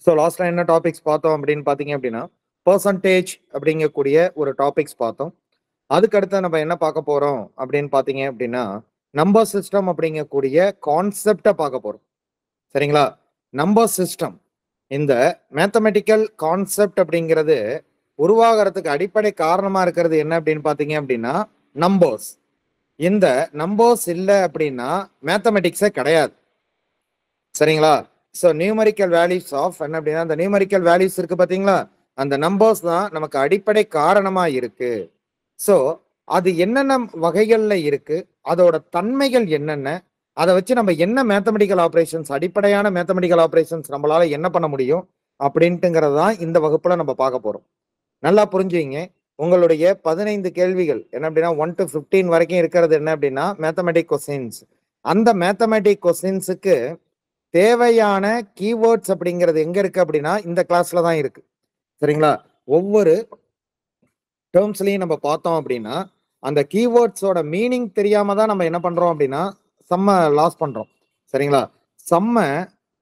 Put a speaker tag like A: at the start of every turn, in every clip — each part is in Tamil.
A: ஸோ லாஸ்ட்ல என்ன டாபிக்ஸ் பார்த்தோம் அப்படின்னு பார்த்தீங்க அப்படின்னா பர்சன்டேஜ் அப்படிங்கக்கூடிய ஒரு டாபிக்ஸ் பார்த்தோம். அதுக்கடுத்து நம்ம என்ன பார்க்க போறோம் அப்படின்னு பார்த்தீங்க அப்படின்னா நம்பர் சிஸ்டம் அப்படிங்கக்கூடிய கான்செப்டை பார்க்க போறோம். சரிங்களா? நம்பர் சிஸ்டம் இந்த மேத்தமெட்டிக்கல் கான்செப்ட் அப்படிங்கிறது உருவாகிறதுக்கு அடிப்படை காரணமா இருக்கிறது என்ன அப்படின்னு பார்த்தீங்க அப்படின்னா நம்பர்ஸ். இந்த நம்பர்ஸ் இல்லை அப்படின்னா மேத்தமெட்டிக்ஸே கிடையாது. சரிங்களா? ஸோ நியூமரிக்கல் வேல்யூஸ் ஆஃப் என்ன அப்படின்னா அந்த நியூமரிக்கல் வேல்யூஸ் இருக்கு பார்த்தீங்களா, அந்த நம்பர்ஸ் தான் நமக்கு அடிப்படை காரணமா இருக்கு. ஸோ அது என்னென்ன வகைகள்ல இருக்கு, அதோட தன்மைகள் என்னென்ன, அதை வச்சு நம்ம என்ன மேத்தமெட்டிக்கல் ஆப்ரேஷன்ஸ், அடிப்படையான மேத்தமெட்டிக்கல் ஆப்ரேஷன்ஸ் நம்மளால என்ன பண்ண முடியும் அப்படின்ட்டுங்கிறது தான் இந்த வகுப்புல நம்ம பார்க்க போறோம். நல்லா புரிஞ்சுங்க. உங்களுடைய 15 கேள்விகள் என்ன அப்படின்னா 1 to 15 வரைக்கும் இருக்கிறது என்ன அப்படின்னா மேத்தமெட்டிக் கொஸ்டின்ஸ். அந்த மேத்தமெட்டிக் கொஸ்டின்ஸுக்கு தேவையான கீவேர்ட்ஸ் அப்படிங்கிறது எங்க இருக்கு அப்படின்னா இந்த கிளாஸ்ல தான் இருக்கு. சரிங்களா? ஒவ்வொரு டேர்ம்ஸ்லையும் நம்ம பார்த்தோம் அப்படின்னா அந்த கீவேர்ட்ஸோட மீனிங் தெரியாம தான் நம்ம என்ன பண்றோம் அப்படின்னா சம்ம லாஸ் பண்றோம். சரிங்களா? சம்ம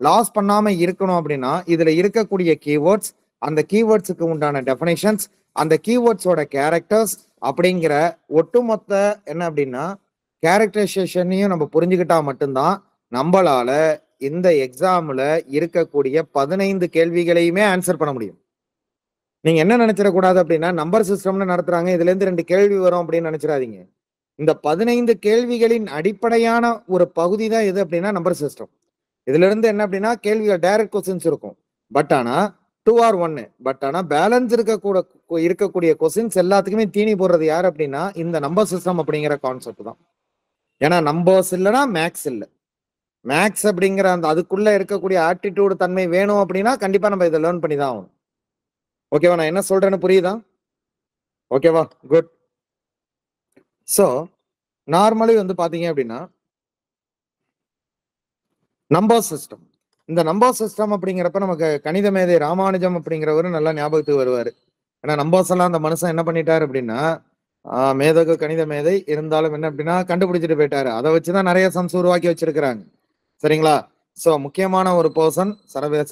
A: லாஸ் பண்ணாம இருக்கணும் அப்படின்னா இதுல இருக்கக்கூடிய கீவேர்ட்ஸ், அந்த கீவேர்ட்ஸுக்கு உண்டான டெஃபினேஷன்ஸ், அந்த கீவேர்ட்ஸோட கேரக்டர்ஸ் அப்படிங்கிற ஒட்டுமொத்த என்ன அப்படின்னா கேரக்டரைசேஷனையும் நம்ம புரிஞ்சுக்கிட்டா மட்டும்தான் நம்மளால இந்த எக்ஸாம்ல இருக்கக்கூடிய 15 கேள்விகளையுமே ஆன்சர் பண்ண முடியும். நீங்க என்ன நினைச்சிடக்கூடாது அப்படின்னா நம்பர் சிஸ்டம்னு நடத்துறாங்க, இதுல இருந்து 2 கேள்வி வரும் அப்படின்னு நினைச்சிடாதீங்க. இந்த 15 கேள்விகளின் அடிப்படையான ஒரு பகுதி தான் எது அப்படின்னா நம்பர் சிஸ்டம். இதுல இருந்து என்ன அப்படின்னா கேள்விகள் டைரக்ட் கொஸ்டின்ஸ் இருக்கும். பட் ஆனா 2 or 1. பட் ஆனா பேலன்ஸ் இருக்கக்கூடிய கொஸ்டின்ஸ் எல்லாத்துக்குமே தீனி போடுறது யார் அப்படின்னா இந்த நம்பர் சிஸ்டம் அப்படிங்கிற கான்செப்ட் தான். ஏன்னா நம்பர்ஸ் இல்லைன்னா மேக்ஸ் இல்லை. மேக்ஸ் அப்படிங்கிற அந்த அதுக்குள்ள இருக்கக்கூடிய ஆட்டிடியூடு தன்மை வேணும் அப்படின்னா கண்டிப்பா நம்ம இதை லேர்ன் பண்ணி தான் ஆகணும். ஓகேவா? நான் என்ன சொல்றேன்னு புரியுதா? ஓகேவா? குட். ஸோ நார்மலி வந்து பாத்தீங்க அப்படின்னா நம்பர் சிஸ்டம், இந்த நம்பர் சிஸ்டம் அப்படிங்கிறப்ப நமக்கு கணித மேதை ராமானுஜம் அப்படிங்கிறவரு நல்லா ஞாபகத்துக்கு வருவாரு. ஏன்னா நம்பர்ஸ் எல்லாம் அந்த மனுஷன் என்ன பண்ணிட்டாரு அப்படின்னா மேதகு கணித மேதை இருந்தாலும் என்ன அப்படின்னா கண்டுபிடிச்சிட்டு போயிட்டாரு. அதை வச்சுதான் நிறைய சம்ஸ் உருவாக்கி வச்சிருக்கிறாங்க. சரிங்களா? ஸோ முக்கியமான ஒரு பர்சன்,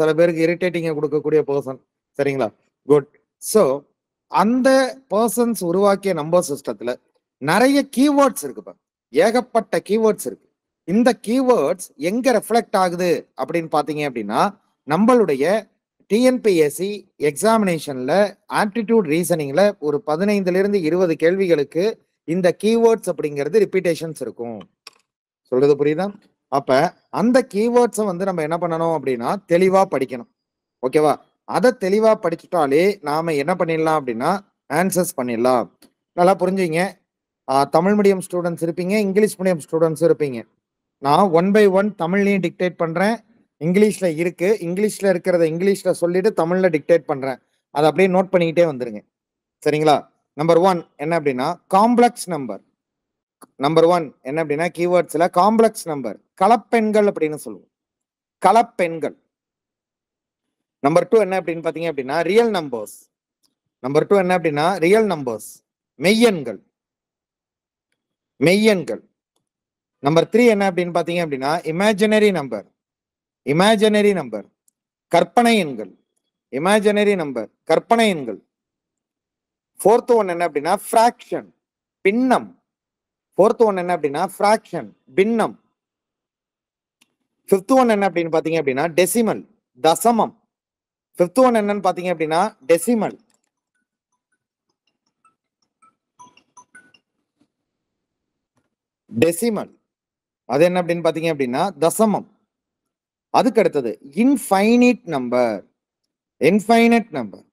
A: சில பேருக்கு இரிட்டேட்டிங்க கொடுக்கக்கூடிய பர்சன். சரிங்களா? குட். ஸோ அந்த பர்சன்ஸ் உருவாக்கிய நம்பர் சிஸ்டத்துல நிறைய கீவேர்ட்ஸ் இருக்குப்பா, ஏகப்பட்ட கீவேர்ட்ஸ் இருக்கு. இந்த கீவேர்ட்ஸ் எங்க ரெஃப்ளெக்ட் ஆகுது அப்படின்னு பாத்தீங்க அப்படின்னா நம்மளுடைய டிஎன்பிஎஸ்சி எக்ஸாமினேஷன்ல ஆப்டிடியூட் ரீசனிங்ல ஒரு 15ல இருந்து 20 கேள்விகளுக்கு இந்த கீவேர்ட்ஸ் அப்படிங்கிறது ரிப்பீட்டேஷன்ஸ் இருக்கும். சொல்றது புரியுதா? அப்ப அந்த கீவேர்ட்ஸை வந்து நம்ம என்ன பண்ணணும் அப்படின்னா தெளிவா படிக்கணும். ஓகேவா? அதை தெளிவா படிச்சுட்டாலே நாம என்ன பண்ணிடலாம் அப்படின்னா ஆன்சர்ஸ் பண்ணிடலாம். நல்லா புரிஞ்சுங்க. தமிழ் மீடியம் ஸ்டூடெண்ட்ஸ் இருப்பீங்க, இங்கிலீஷ் மீடியம் ஸ்டூடெண்ட்ஸ் இருப்பீங்க. நான் 1 by 1 தமிழ்லையும் டிக்டேட் பண்றேன், இங்கிலீஷ்ல இருக்கு, இங்கிலீஷ்ல இருக்கிறத இங்கிலீஷ்ல சொல்லிட்டு தமிழ்ல டிக்டேட் பண்றேன். அதை அப்படியே நோட் பண்ணிக்கிட்டே வந்துருங்க. சரிங்களா? நம்பர் 1 என்ன அப்படின்னா காம்ப்ளெக்ஸ் நம்பர். நம்பர் 1 என்ன அப்படின்னா கீவேர்ட்ஸ்ல காம்ப்ளெக்ஸ் நம்பர், கலப்பெண்கள் அப்படின்னு சொல்லுவோம், கலப்பெண்கள். நம்பர் 2 என்ன அப்படின்னு பாத்தீங்க அப்படின்னா ரியல் நம்பர்ஸ். நம்பர் 2 என்ன அப்படின்னா ரியல் நம்பர்ஸ், மெய்யெண்கள், மெய்யெண்கள். நம்பர் 3 என்ன அப்படின்னு பாத்தீங்க அப்படின்னா இமேஜினரி நம்பர், இமேஜினரி நம்பர், கற்பனை எண்கள், இமேஜினரி நம்பர், கற்பனை எண்கள். 4th ஒன் என்ன அப்படின்னா ஃபிராக்ஷன், பின்னம். 4th ஒன் என்ன அப்படின்னா ஃபிராக்ஷன், பின்னம். 5th ஒன் என்ன அப்படின்னு பாத்தீங்க அப்படின்னா டெசிமல், தசமம். 5th ஒன் என்னன்னு பாத்தீங்க அப்படின்னா டெசிமல். டெசிமல் அது என்ன அப்படின்னு பாத்தீங்க அப்படின்னா தசமம். அதுக்கு அடுத்தது இன்ஃபைனிட் நம்பர், இன்ஃபைனட் நம்பர்.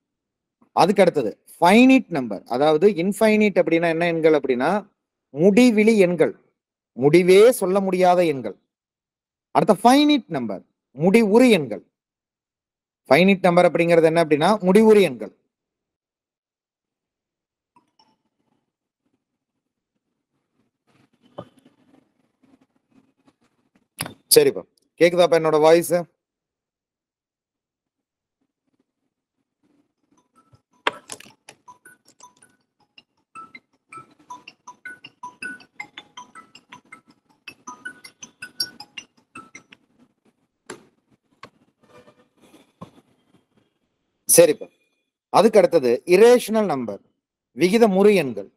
A: அதுக்கு அடுத்தது ஃபைனிட் நம்பர், அதாவது இன்ஃபைனிட் அப்படின்னா என்ன எண்கள் அப்படின்னா முடிவிலி எண்கள், முடிவே சொல்ல முடியாத எண்கள். அடுத்த ஃபைனிட் நம்பர், முடிவுறு எண்கள். ஃபைனிட் நம்பர் அப்படிங்கிறது என்ன அப்படின்னா முடிவுறு எண்கள். சரிப்பா, கேக்குதாப்பா என்னோட வாய்ஸ்? சரிப்பா, அதுக்கு அடுத்தது இரேஷனல் நம்பர், விகிதமுறு எண்கள்.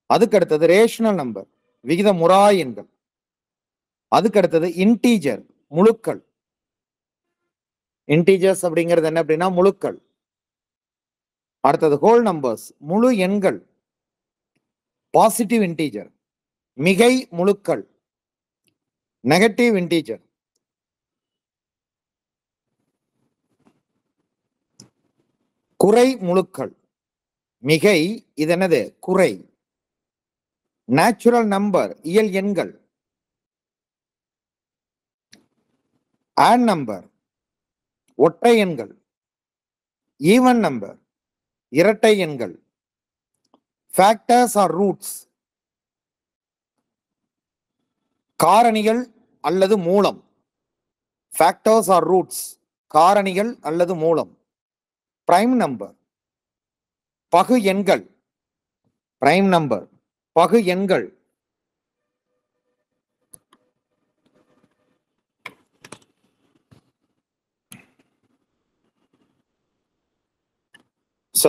A: அதுக்கு அடுத்தது ரேஷனல் நம்பர், விகிதமுறா எண்கள். அதுக்கு அடுத்தது இன்டீஜர், முழுக்கள். இன்டீஜர்ஸ் அப்படிங்கிறது என்ன அப்படின்னா முழுக்கள். அடுத்தது ஹோல் நம்பர்ஸ், முழு எண்கள். பாசிட்டிவ் இன்டீஜர், மிகை முழுக்கள். நெகட்டிவ் இன்டீஜர், குறை முழுக்கள். மிகை இது என்னது? குறை. நேச்சுரல் நம்பர், இயல் எண்கள். ஆட் நம்பர், ஒற்றை எண்கள். ஈவன் நம்பர், இரட்டை எண்கள். ஃபேக்டர்ஸ் ஆர் ரூட்ஸ், காரணிகள் அல்லது மூலம். ஃபேக்டர்ஸ் ஆர் ரூட்ஸ், காரணிகள் அல்லது மூலம். பிரைம் நம்பர், பகு எண்கள். பிரைம் நம்பர், பகு எண்கள்.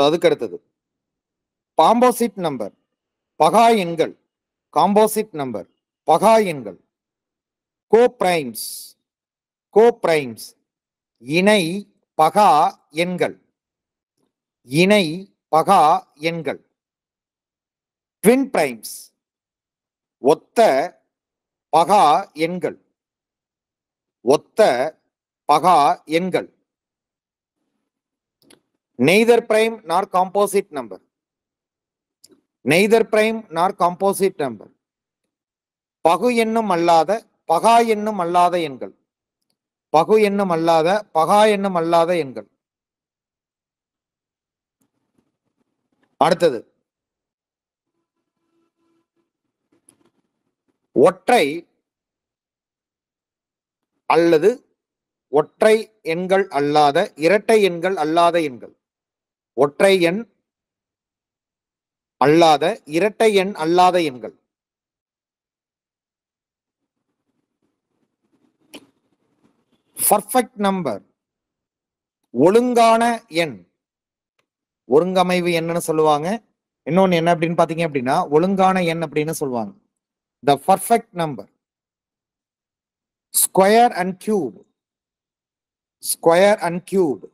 A: அதுக்கு அடுத்தது காம்போசிட் நம்பர், பகா எண்கள். காம்போசிட் நம்பர், பகா எண்கள். கோப்ரைம்ஸ், கோப்ரைம்ஸ், இணை பகா எண்கள். இணை பகா எண்கள். ட்வின் பிரைம்ஸ், ஒத்த பகா எண்கள். ஒத்த பகா எண்கள். நெய்தர் பிரைம் நார் காம்போசிட் நம்பர், நெய்தர் பிரைம் நார் காம்போசிட் நம்பர். பகு எண்ணும் அல்லாத, பகா எண்ணும் அல்லாத எண்கள். பகு எண்ணும் அல்லாத, பகா எண்ணும் அல்லாத எண்கள். அடுத்தது ஒற்றை அல்லது ஒற்றை எண்கள் அல்லாத, இரட்டை எண்கள் அல்லாத எண்கள். ஒற்றை எண் அல்லாத, இரட்டை எண் அல்லாத எண்கள். பர்ஃபெக்ட் நம்பர், ஒழுங்கான எண். ஒருங்கமைவு எண்ணுன்னு சொல்லுவாங்க. இன்னொன்னு என்ன அப்படின்னு பாத்தீங்க அப்படின்னா ஒழுங்கான எண் அப்படின்னு சொல்லுவாங்க. The perfect number. Square and cube, square and cube.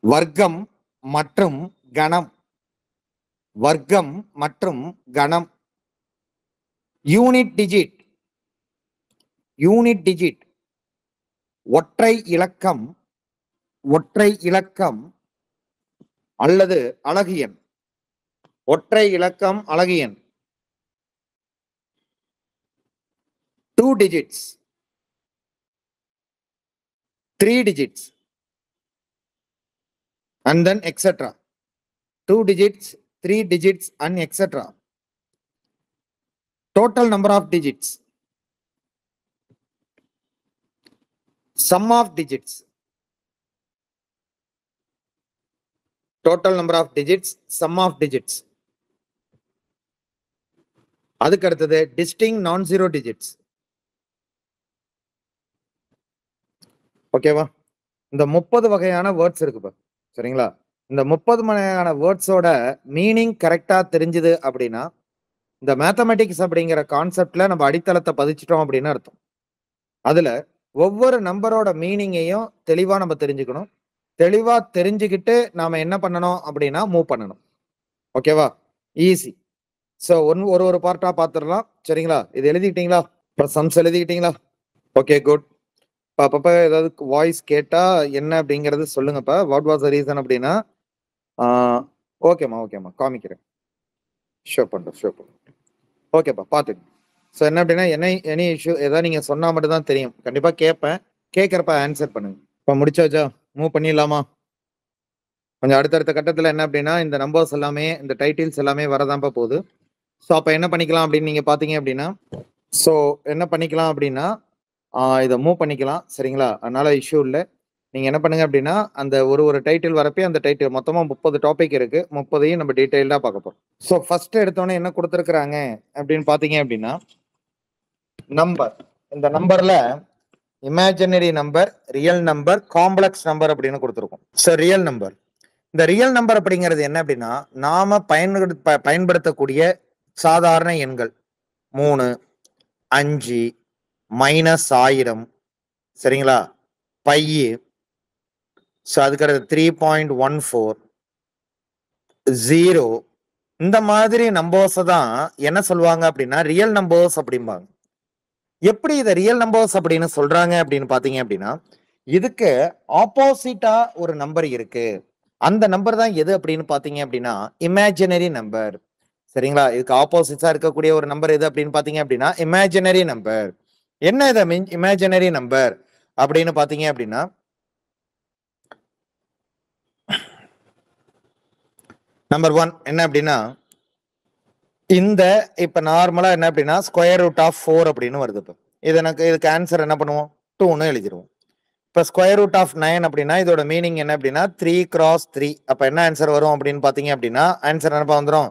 A: வர்க்கம் மற்றும் கணம், வர்க்கம் மற்றும் கணம். Unit digit, unit digit. ஒற்றை இலக்கம், ஒற்றை இலக்கம் அல்லது அலகு எண். ஒற்றை இலக்கம், அலகு எண். 2 digits, 3 digits, and then etc. 2 digits, 3 digits, and etc. Total number of digits, sum of digits. Total number of digits, sum of digits. அதுக்கு அடுத்தது distinct non-zero digits. ஓகேவா? இந்த 30 வகையான வேர்ட்ஸ் இருக்குப்பா, சரிங்களா? இந்த 30 வகையான வேர்ட்ஸோட மீனிங் கரெக்டா தெரிஞ்சது அப்படின்னா இந்த மேத்தமெட்டிக்ஸ் அப்படிங்கிற கான்செப்ட்ல நம்ம அடித்தளத்தை பதிச்சிட்டோம் அப்படின்னு அர்த்தம். அதுல ஒவ்வொரு நம்பரோட மீனிங்கையும் தெளிவா நம்ம தெரிஞ்சுக்கணும். தெளிவா தெரிஞ்சுக்கிட்டு நாம என்ன பண்ணணும் அப்படின்னா மூவ் பண்ணணும். ஓகேவா? ஈஸி. ஸோ ஒரு பார்ட்டா பார்த்துடலாம், சரிங்களா? இது எழுதிக்கிட்டீங்களா? சம்ஸ் எழுதிக்கிட்டீங்களா? Okay, good. அப்பப்ப ஏதாவது வாய்ஸ் கேட்டா என்ன அப்படிங்கிறது சொல்லுங்கப்பா. வாட் வாஸ் த ரீசன் அப்படின்னா, ஓகேம்மா காமிக்கிறேன். ஷோ பண்றேன், ஷோ பண்றேன். ஓகேப்பா பார்த்துக்கங்க. ஸோ என்ன அப்படின்னா, எனி இஷ்யூ ஏதாவது நீங்க சொன்னா மட்டும் தான் தெரியும். கண்டிப்பா கேட்பேன். கேட்கறப்ப ஆன்சர் பண்ணுங்க. இப்ப முடிச்சாச்சா? மூவ் பண்ணிடலாமா? கொஞ்சம் அடுத்தடுத்த கட்டத்துல என்ன அப்படின்னா, இந்த நம்பர்ஸ் எல்லாமே, இந்த டைட்டில்ஸ் எல்லாமே வரதான்ப்பா போகுது. ஸோ அப்ப என்ன பண்ணிக்கலாம் அப்படின்னு நீங்க பார்த்தீங்க அப்படின்னா, ஸோ என்ன பண்ணிக்கலாம் அப்படின்னா, இத மூவ் பண்ணிக்கலாம். சரிங்களா? அதனால இஷ்யூ இல்ல. நீங்க என்ன பண்ணுங்க அப்படின்னா, அந்த ஒரு டைட்டில் வரப்பயே அந்த டைட்டில் மொத்தமா 30 டாபிக் இருக்கு. 30யும் நம்ம டீடைல்டா பார்க்க போறோம். ஸோ ஃபர்ஸ்ட் எடுத்தோனே என்ன குடுத்திருக்காங்க அப்படின்னு பார்த்தீங்க அப்படின்னா, நம்பர். இந்த நம்பர்ல imaginary number, real number, complex number அப்படின்னு குடுத்திருக்கோம். So real number. இந்த ரியல் நம்பர் அப்படிங்கிறது என்ன அப்படின்னா, நாம பயன்படுத்தக்கூடிய சாதாரண எண்கள் 3, 5, -1000 சரிங்களா? பை, ஸோ அதுக்கடுத்து 3.14, 0 இந்த மாதிரி நம்பர்ஸ் தான் என்ன சொல்லுவாங்க அப்படின்னா ரியல் நம்பர்ஸ் அப்படிம்பாங்க. எப்படி இதை ரியல் நம்பர்ஸ் அப்படின்னு சொல்றாங்க அப்படின்னு பாத்தீங்க அப்படின்னா, இதுக்கு ஆப்போசிட்டா ஒரு நம்பர் இருக்கு. அந்த நம்பர் தான் எது அப்படின்னு பாத்தீங்க அப்படின்னா இமேஜினரி நம்பர். சரிங்களா? இதுக்கு ஆப்போசிட்டா இருக்கக்கூடிய ஒரு நம்பர் எது அப்படின்னு பாத்தீங்க அப்படின்னா இமேஜினரி நம்பர். என்ன இது இமேஜினரி நம்பர் அப்படின்னு பாத்தீங்க அப்படின்னா, நம்பர் 1 என்ன அப்படின்னா, இந்த இப்ப நார்மலா என்ன அப்படின்னா ஸ்கொயர் ரூட் ஆஃப் 4 அப்படின்னு வருது. இப்போ இதுக்கு ஆன்சர் என்ன பண்ணுவோம்? 2ன்னு எழுதிடுவோம். இப்போ ஸ்கொயர் ரூட் ஆஃப் 9 அப்படின்னா இதோட மீனிங் என்ன அப்படின்னா 3 cross 3. அப்ப என்ன ஆன்சர் வரும் அப்படின்னு பாத்தீங்க அப்படின்னா, ஆன்சர் என்னப்பா வந்துடும்?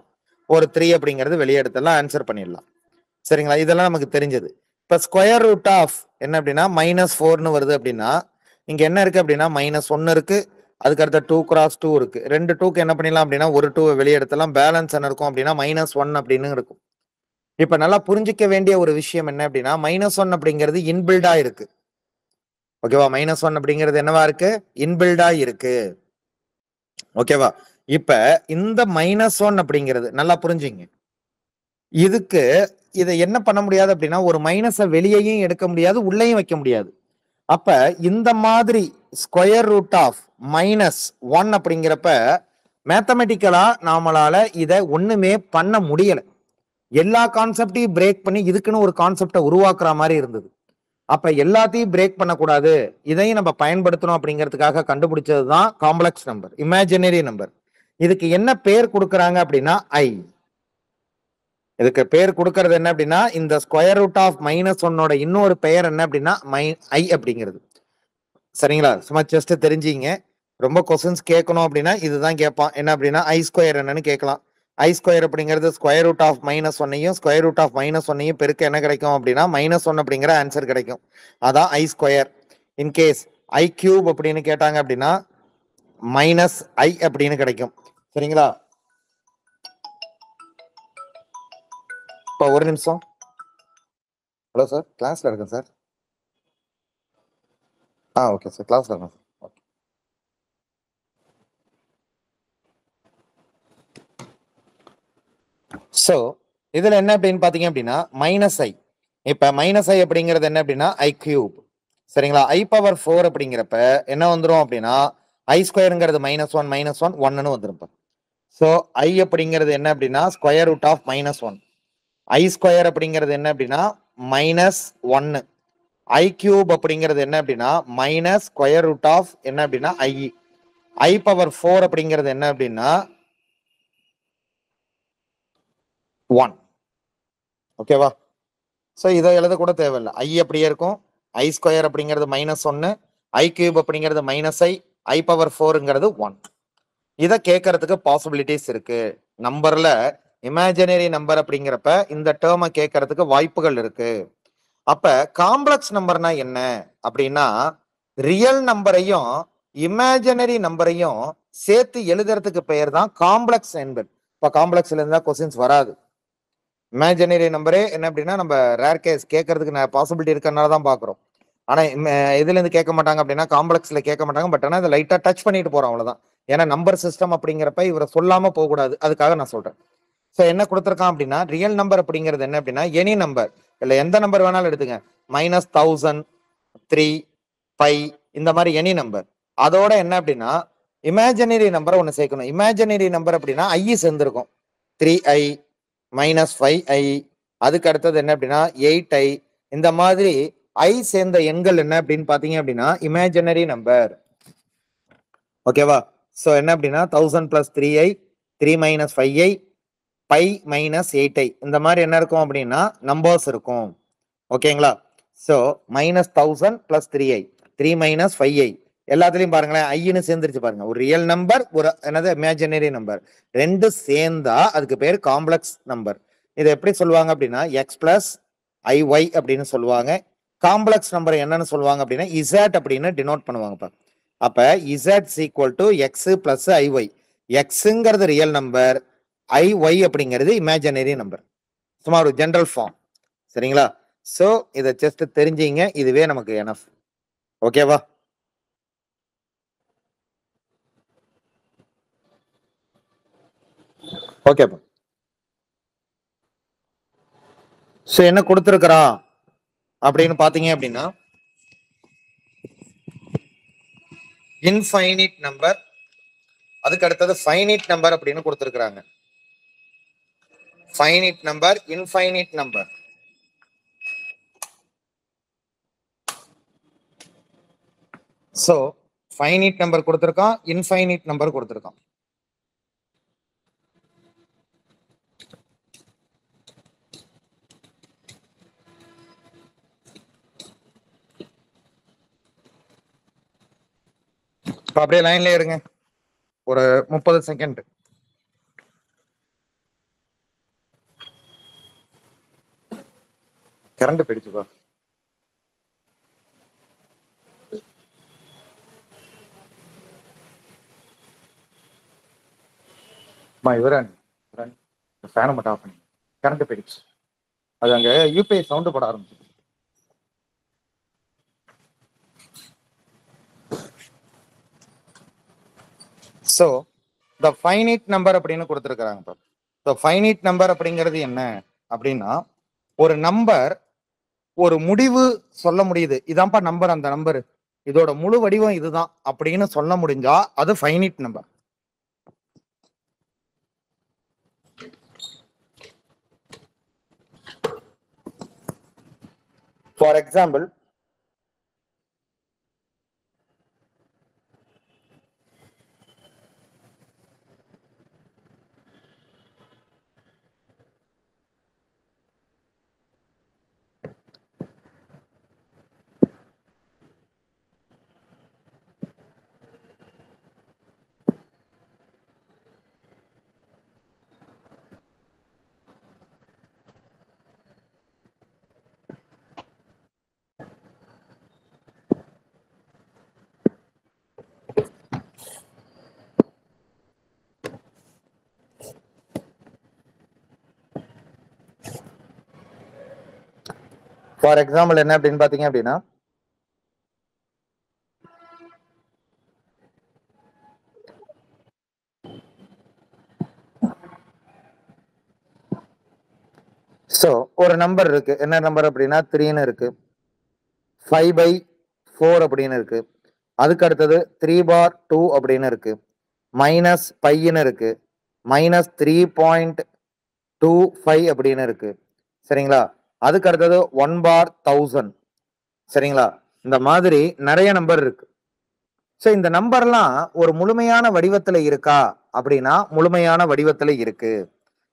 A: ஒரு 3 அப்படிங்கிறது வெளியே எடுத்துலாம் ஆன்சர் பண்ணிடலாம். சரிங்களா? இதெல்லாம் நமக்கு தெரிஞ்சது. இப்ப ஸ்கொயர் ரூட் ஆஃப் என்ன அப்படின்னா -4ன்னு வருது அப்படின்னா, இங்க என்ன இருக்கு அப்படின்னா -1 இருக்கு. அதுக்கு அடுத்த 2 cross 2 இருக்கு. 2 2க்கு என்ன பண்ணிடலாம் அப்படின்னா ஒரு 2 வெளியே எடுத்துலாம். பேலன்ஸ் என்ன இருக்கும் அப்படின்னா -1 அப்படின்னு இருக்கும். இப்ப நல்லா புரிஞ்சிக்க வேண்டிய ஒரு விஷயம் என்ன அப்படின்னா, -1 அப்படிங்கிறது இன்பில்டா இருக்கு. ஓகேவா? -1 அப்படிங்கிறது என்னவா இருக்கு? இன்பில்டா இருக்கு. ஓகேவா? இப்ப இந்த -1 அப்படிங்கிறது நல்லா புரிஞ்சுங்க. இதுக்கு இதை என்ன பண்ண முடியாது அப்படின்னா, ஒரு மைனஸை வெளியேயும் எடுக்க முடியாது, உள்ளேயும் வைக்க முடியாது. அப்ப இந்த மாதிரி ஸ்கொயர் ரூட் ஆஃப் -1 அப்படிங்கிறப்ப மேத்தமெட்டிக்கலா நாமளால இதை ஒண்ணுமே பண்ண முடியல. எல்லா கான்செப்டையும் பிரேக் பண்ணி இதுக்குன்னு ஒரு கான்செப்டை உருவாக்குற மாதிரி இருந்தது. அப்ப எல்லாத்தையும் பிரேக் பண்ணக்கூடாது, இதையும் நம்ம பயன்படுத்தணும் அப்படிங்கிறதுக்காக கண்டுபிடிச்சது தான் காம்ப்ளெக்ஸ் நம்பர், இமேஜினரி நம்பர். இதுக்கு என்ன பேர் கொடுக்கறாங்க அப்படின்னா ஐ. இதுக்கு பேர் கொடுக்கறது என்ன அப்படின்னா, இந்த ஸ்கொயர் ரூட் ஆஃப் -1 இன்னொரு பெயர் என்ன அப்படின்னா ஐ அப்படிங்கிறது. சரிங்களா? சும்மா ஜஸ்ட் தெரிஞ்சிங்க. ரொம்ப கொஸ்டின்ஸ் கேட்கணும் அப்படின்னா இதுதான் கேட்பான். என்ன அப்படின்னா ஐ ஸ்கொயர் என்னன்னு கேட்கலாம். ஐ ஸ்கொயர் அப்படிங்கிறது ஸ்கொயர் ரூட் ஆஃப் -1யும் ஸ்கொயர் ரூட் ஆஃப் -1யும் பெருக்க என்ன கிடைக்கும் அப்படின்னா -1 அப்படிங்கிற ஆன்சர் கிடைக்கும். அதான் i square. In case i cube அப்படின்னு கேட்டாங்க அப்படின்னா -i அப்படின்னு கிடைக்கும். சரிங்களா? இப்போ ஒரு நிமிஷம். ஹலோ சார், கிளாஸ்ல இருக்கேன் சார். ஓகே சார், கிளாஸ்ல இருக்கேன் சார். ஸோ இதுல என்ன அப்படின்னு பாத்தீங்க அப்படின்னா -i. இப்ப -i அப்படிங்கிறது என்ன அப்படின்னா ஐ கியூப். சரிங்களா? i பவர் 4 அப்படிங்கிறப்ப என்ன வந்துடும் அப்படின்னா ஐ ஸ்கொயருங்கிறது -1 1ன்னு வந்துடும். ஸோ ஐ அப்படிங்கிறது என்ன அப்படின்னா square root of -1. I square அப்படிங்கிறது என்ன அப்படின்னா -1. ஐ கியூப் அப்படிங்கிறது என்ன அப்படின்னா ஸ்கொயர் ரூட் ஆஃப் என்ன அப்படின்னா ஐ பவர் 4 அப்படிங்கிறது என்ன அப்படின்னா 1. ஓகேவா? ஸோ இதை எழுத கூட தேவையில்லை. ஐ அப்படியே இருக்கும். ஐ ஸ்கொயர் அப்படிங்கிறது -1, ஐ கியூப் அப்படிங்கிறது ஐ பவர் 4ங்கிறது 1. இதை கேட்கறதுக்கு பாசிபிலிட்டிஸ் இருக்கு. நம்பர்ல இமேஜினரி நம்பர் அப்படிங்கிறப்ப இந்த டேர்மை கேட்கறதுக்கு வாய்ப்புகள் இருக்கு. அப்ப காம்ப்ளெக்ஸ் நம்பர்னா என்ன அப்படின்னா, ரியல் நம்பரையும் இமேஜினரி நம்பரையும் சேர்த்து எழுதுறதுக்கு பெயர் தான் காம்ப்ளெக்ஸ் நம்பர். இப்ப காம்ப்ளெக்ஸ்ல இருந்தா கொஸ்டின்ஸ் வராது. இமேஜினரி நம்பரே என்ன அப்படின்னா நம்ம ரேர் கேஸ் கேட்கறதுக்கு பாசிபிலிட்டி இருக்கறனால தான் பாக்குறோம். ஆனா எதுல இருந்து கேட்க மாட்டாங்க அப்படின்னா காம்ப்ளெக்ஸ்ல கேட்க மாட்டாங்க. பட் ஆனா இதை லைட்டா டச் பண்ணிட்டு போறோம், அவ்வளவுதான். ஏன்னா நம்பர் சிஸ்டம் அப்படிங்கிறப்ப இவரை சொல்லாம போக கூடாது, அதுக்காக நான் சொல்றேன். ஸோ என்ன கொடுத்துருக்கான் அப்படின்னா ரியல் நம்பர் அப்படிங்கிறது என்ன அப்படின்னா எனி நம்பர், இல்ல எந்த நம்பர் வேணாலும் எடுத்துங்க. -1000, 3, பை, இந்த மாதிரி எனி நம்பர். அதோட என்ன அப்படின்னா இமேஜினரி நம்பரை ஒன்று சேர்க்கணும். இமேஜினரி நம்பர் அப்படின்னா ஐ சேர்ந்துருக்கும். 3i -5i, அதுக்கு அடுத்தது என்ன அப்படின்னா 8i. இந்த மாதிரி ஐ சேர்ந்த எண்கள் என்ன அப்படின்னு பாத்தீங்க அப்படின்னா இமேஜினரி நம்பர். ஓகேவா? ஸோ என்ன அப்படின்னா 1000 + 3i, 3 - 5i, பை -8i, இந்த மாதிரி என்ன இருக்கும் அப்படின்னா நம்பர்ஸ் இருக்கும். ஓகேங்களா? ஸோ -1000 + 3i, 3 - 5i, எல்லாத்துலயும் பாருங்களேன் ஐன்னு சேர்ந்துருச்சு பாருங்க. ஒரு ரியல் நம்பர், ஒரு என்னது இமேஜினரி நம்பர், ரெண்டு சேர்ந்தா அதுக்கு பேர் காம்ப்ளெக்ஸ் நம்பர். இதை எப்படி சொல்லுவாங்க அப்படின்னா எக்ஸ் பிளஸ் ஐஒய் அப்படின்னு சொல்லுவாங்க. காம்ப்ளெக்ஸ் நம்பர் என்னன்னு சொல்லுவாங்க அப்படின்னா இசட் அப்படின்னு டினோட் பண்ணுவாங்கப்பா. அப்ப z equal to x plus i y. எக்ஸுங்கிறது ரியல் நம்பர், ஐஒய் அப்படிங்கிறது இமேஜினரி நம்பர். சும்மா ஒரு ஜெனரல் ஃபார்ம். சரிங்களா? ஸோ இதை ஜஸ்ட் தெரிஞ்சிங்க, இதுவே நமக்கு எனஃப். ஓகேவா? ஓகேப்பா. ஸோ என்ன கொடுத்துருக்கிறான் அப்படின்னு பாத்தீங்க அப்படின்னா இன்ஃபைனிட் நம்பர், அதுக்கு அடுத்தது ஃபைனிட் நம்பர் அப்படின்னு கொடுத்துருக்காங்க. Finite number, infinite number. So finite number கொடுத்துருக்கான், இன்ஃபைனிட் நம்பர் கொடுத்துருக்கான். இப்போ அப்படியே லைன்ல இருங்க ஒரு 30 செகண்ட். கரண்ட் போயிடுச்சுப்பா. இவரன் ஃபேனை மட்டும் ஆஃப் பண்ணி, கரண்ட் போயிடுச்சு. அது அங்க யூபிஐ சவுண்டு போட ஆரம்பிச்சு. ஸோ த ஃபைனிட் நம்பர் அப்படின்னு கொடுத்துருக்காங்க. ஸோ ஃபைனிட் நம்பர் அப்படிங்கிறது என்ன அப்படின்னா ஒரு நம்பர் ஒரு முடிவு சொல்ல முடியுது, இதான்ப்பா நம்பர், அந்த நம்பர் இதோட முழு வடிவம் இதுதான் அப்படின்னு சொல்ல முடிஞ்சா அது ஃபைனிட் நம்பர். ஃபார் எக்ஸாம்பிள் என்ன அப்படின்னு பாத்தீங்க அப்படின்னா ஸோ ஒரு நம்பர் இருக்கு, என்ன நம்பர் அப்படின்னா 3ன்னு இருக்கு, 5/4 அப்படின்னு இருக்கு, அதுக்கு அடுத்தது 3/2 அப்படின்னு இருக்கு, மைனஸ் பைன்னு இருக்கு, -3.25 அப்படின்னு இருக்கு. சரிங்களா? அதுக்கு அடுத்தது 1/1000. சரிங்களா? இந்த மாதிரி நிறைய நம்பர் இருக்கு. ஸோ இந்த நம்பர்லாம் ஒரு முழுமையான வடிவத்துல இருக்கா அப்படின்னா முழுமையான வடிவத்துல இருக்கு.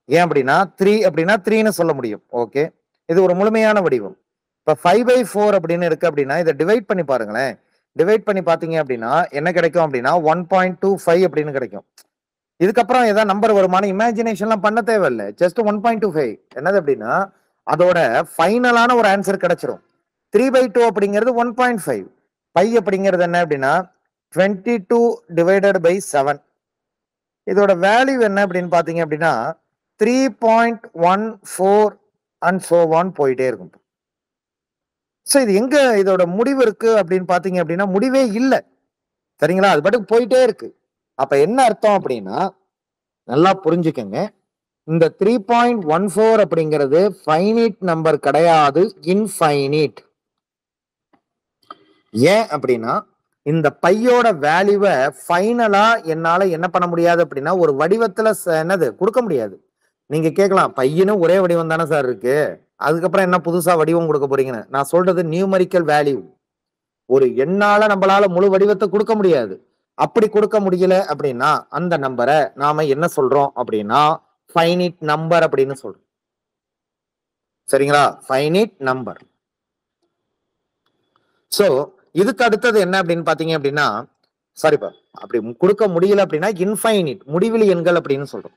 A: ஏன் அப்படின்னா 3 அப்படின்னா 3ன்னு சொல்ல முடியும். ஓகே, இது ஒரு முழுமையான வடிவம். இப்ப 5/4 அப்படின்னு இருக்கு அப்படின்னா இதை டிவைட் பண்ணி பாருங்களேன். டிவைட் பண்ணி பாத்தீங்க அப்படின்னா என்ன கிடைக்கும் அப்படின்னா 1.25 அப்படின்னு கிடைக்கும். இதுக்கப்புறம் ஏதாவது நம்பர் வருமான இமேஜினேஷன்லாம் பண்ண தேவையில்லை. ஜஸ்ட் 1.25 என்னது அப்படின்னா அதோட ஃபைனலான ஒரு ஆன்சர் கிடைச்சிரும். 3/2 அப்படிங்கிறது 1.5. பை அப்படிங்கிறது என்ன அப்படின்னா 22 / 7. இதோட வேல்யூ என்ன அப்படின்னு பாத்தீங்க அப்படின்னா 3.14 அண்ட் சோ ஆன் போயிட்டே இருக்கும். ஸோ இது எங்க இதோட முடிவு இருக்கு அப்படின்னு பாத்தீங்க அப்படின்னா முடிவே இல்லை. சரிங்களா? அது பாட்டுக்கு போயிட்டே இருக்கு. அப்ப என்ன அர்த்தம் அப்படின்னா நல்லா புரிஞ்சுக்கங்க, இந்த 3.14 அப்படிங்கிறது ஃபைனிட் நம்பர் கிடையாது, இன்ஃபைனிட். ஏன் அப்படின்னா இந்த பையோட வேல்யூவை ஃபைனலா என்னால என்ன பண்ண முடியாது அப்படின்னா ஒரு வடிவத்துல என்னது கொடுக்க முடியாது. நீங்க கேட்கலாம், பையனு ஒரே வடிவம் தானே சார் இருக்கு, அதுக்கப்புறம் என்ன புதுசா வடிவம் கொடுக்க போறீங்கன்னு. நான் சொல்றது நியூமரிக்கல் வேல்யூ. ஒரு எண்ணால நம்மளால முழு வடிவத்தை கொடுக்க முடியாது. அப்படி கொடுக்க முடியல அப்படின்னா அந்த நம்பரை நாம என்ன சொல்றோம் அப்படின்னா ஃபைனிட் நம்பர் அப்படின்னு சொல்றோம். சரிங்களா? Finite number. சோ இதுக்கு அடுத்தது என்ன அப்படின்னு பாத்தீங்க அப்படின்னா, சாரிப்பா, அப்படி கொடுக்க முடியல அப்படின்னா இன்ஃபைனிட், முடிவிலி எண்கள் அப்படின்னு சொல்றோம்.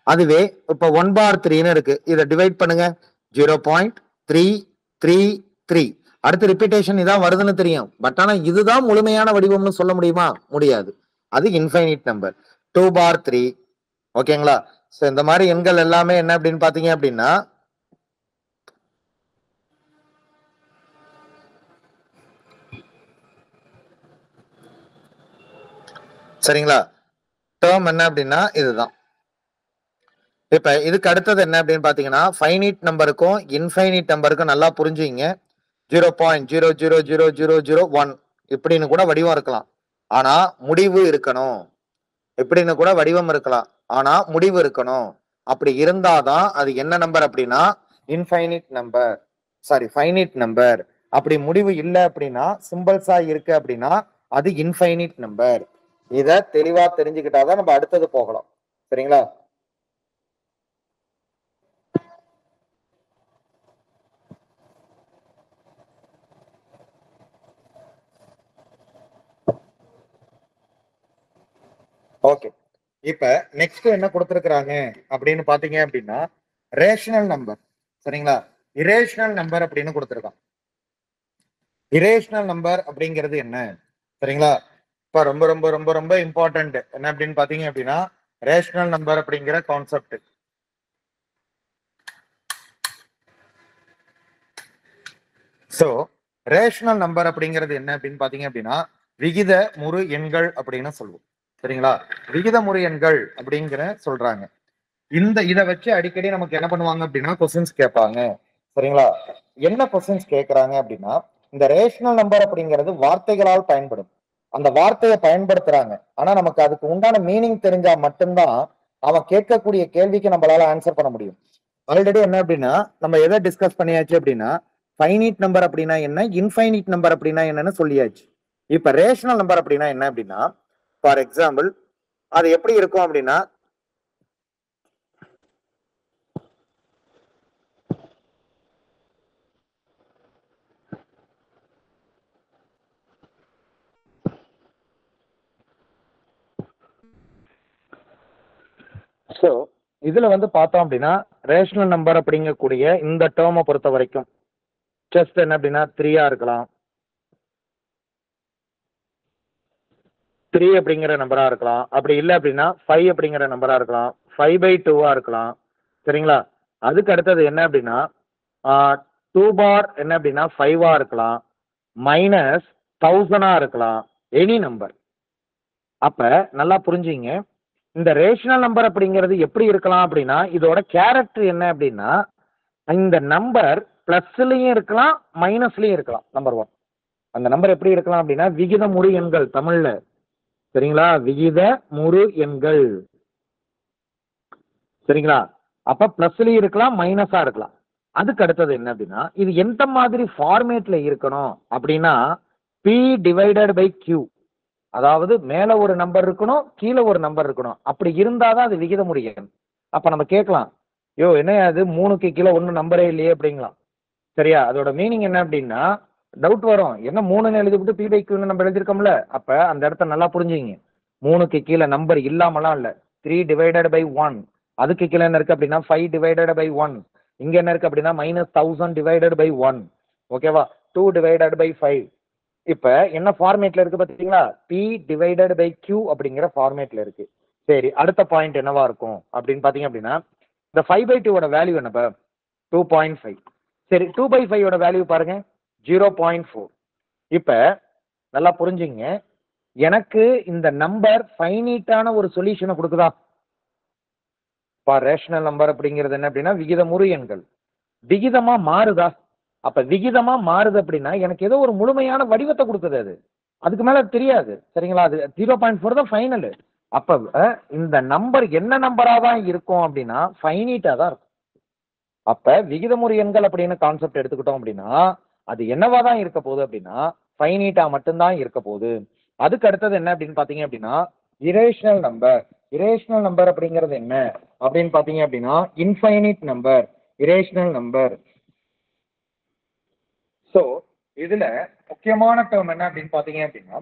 A: அதுவே இப்ப 1/3 இருக்கு, இதை டிவைட் பண்ணுங்க 0.333. அடுத்து ரிப்பீட்டேஷன் இதான் வருதுன்னு தெரியும், பட் ஆனா இதுதான் முழுமையான வடிவம்னு சொல்ல முடியுமா? முடியாது. அது இன்ஃபைனிட் நம்பர் 2/3. ஓகேங்களா? சோ இந்த மாதிரி எண்கள் எல்லாமே என்ன அப்படின்னு பாத்தீங்க அப்படின்னா சரிங்களா, டேர்ம் என்ன அப்படின்னா இதுதான். இப்ப இதுக்கு அடுத்தது என்ன அப்படின்னு பாத்தீங்கன்னா ஃபைனிட் நம்பருக்கும் இன்ஃபைனிட் நம்பருக்கும் நல்லா புரிஞ்சுங்க. 0.0000001 இப்படின்னு கூட வடிவம் இருக்கலாம், ஆனா முடிவு இருக்கணும். இப்படின்னு கூட வடிவம் இருக்கலாம், ஆனா முடிவு இருக்கணும். அப்படி இருந்தாதான் அது என்ன நம்பர் அப்படின்னா infinite number, sorry finite number. அப்படி முடிவு இல்லை அப்படின்னா சிம்பிள்ஸா இருக்கு அப்படின்னா அது இன்ஃபைனிட் நம்பர். இத தெளிவா தெரிஞ்சுக்கிட்டாதான் நம்ம அடுத்தது போகலாம். சரிங்களா? ஓகே, இப்ப நெக்ஸ்ட் என்ன கொடுத்திருக்கிறாங்க அப்படின்னு பாத்தீங்க அப்படின்னா ரேஷனல் நம்பர். சரிங்களா? இரேஷனல் நம்பர் அப்படின்னு கொடுத்திருக்கான். இரேஷனல் நம்பர் அப்படிங்கிறது என்ன? சரிங்களா? இப்ப ரொம்ப ரொம்ப ரொம்ப ரொம்ப இம்பார்ட்டன்ட் என்ன அப்படின்னு பாத்தீங்க அப்படின்னா ரேஷனல் நம்பர் அப்படிங்கிற கான்செப்ட். சோ ரேஷனல் நம்பர் அப்படிங்கிறது என்ன அப்படின்னு பாத்தீங்க அப்படின்னா விகித முறு எண்கள் அப்படின்னு சொல்லுவோம். சரிங்களா? விகித முறு எண்கள் அப்படிங்கிற சொல்றாங்க. இந்த இதை வச்சு அடிக்கடி நமக்கு என்ன பண்ணுவாங்க அப்படின்னா கொஸ்டின்ஸ் கேட்பாங்க. சரிங்களா? என்ன கொஸ்டின்ஸ் கேட்கறாங்க அப்படின்னா இந்த ரேஷனல் நம்பர் அப்படிங்கிறது வார்த்தைகளால் பயன்படும். அந்த வார்த்தையை பயன்படுத்துறாங்க, ஆனா நமக்கு அதுக்கு உண்டான மீனிங் தெரிஞ்சா மட்டும்தான் அவன் கேட்கக்கூடிய கேள்விக்கு நம்மளால ஆன்சர் பண்ண முடியும். ஆல்ரெடி என்ன அப்படின்னா நம்ம எதை டிஸ்கஸ் பண்ணியாச்சு அப்படின்னா ஃபைனிட் நம்பர் அப்படின்னா என்ன, இன்ஃபைனிட் நம்பர் அப்படின்னா என்னன்னு சொல்லியாச்சு. இப்ப ரேஷனல் நம்பர் அப்படின்னா என்ன அப்படின்னா ஃபார் எக்ஸாம்பிள் அது எப்படி இருக்கும் அப்படின்னா ஸோ இதுல வந்து பார்த்தோம் அப்படின்னா ரேஷனல் நம்பர் அப்படிங்கக்கூடிய இந்த டேர்மை பொறுத்த வரைக்கும் ஜஸ்ட் என்ன அப்படின்னா 3 இருக்கலாம், 3 அப்படிங்கிற நம்பரா இருக்கலாம், அப்படி இல்லை அப்படின்னா 5 அப்படிங்கிற நம்பரா இருக்கலாம், 5/2 இருக்கலாம். சரிங்களா? அதுக்கு அடுத்தது என்ன அப்படின்னா 2 பார் என்ன அப்படின்னா 5 இருக்கலாம், -1000 இருக்கலாம், எனி நம்பர். அப்ப நல்லா புரிஞ்சுங்க, இந்த ரேஷனல் நம்பர் அப்படிங்கிறது எப்படி இருக்கலாம் அப்படின்னா இதோட கேரக்டர் என்ன அப்படின்னா இந்த நம்பர் பிளஸ்லயும் இருக்கலாம் மைனஸ்லயும் இருக்கலாம். நம்பர் 1 அந்த நம்பர் எப்படி இருக்கலாம் அப்படின்னா விகித முறு எண்கள் தமிழ்ல. சரிங்களா? விகித முறு எண்கள். சரிங்களா? அப்ப பிளஸ்லயும் இருக்கலாம் மைனஸா இருக்கலாம். அதுக்கு அடுத்தது என்ன அப்படின்னா இது எந்த மாதிரி ஃபார்மேட்ல இருக்கணும் அப்படின்னா P/Q, அதாவது மேல ஒரு நம்பர் இருக்கணும் கீழே ஒரு நம்பர் இருக்கணும். அப்படி இருந்தாதான் அது விகித முறு எண். அப்ப நம்ம கேட்கலாம், யோ என்ன அது 3க்கு கீழே ஒன்றும் நம்பரே இல்லையே அப்படிங்கலாம். சரியா? அதோட மீனிங் என்ன அப்படின்னா டவுட் வரும், என்ன 3ன்னு எழுதிவிட்டு P/Qன்னு நம்ம எழுதிருக்கோம்ல. அப்ப அந்த இடத்த நல்லா புரிஞ்சுங்க, 3க்கு கீழே நம்பர் இல்லாமலாம் இல்ல. 3/1. அதுக்கு கீழே என்ன இருக்கு அப்படின்னா 5/1. இங்க என்ன இருக்கு அப்படின்னா -1000/1. ஓகேவா? 2/5. இப்ப என்ன ஃபார்மேட்ல இருக்கு பாத்தீங்களா? P/Q அப்படிங்கிற ஃபார்மேட்ல இருக்கு. சரி, அடுத்த பாயிண்ட் என்னவா இருக்கும் அப்படின்னு பாத்தீங்க அப்படின்னா இந்த 5/2 வேல்யூ என்னப்பா? 2.5. சரி, 2/5 வேல்யூ பாருங்க 0.4. இப்ப நல்லா புரிஞ்சுங்க, எனக்கு இந்த நம்பர் ஃபைனிட்டான ஒரு சொல்யூஷனை கொடுக்குதா? ரேஷனல் நம்பர் அப்படிங்கிறது என்ன அப்படின்னா விகித முறு எண்கள் விகிதமா மாறுதா? அப்ப விகிதமா மாறுது அப்படின்னா எனக்கு ஏதோ ஒரு முழுமையான வடிவத்தை கொடுக்குது அது. அதுக்கு மேல தெரியாது. சரிங்களா? அது 0.4 தான் ஃபைனல். அப்ப இந்த நம்பர் என்ன நம்பரா தான் இருக்கும் அப்படின்னா ஃபைனிட்டா தான் இருக்கும். அப்ப விகிதமுறு எண்கள் அப்படின்னு கான்செப்ட் எடுத்துக்கிட்டோம் அப்படின்னா அது என்னவா தான் இருக்க போகுது அப்படின்னா ஃபைனிட்டா மட்டும்தான் இருக்க போகுது. அதுக்கு அடுத்தது என்ன அப்படின்னு பாத்தீங்க அப்படின்னா இரேஷனல் நம்பர். இரேஷனல் நம்பர் அப்படிங்கிறது என்ன அப்படின்னு பாத்தீங்க அப்படின்னா infinite number, irrational number. So இதுல முக்கியமான டேர்ம் என்ன அப்படின்னு பாத்தீங்க அப்படின்னா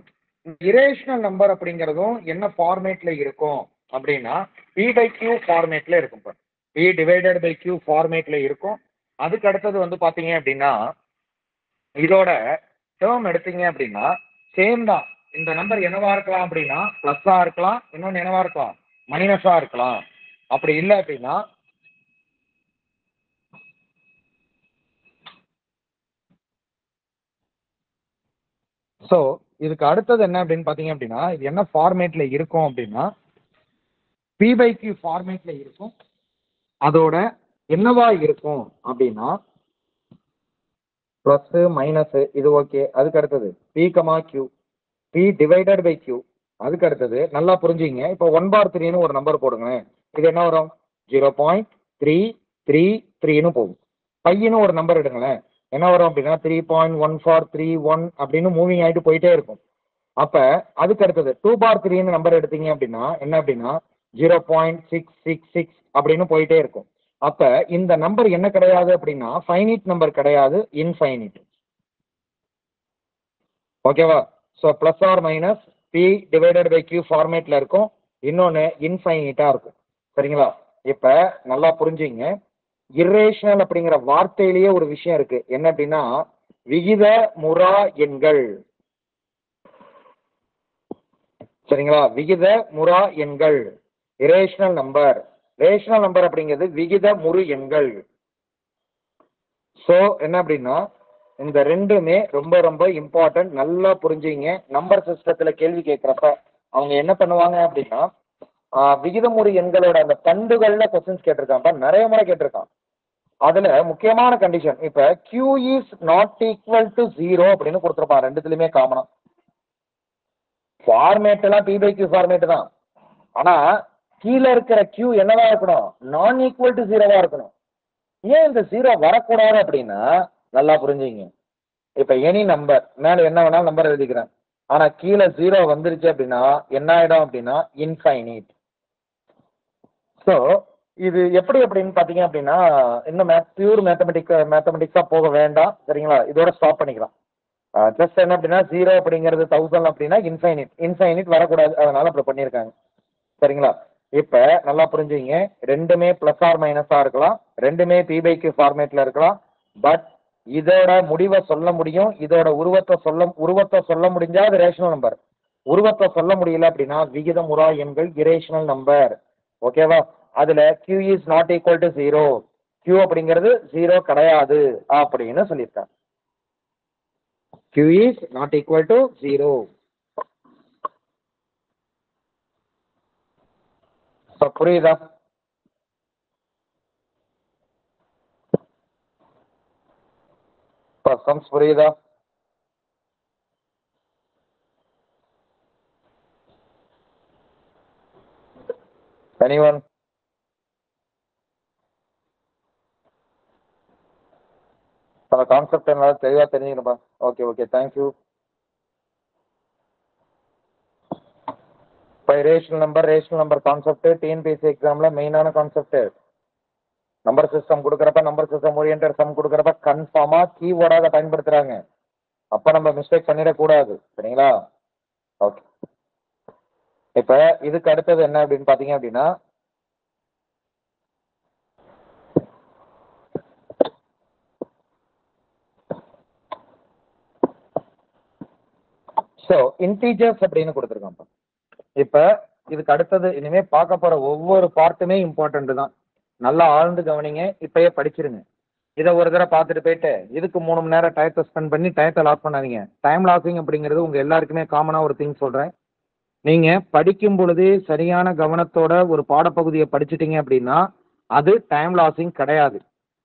A: இரேஷனல் நம்பர் அப்படிங்கிறதும் என்ன ஃபார்மேட்ல இருக்கும் அப்படின்னா p/q ஃபார்மேட்ல இருக்கும். p டிவைடட் பை q ஃபார்மேட்ல இருக்கும். அதுக்கு அடுத்தது வந்து பாத்தீங்க அப்படின்னா இதோட டேர்ம் எடுத்தீங்க அப்படின்னா சேம் தான். இந்த நம்பர் என்னவா இருக்கலாம் அப்படின்னா பிளஸ்ஸா இருக்கலாம், இன்னொன்னு என்னவா இருக்கலாம் மைனஸா இருக்கலாம். அப்படி இல்லை அப்படின்னா சோ இதுக்கு அடுத்தது என்ன அப்படின்னு பாத்தீங்க அப்படின்னா இது என்ன ஃபார்மேட்ல இருக்கும் அப்படின்னா p/q ஃபார்மேட்ல இருக்கும். அதோட என்னவா இருக்கும் அப்படின்னா பிளஸ் மைனஸ் இது ஓகே. அதுக்கு அடுத்தது p, p divided by q. அதுக்கு அடுத்தது நல்லா புரிஞ்சுங்க. இப்போ 1/3ன்னு ஒரு நம்பர் போடுங்க. இது என்ன வரும் 0.333ன்னு போகும். பையன்னு ஒரு நம்பர் எடுங்களேன். என்ன வரும் அப்படின்னா 3.1431 அப்படின்னு மூவிங் ஆயிட்டு போயிட்டே இருக்கும். அப்ப அதுக்கு அடுத்தது 2/3ன்னு நம்பர் எடுத்தீங்க அப்படின்னா என்ன அப்படின்னா 0.666 அப்படின்னு போயிட்டே இருக்கும். அப்ப இந்த நம்பர் என்ன கிடையாது அப்படின்னா ஃபைனிட் நம்பர் கிடையாது, இன்ஃபைனிட். ஓகேவா? So plus or minus p divided by q ஃபார்மேட்ல இருக்கும். இன்னொன்னு இன்ஃபைனிட்டா இருக்கும். சரிங்களா? இப்ப நல்லா புரிஞ்சுங்க. இரேஷனல் அப்படிங்கிற வார்த்தையிலேயே ஒரு விஷயம் இருக்கு. என்ன அப்படின்னா விகித முறா எண்கள். சரிங்களா? விகித முறா எண்கள், இரேஷனல் நம்பர். ரேஷனல் நம்பர் அப்படிங்கிறது விகித முறு எண்கள். சோ என்ன அப்படின்னா இந்த ரெண்டுமே ரொம்ப ரொம்ப இம்பார்ட்டன்ட். நல்லா புரிஞ்சுங்க. நம்பர் சிஸ்டத்துல கேள்வி கேட்கிறப்ப அவங்க என்ன பண்ணுவாங்க அப்படின்னா விகிதமுறு எண்களோட அந்த பண்புகள்ல கொஸ்டின்ஸ் கேட்டிருக்காங்க. நிறைய முறை கேட்டிருக்கான். அதுல முக்கியமான கண்டிஷன் இப்ப q is not equal to 0 அப்படின்னு கொடுத்துருப்பான். ரெண்டுத்துலயுமே காமனா ஃபார்மேட் எல்லாம் p/q ஃபார்மேட் தான். ஆனா கீழே இருக்கிற q என்னவா இருக்கணும் நான் ஈக்குவல் டு 0வா இருக்கணும். ஏன் இந்த 0 வரக்கூடாது அப்படின்னா நல்லா புரிஞ்சுங்க. இப்ப எனி நம்பர் மேல என்ன வேணாலும் நம்பர் எழுதிக்கிறேன். ஆனா கீழே 0 வந்துருச்சு அப்படின்னா என்ன ஆயிடும் அப்படின்னா இன்ஃபைனிட். ஸோ இது எப்படி அப்படின்னு பாத்தீங்க அப்படின்னா இன்னும் பியூர் மேத்தமெட்டிக்ஸா போக வேண்டாம். சரிங்களா? இதோட ஸ்டாப் பண்ணிக்கலாம். ஜஸ்ட் என்ன அப்படின்னா 0 அப்படிங்கிறது 1000 அப்படின்னா இன்ஃபைனிட் வரக்கூடாது. அதனால அப்படி பண்ணியிருக்காங்க. சரிங்களா? இப்ப நல்லா புரிஞ்சுங்க. ரெண்டுமே பிளஸ் ஆர் மைனஸா இருக்கலாம், ரெண்டுமே p/q ஃபார்மேட்ல இருக்கலாம். பட் இதோட முடிவை சொல்ல முடியும், இதோட உருவத்தை சொல்ல முடிஞ்சா அது ரேஷனல் நம்பர். உருவத்தை சொல்ல முடியல அப்படின்னா விகிதமுறா எண்கள் இரேஷனல் நம்பர். ஓகேவா? அதுல q is not equal to 0, q அப்படிங்கிறது 0 கிடையாது அப்படின்னு சொல்லியிருக்காங்க. q is not equal to 0. புரியுதா? சம்ஸ் புரியுதா? anyone? அந்த கான்செப்ட் என்னால தெளிவா தெரிஞ்சுக்கணும்பா. Okay okay, thank you. இப்போ ரேஷனல் நம்பர் கான்செப்ட் டிஎன்பிஎஸ்சி எக்ஸாம்ல மெயினான கான்செப்ட். நம்பர் சிஸ்டம் கொடுக்குறப்ப நம்பர் சிஸ்டம் ஓரியன்டட் சம் கொடுக்குறப்ப கன்ஃபார்மா கீவேர்டாக பயன்படுத்துறாங்க. அப்ப நம்ம மிஸ்டேக் பண்ணிடக்கூடாது. சரிங்களா? ஓகே. இப்ப இதுக்கு அடுத்தது என்ன அப்படின்னு பாத்தீங்க அப்படின்னா ஸோ இன்டீஜர்ஸ் அப்படின்னு கொடுத்துருக்காங்க. இப்ப இதுக்கு அடுத்தது இனிமே பார்க்க போற ஒவ்வொரு பார்ட்டுமே இம்பார்ட்டன்ட் தான். நல்லா ஆழ்ந்து கவனிங்க. இப்பயே படிச்சிருங்க. இதை ஒரு தடவை பார்த்துட்டு போயிட்டு இதுக்கு 3 மணி நேரம் டயத்தை ஸ்பெண்ட் பண்ணி டயத்தை லாஸ் பண்ணாதீங்க. டைம் லாஸிங் அப்படிங்கிறது உங்க எல்லாருக்குமே காமனா ஒரு திங் சொல்றேன். நீங்க படிக்கும் பொழுது சரியான கவனத்தோட ஒரு பாடப்பகுதியை படிச்சிட்டீங்க அப்படின்னா அது டைம் லாஸிங் கிடையாது.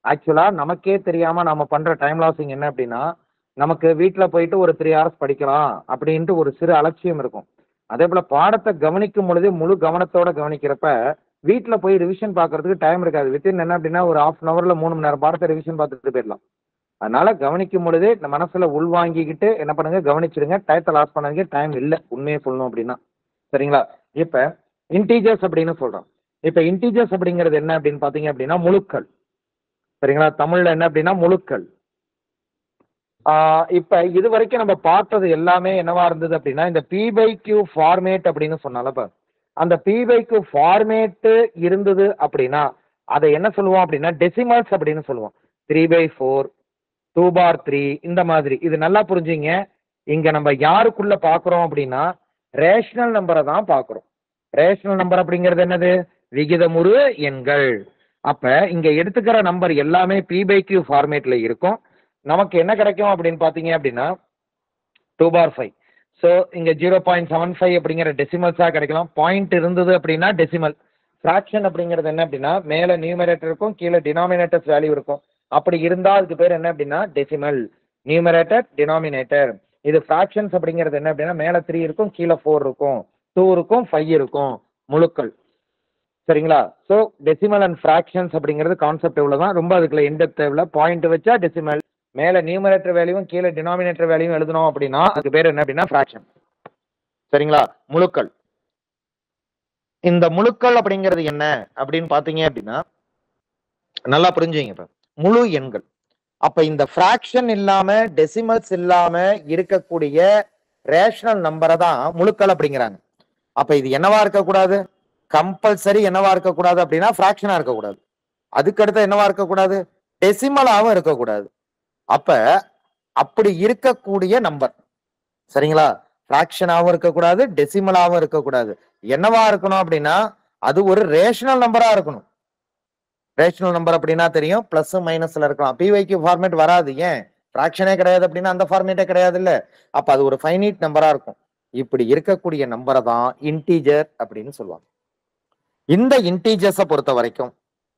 A: ஆக்சுவலா நமக்கே தெரியாம நம்ம பண்ற டைம் லாஸிங் என்ன அப்படின்னா, நமக்கு வீட்ல போயிட்டு ஒரு 3 ஹார்ஸ் படிக்கலாம் அப்படின்ட்டு ஒரு சிறு அலட்சியம் இருக்கும். அதே போல பாடத்த கவனிக்கும் பொழுதே முழு கவனத்தோட கவனிக்கிறப்ப, வீட்ல போய் ரிவிஷன் பார்க்கறதுக்கு டைம் இருக்காது. வித்தின் என்ன அப்படின்னா, ஒரு 1/2 அன் ஹவர்ல 3 மணி நேரம் பாடத்த ரிவிஷன் பார்த்துட்டு போயிடலாம். அதனால கவனிக்கும் பொழுதே இந்த மனசுல உள்வாங்கிக்கிட்டு என்ன பண்ணுங்க, கவனிச்சிடுங்க. டயத்த லாஸ் பண்ணாதீங்க. டைம் இல்ல. உண்மைய சொல்லணும் அப்படின்னா. சரிங்களா? இப்ப இன்டிஜர்ஸ் அப்படின்னு சொல்றோம். இப்ப இன்டிஜர்ஸ் அப்படிங்கிறது என்ன அப்படின்னு பார்த்தீங்க அப்படின்னா, முழுக்கள். சரிங்களா? தமிழ்ல என்ன அப்படின்னா முழுக்கள். இப்ப இதுவரைக்கும் நம்ம பார்த்தது எல்லாமே என்னவா இருந்தது அப்படின்னா, இந்த பி பை கியூ ஃபார்மேட் அப்படின்னு சொன்னாலப்ப, அந்த பி பை கியூ ஃபார்மேட் இருந்தது அப்படின்னா, அதை என்ன சொல்லுவோம் அப்படின்னா, டெசிமல்ஸ் அப்படின்னு சொல்லுவோம். 3/4, 2/3 இந்த மாதிரி. இது நல்லா புரிஞ்சுங்க. இங்க நம்ம யாருக்குள்ள பார்க்குறோம் அப்படின்னா, ரேஷனல் நம்பரை தான் பார்க்குறோம். ரேஷனல் நம்பர் அப்படிங்கிறது என்னது? விகிதமுறு எண்கள். அப்ப இங்க எடுத்துக்கிற நம்பர் எல்லாமே பி பை கியூ ஃபார்மேட்ல இருக்கும். நமக்கு என்ன கிடைக்கும் அப்படின்னு பார்த்தீங்க அப்படின்னா, 2/5. ஸோ இங்க 0.75 அப்படிங்கிற டெசிமல்ஸா கிடைக்கலாம். பாயிண்ட் இருந்தது அப்படின்னா டெசிமல். ஃபிராக்ஷன் அப்படிங்கிறது என்ன அப்படின்னா, மேல நியூமரேட்டர் இருக்கும், கீழே டினாமினேட்டர்ஸ் வேல்யூ இருக்கும். அப்படி இருந்தா அதுக்கு பேர் என்ன அப்படின்னா டெசிமல். Numerator, denominator. இது ஃபிராக்ஷன்ஸ் அப்படிங்கிறது என்ன அப்படின்னா, மேல 3 இருக்கும், கீழே 4 இருக்கும், 2 இருக்கும், 5 இருக்கும். முழுக்கள். சரிங்களா? ஸோ டெசிமல் அண்ட் ஃபிராக்ஷன்ஸ் அப்படிங்கிறது கான்செப்ட் இவ்வளவுதான். ரொம்ப அதுக்குள்ள இன்டெப்த் தேவையில்ல. பாயிண்ட் வச்சா டெசிமல். மேல நியூமரேட்டர் வேல்யூவும் கீழே டினாமினேட்டர் வேல்யூவும் எழுதணும் அப்படின்னா அதுக்கு பேர் என்ன அப்படின்னா ஃபிராக்ஷன். சரிங்களா? முழுக்கள். இந்த முழுக்கள் அப்படிங்கிறது என்ன அப்படின்னு பாத்தீங்க அப்படின்னா, நல்லா புரிஞ்சுங்க. இப்ப முழு எண்கள். அப்ப இந்த ஃபிராக்ஷன் இல்லாம டெசிமல்ஸ் இல்லாம இருக்கக்கூடிய ரேஷனல் நம்பரை தான் முழுக்கள் அப்படிங்கிறாங்க. அப்ப இது என்னவா இருக்கக்கூடாது? கம்பல்சரி என்னவா இருக்கக்கூடாது அப்படின்னா ஃபிராக்ஷனா இருக்கக்கூடாது. அதுக்கடுத்து என்னவா இருக்கக்கூடாது? டெசிமலாவும் இருக்கக்கூடாது. அப்ப அப்படி இருக்கக்கூடிய நம்பர். சரிங்களா? ஃபிராக்ஷனாவும் இருக்கக்கூடாது, டெசிமலாவும் இருக்கக்கூடாது. என்னவா இருக்கணும் அப்படின்னா, அது ஒரு ரேஷனல் நம்பரா இருக்கணும். ரேஷனல் நம்பர் அப்படின்னா தெரியும், பிளஸ் மைனஸ்ல இருக்கலாம். பிவைக்யூ ஃபார்மேட் வராது. ஏன்? ஃபிராக்ஷனே கிடையாது அப்படின்னா அந்த ஃபார்மேட்டே கிடையாது இல்ல. அப்ப அது ஒரு ஃபைனைட் நம்பரா இருக்கும். இப்படி இருக்கக்கூடிய நம்பரை தான் இன்டீஜர் அப்படின்னு சொல்லுவாங்க. இந்த இன்டீஜர்ஸை பொறுத்த வரைக்கும்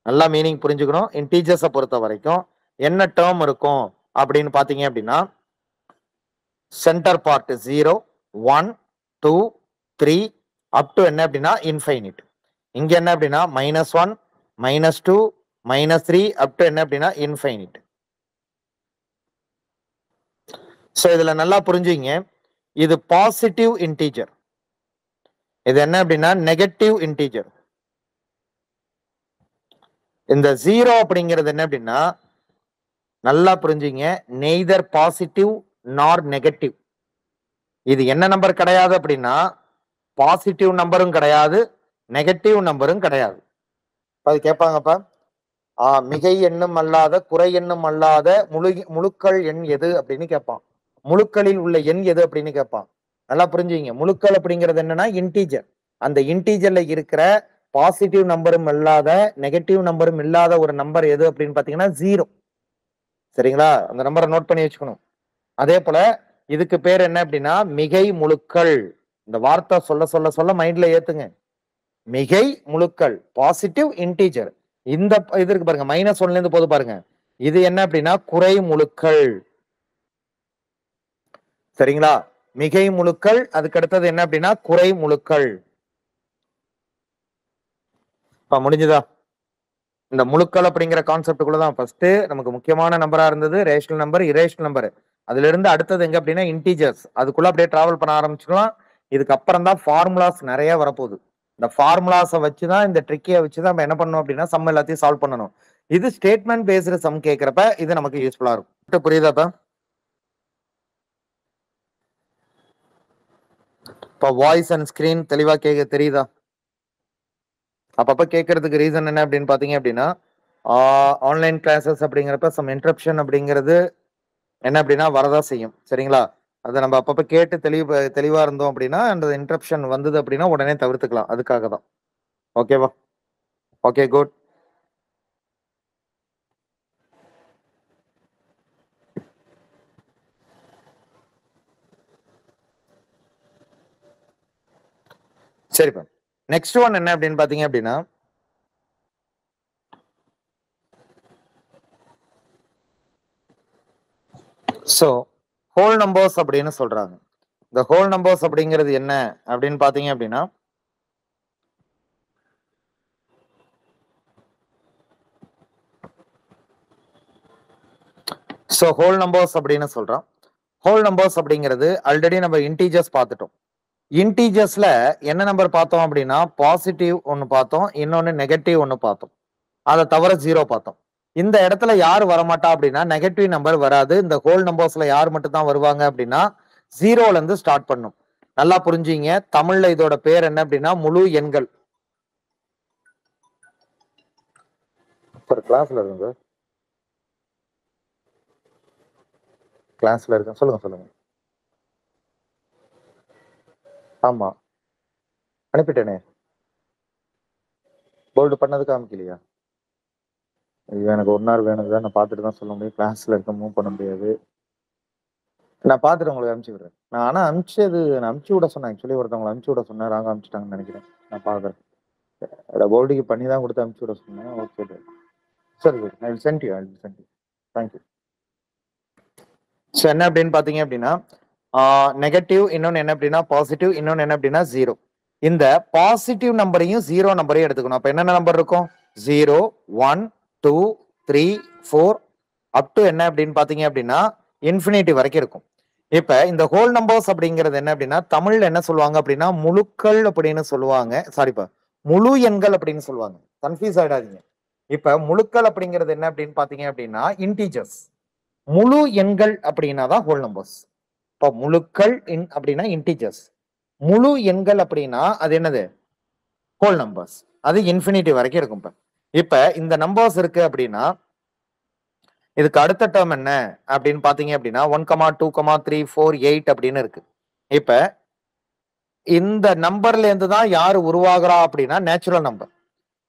A: நல்லா மீனிங் புரிஞ்சுக்கணும். இன்டீஜர்ஸை பொறுத்த வரைக்கும் என்ன டேர்ம் இருக்கும் அப்படின்னு பாத்தீங்க அப்படின்னா, சென்டர் பார்ட் 0, 1, 2, 3 அப் டு என்ன அப்படின்னா இன்ஃபைனிட். இங்க என்ன அப்படின்னா -1, -2, -3 அப் டு என்ன அப்படின்னா இன்ஃபைனிட். ஸோ இதுல நல்லா புரிஞ்சுங்க. இது பாசிட்டிவ் இன்டீஜர். இது என்ன அப்படின்னா நெகட்டிவ் இன்டீஜர். இந்த 0 அப்படிங்கிறது என்ன அப்படின்னா நல்லா புரிஞ்சுங்க, நெய்தர் பாசிட்டிவ் நார் நெகட்டிவ். இது என்ன நம்பர் கிடையாது அப்படின்னா பாசிட்டிவ் நம்பரும் கிடையாது, நெகட்டிவ் நம்பரும் கிடையாது. அது கேட்பாங்கப்பா, மிகை எண்ணும் அல்லாத குறை எண்ணும் அல்லாத முழுக்கள் எண் எது அப்படின்னு கேட்பான். முழுக்களில் உள்ள எண் எது அப்படின்னு கேட்பான். நல்லா புரிஞ்சுங்க. முழுக்கள் அப்படிங்கிறது என்னன்னா இன்டீஜர். அந்த இன்டீஜர்ல இருக்கிற பாசிட்டிவ் நம்பரும் இல்லாத நெகட்டிவ் நம்பரும் இல்லாத ஒரு நம்பர் எது அப்படின்னு பாத்தீங்கன்னா 0. சரிங்களா? அந்த நம்பரை நோட் பண்ணி வச்சுக்கணும். அதே போல இதுக்கு பேர் என்ன அப்படின்னா மிகை முழுக்கள். இந்த வார்த்தை சொல்ல சொல்ல சொல்ல மைண்ட்ல ஏத்துங்க. மிகை முழுக்கள், பாசிட்டிவ் இன்டீஜர். இந்த இது இருக்கு பாருங்க, -1ல இருந்து போது பாருங்க. இது என்ன அப்படின்னா குறை முழுக்கள். சரிங்களா? மிகை முழுக்கள், அதுக்கு அடுத்தது என்ன அப்படின்னா குறை முழுக்கள். முடிஞ்சுதா? இந்த முழுக்கள் அப்படிங்கிற கான்செப்டுக்குள்ளதான் ஃபர்ஸ்ட் நமக்கு முக்கியமான நம்பரா இருந்தது ரேஷனல் நம்பர், இரேஷனல் நம்பர். அதுல இருந்து அடுத்தது எங்க அப்படின்னா இன்டீஜர்ஸ். அதுக்குள்ள அப்படியே டிராவல் பண்ண ஆரம்பிச்சுக்கலாம். இதுக்கப்புறம் தான் ஃபார்முலாஸ் நிறைய வரப்போகுது. இந்த ஃபார்முலாஸை வச்சுதான், இந்த ட்ரிக்கியை வச்சுதான் நம்ம என்ன பண்ணணும் அப்படின்னா சம் எல்லாத்தையும் சால்வ் பண்ணணும். இது ஸ்டேட்மெண்ட் பேஸ்டு சம் கேட்கிறப்ப இது நமக்கு யூஸ்ஃபுல்லா இருக்கும். புரியுதாப்பா? இப்போ வாய்ஸ் அண்ட் ஸ்கிரீன் தெளிவா கேட்க தெரியுதா? அப்பப்ப கேட்கறதுக்கு ரீசன் என்ன அப்படின்னு பாத்தீங்க அப்படின்னா, ஆன்லைன் கிளாஸஸ் அப்படிங்கிறப்ப சம் இன்டரப்ஷன் அப்படிங்கிறது என்ன அப்படின்னா வரதான் செய்யும். சரிங்களா? அதை நம்ம அப்பப்ப கேட்டு தெளிவா இருந்தோம் அப்படின்னா அந்த இன்டரப்ஷன் வந்தது அப்படின்னா உடனே தவிர்த்துக்கலாம். அதுக்காக தான். ஓகேவா? Okay, good. சரிப்பா. நெக்ஸ்ட் ஒன் என்ன அப்படின்னு பாத்தீங்க அப்படின்னா, ஸோ ஹோல் நம்பர்ஸ் அப்படின்னு சொல்றாங்க. இந்த ஹோல் நம்பர்ஸ் அப்படிங்கிறது என்ன அப்படின்னு பாத்தீங்க அப்படின்னா, ஸோ ஹோல் நம்பர்ஸ் அப்படின்னு சொல்றோம். ஹோல் நம்பர்ஸ் அப்படிங்கிறது ஆல்ரெடி நம்ம இன்டீஜர்ஸ் பார்த்துட்டோம். இன்டீஜர்ஸ்ல என்ன நம்பர் பார்த்தோம் அப்படின்னா, பாசிட்டிவ் ஒன்னு பார்த்தோம், இன்னொன்னு நெகட்டிவ் ஒன்னு பார்த்தோம். அதை தவிர 0 பார்த்தோம். இந்த இடத்துல யார் வரமாட்டா அப்படின்னா, நெகட்டிவ் நம்பர் வராது. இந்த ஹோல் நம்பர்ஸ்ல யார் மட்டும் தான் வருவாங்க அப்படின்னா, 0ல இருந்து ஸ்டார்ட் பண்ணும். நல்லா புரிஞ்சுங்க. தமிழ்ல இதோட பேர் என்ன அப்படின்னா, முழு எண்கள். கிளாஸ்ல இருக்கு, கிளாஸ்ல இருக்கேன். சொல்லுங்க சொல்லுங்க. ஆமா, அனுப்பிட்டேனே. போல்டு பண்ணது காமிக்கலையா? ஐயோ, எனக்கு 1 hour வேணும். நான் பார்த்துட்டு தான் சொல்ல முடியும். கிளாஸ்ல இருக்க மூவ் பண்ண முடியாது. நான் பார்த்துட்டு உங்களுக்கு அனுப்பிச்சு விடுறேன். நான் அனுப்பிச்சு விட சொன்னேன். ஆக்சுவலி ஒருத்தவங்களை அனுப்பிச்சு விட சொன்னேன். ராங்க அனுப்பிச்சிட்டாங்கன்னு நினைக்கிறேன். நான் பார்க்குறேன். போல்டுக்கு பண்ணி தான் கொடுத்து அனுப்பிச்சு விட சொன்னேன். ஓகே, சரி சரி. I will send you. Thank you. So என்ன அப்படின்னு பார்த்தீங்க அப்படின்னா, நெகட்டிவ், இன்னொன்று என்ன அப்படின்னா பாசிட்டிவ், இன்னொன்று என்ன அப்படின்னா 0. இந்த பாசிட்டிவ் நம்பரையும் 0 நம்பரையும் எடுத்துக்கணும். அப்போ என்னென்ன நம்பர் இருக்கும்? 0, 1, 2, 3, 4 அப் டு என்ன அப்படின்னு பார்த்தீங்க அப்படின்னா இன்ஃபினிட்டி வரைக்கும் இருக்கும். இப்ப இந்த ஹோல் நம்பர்ஸ் அப்படிங்கிறது என்ன அப்படின்னா, தமிழ்ல என்ன சொல்லுவாங்க அப்படின்னா முழுக்கள் அப்படின்னு சொல்லுவாங்க. சாரிப்பா, முழு எண்கள் அப்படின்னு சொல்லுவாங்க. கன்ஃபியூஸ் ஆயிடாதீங்க. இப்ப முழுக்கள் அப்படிங்கிறது என்ன அப்படின்னு பாத்தீங்க அப்படின்னா இன்டீஜர்ஸ். முழு எண்கள் அப்படின்னா தான் ஹோல் நம்பர்ஸ். இப்ப முழுக்கள் அப்படின்னா இன்டீஜர்ஸ். முழு எண்கள் அப்படின்னா அது என்னது? Whole numbers. அது இன்ஃபினிட்டி வரைக்கும் இருக்கும். இப்ப இந்த நம்பர்ஸ் இருக்கு அப்படின்னா இதுக்கு அடுத்த டேர்ம் என்ன அப்படின்னு பாத்தீங்க அப்படின்னா 1, 2, 3, 4, 8 அப்படின்னு இருக்கு. இப்ப இந்த நம்பர்ல இருந்து தான் யாரு உருவாகுறா அப்படின்னா நேச்சுரல் நம்பர்.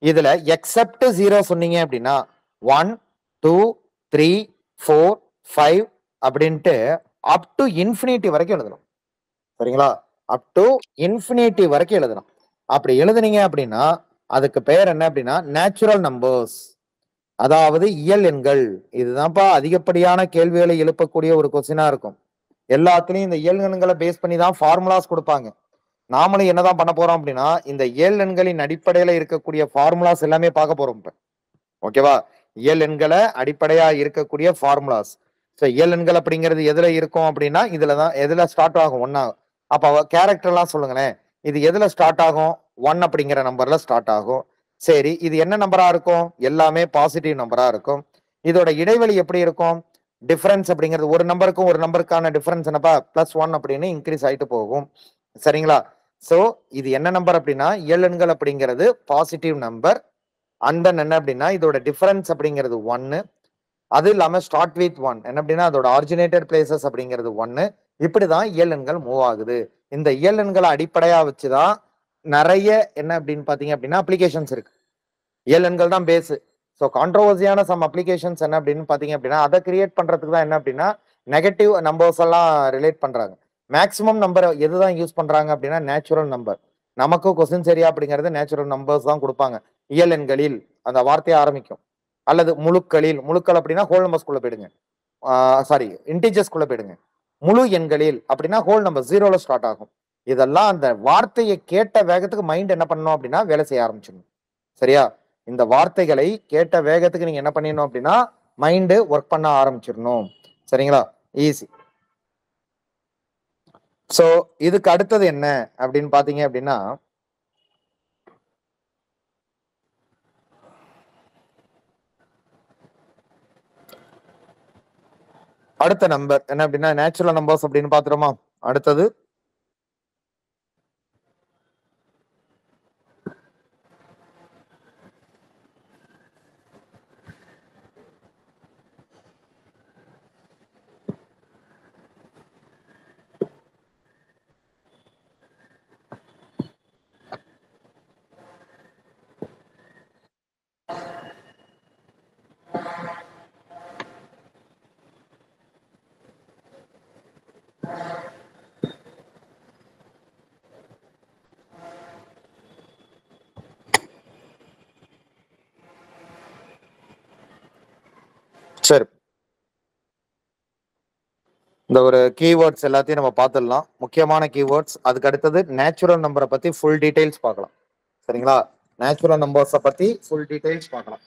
A: இதுல எக்ஸப்ட் 0 சொன்னீங்க அப்படின்னா 1, 2, 3, 4, 5 அப்படின்ட்டு அப் டு இன்ஃபினிட்டி வரைக்கும் எழுதணும். சரிங்களா? அப் டு இன்ஃபினிட்டி வரைக்கும் எழுதணும். அப்படி எழுதுனீங்க அப்படின்னா அதுக்கு பெயர் என்ன அப்படின்னா நேச்சுரல் நம்பர்ஸ், அதாவது இயல் எண்கள். இதுதான்ப்பா அதிகப்படியான கேள்விகளை எழுப்பக்கூடிய ஒரு கொஸ்டினா இருக்கும். எல்லாத்துலயும் இந்த இயல் எண்களை பேஸ் பண்ணி தான் ஃபார்முலாஸ் கொடுப்பாங்க. நாமளும் என்னதான் பண்ண போறோம் அப்படின்னா இந்த இயல் எண்களின் அடிப்படையில இருக்கக்கூடிய ஃபார்முலாஸ் எல்லாமே பார்க்க போறோம் இப்ப. ஓகேவா? இயல் எண்களை அடிப்படையா இருக்கக்கூடிய ஃபார்முலாஸ். ஸோ இயல் எண்கள் அப்படிங்கிறது எதுல இருக்கும் அப்படின்னா இதுலதான். எதுல ஸ்டார்ட் ஆகும்? ஒன்னா. அப்ப கேரக்டர் எல்லாம் சொல்லுங்களேன். இது எதுல ஸ்டார்ட் ஆகும்? 1 அப்படிங்கிற நம்பர்ல ஸ்டார்ட் ஆகும். சரி, இது என்ன நம்பரா இருக்கும்? எல்லாமே பாசிட்டிவ் நம்பரா இருக்கும். இதோட இடைவெளி எப்படி இருக்கும்? டிஃபரன்ஸ் அப்படிங்கிறது ஒரு நம்பருக்கும் ஒரு நம்பருக்கான டிஃபரன்ஸ் என்னப்பா? +1 அப்படின்னு இன்க்ரீஸ் ஆயிட்டு போகும். சரிங்களா? சோ இது என்ன நம்பர் அப்படின்னா இயல் எண்கள் அப்படிங்கிறது பாசிட்டிவ் நம்பர். அண்ட் தென் என்ன அப்படின்னா இதோட டிஃபரன்ஸ் அப்படிங்கிறது 1. அது இல்லாம ஸ்டார்ட் வித் 1 என்ன அப்படின்னா அதோட ஆரிஜினேட்டட் பிளேசஸ் அப்படிங்கிறது 1. இப்படிதான் இயல் எண்கள் மூவ் ஆகுது. இந்த இயல் எண்களை அடிப்படையா வச்சுதான் நிறைய என்ன அப்படின்னு பாத்தீங்க அப்படின்னா அப்ளிகேஷன்ஸ் இருக்கு. இயல் எண்கள் தான் பேஸ். ஸோ கான்ட்ரவர்சியான சம் அப்ளிகேஷன்ஸ் என்ன அப்படின்னு பாத்தீங்க அப்படின்னா அதை கிரியேட் பண்றதுக்கு தான் என்ன அப்படின்னா நெகட்டிவ் நம்பர்ஸ் எல்லாம் ரிலேட் பண்றாங்க. மேக்ஸிமம் நம்பர் எதுதான் யூஸ் பண்றாங்க அப்படின்னா நேச்சுரல் நம்பர். நமக்கு கொஸ்டின் சரியா அப்படிங்கிறது நேச்சுரல் நம்பர்ஸ் தான் கொடுப்பாங்க. இயல் எண்களில் அந்த வார்த்தையை ஆரம்பிக்கும். அல்லது முழுக்களில், முழுக்கள் அப்படின்னா ஹோல் நம்பர்ஸ்குள்ள போயிடுங்க. சாரி, இன்டிஜர்ஸ்குள்ள போயிடுங்க. முழு எண்களில் அப்படின்னா ஹோல் நம்பர் 0ல ஸ்டார்ட் ஆகும். இதெல்லாம் அந்த வார்த்தையை கேட்ட வேகத்துக்கு மைண்ட் என்ன பண்ணணும் அப்படின்னா வேலை செய்ய ஆரம்பிச்சிடணும். சரியா? இந்த வார்த்தைகளை கேட்ட வேகத்துக்கு நீங்க என்ன பண்ணிடணும் அப்படின்னா மைண்டு ஒர்க் பண்ண ஆரம்பிச்சிடணும். சரிங்களா? ஈஸி. சோ இதுக்கு அடுத்தது என்ன அப்படின்னு பாத்தீங்க அப்படின்னா அடுத்த நம்பர் என்ன அப்படின்னா நேச்சுரல் நம்பர்ஸ் அப்படின்னு பாத்துறோமா? அடுத்தது சரி, இந்த ஒரு கீவேர்ட்ஸ் எல்லாத்தையும் நம்ம பார்த்துடலாம். முக்கியமான கீவேர்ட்ஸ். அதுக்கு அடுத்தது நேச்சுரல் நம்பரை பத்தி ஃபுல் டீடைல்ஸ் பார்க்கலாம். சரிங்களா? நேச்சுரல் நம்பர்ஸை பத்தி ஃபுல் டீடைல்ஸ் பார்க்கலாம்.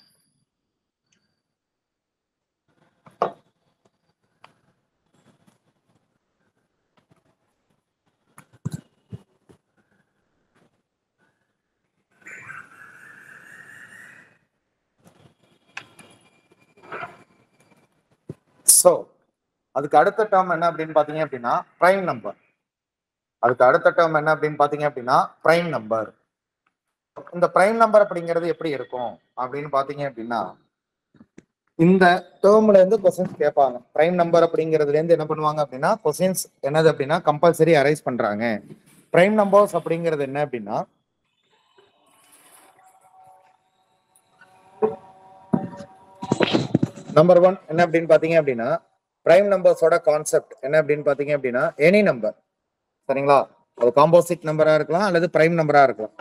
A: ஸோ அதுக்கு அடுத்த டேர்ம் என்ன அப்படின்னு பாத்தீங்க அப்படின்னா பிரைம் நம்பர். அதுக்கு அடுத்த டேர்ம் என்ன அப்படின்னு பாத்தீங்க அப்படின்னா பிரைம் நம்பர். இந்த பிரைம் நம்பர் அப்படிங்கிறது எப்படி இருக்கும் அப்படின்னு பாத்தீங்க அப்படின்னா இந்த டேர்ம்ல இருந்து கொஸ்டின்ஸ் கேட்பாங்க. பிரைம் நம்பர் அப்படிங்கிறதுல இருந்து என்ன பண்ணுவாங்க அப்படின்னா கொஸ்டின்ஸ் என்னது அப்படின்னா கம்பல்சரி அரைஸ் பண்றாங்க. பிரைம் நம்பர்ஸ் அப்படிங்கிறது என்ன அப்படின்னா நம்பர் 1 என்ன அப்படின்னு பாத்தீங்க அப்படின்னா பிரைம் நம்பர்ஸோட கான்செப்ட் என்ன அப்படின்னு பாத்தீங்க அப்படின்னா எனி நம்பர். சரிங்களா? அது காம்போசிட் நம்பரா இருக்கலாம் அல்லது பிரைம் நம்பரா இருக்கலாம்.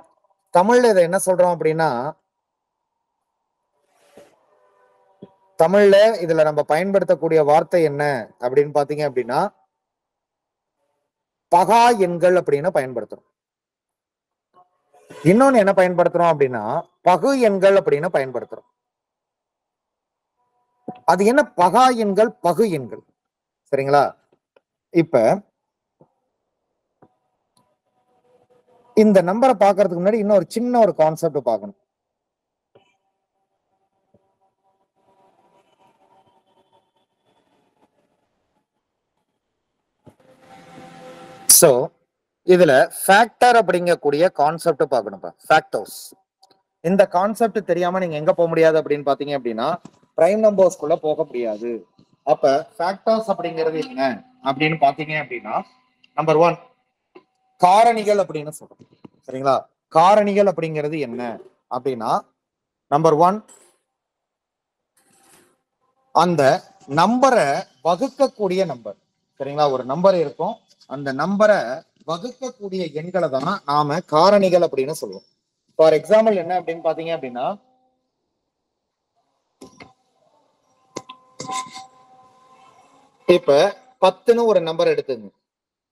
A: தமிழ்ல இதை என்ன சொல்றோம் அப்படின்னா தமிழ்ல இதுல நம்ம பயன்படுத்தக்கூடிய வார்த்தை என்ன அப்படின்னு பாத்தீங்க அப்படின்னா பகா எண்கள் அப்படின்னு பயன்படுத்துறோம். இன்னொன்னு என்ன பயன்படுத்துறோம் அப்படின்னா பகு எண்கள் அப்படின்னு பயன்படுத்துறோம். அது என்ன பகா எண்கள் பகு எண்கள்? சரிங்களா? இப்ப இந்த நம்பரை பார்க்கறதுக்கு முன்னாடி இன்னொரு சின்ன ஒரு கான்செப்ட் பார்க்கணும். சோ இதுல ஃபேக்டர் அப்படிங்கக்கூடிய கான்செப்ட் பார்க்கணும். ஃபேக்டர்ஸ் இந்த கான்செப்ட் தெரியாம நீங்க எங்க போக முடியாது அப்படின்னு பாத்தீங்க அப்படின்னா பிரைம் நம்பர்ஸ்குள்ள போக முடியாது. அப்ப ஃபேக்டர்ஸ் அப்படிங்கிறது என்ன அப்படின்னு பாத்தீங்க அப்படின்னா நம்பர் 1 காரணிகள் அப்படின்னு சொல்றோம். சரிங்களா? காரணிகள் அப்படிங்கிறது என்ன அப்படின்னா நம்பர் 1 அந்த நம்பரை வகுக்கக்கூடிய நம்பர். சரிங்களா? ஒரு நம்பர் இருக்கும், அந்த நம்பரை வகுக்கக்கூடிய எண்களை தான் நாம காரணிகள் அப்படின்னு சொல்லுவோம். ஃபார் எக்ஸாம்பிள் என்ன அப்படின்னு பாத்தீங்க அப்படின்னா இப்ப 10ன்னு ஒரு நம்பர் எடுத்துங்க,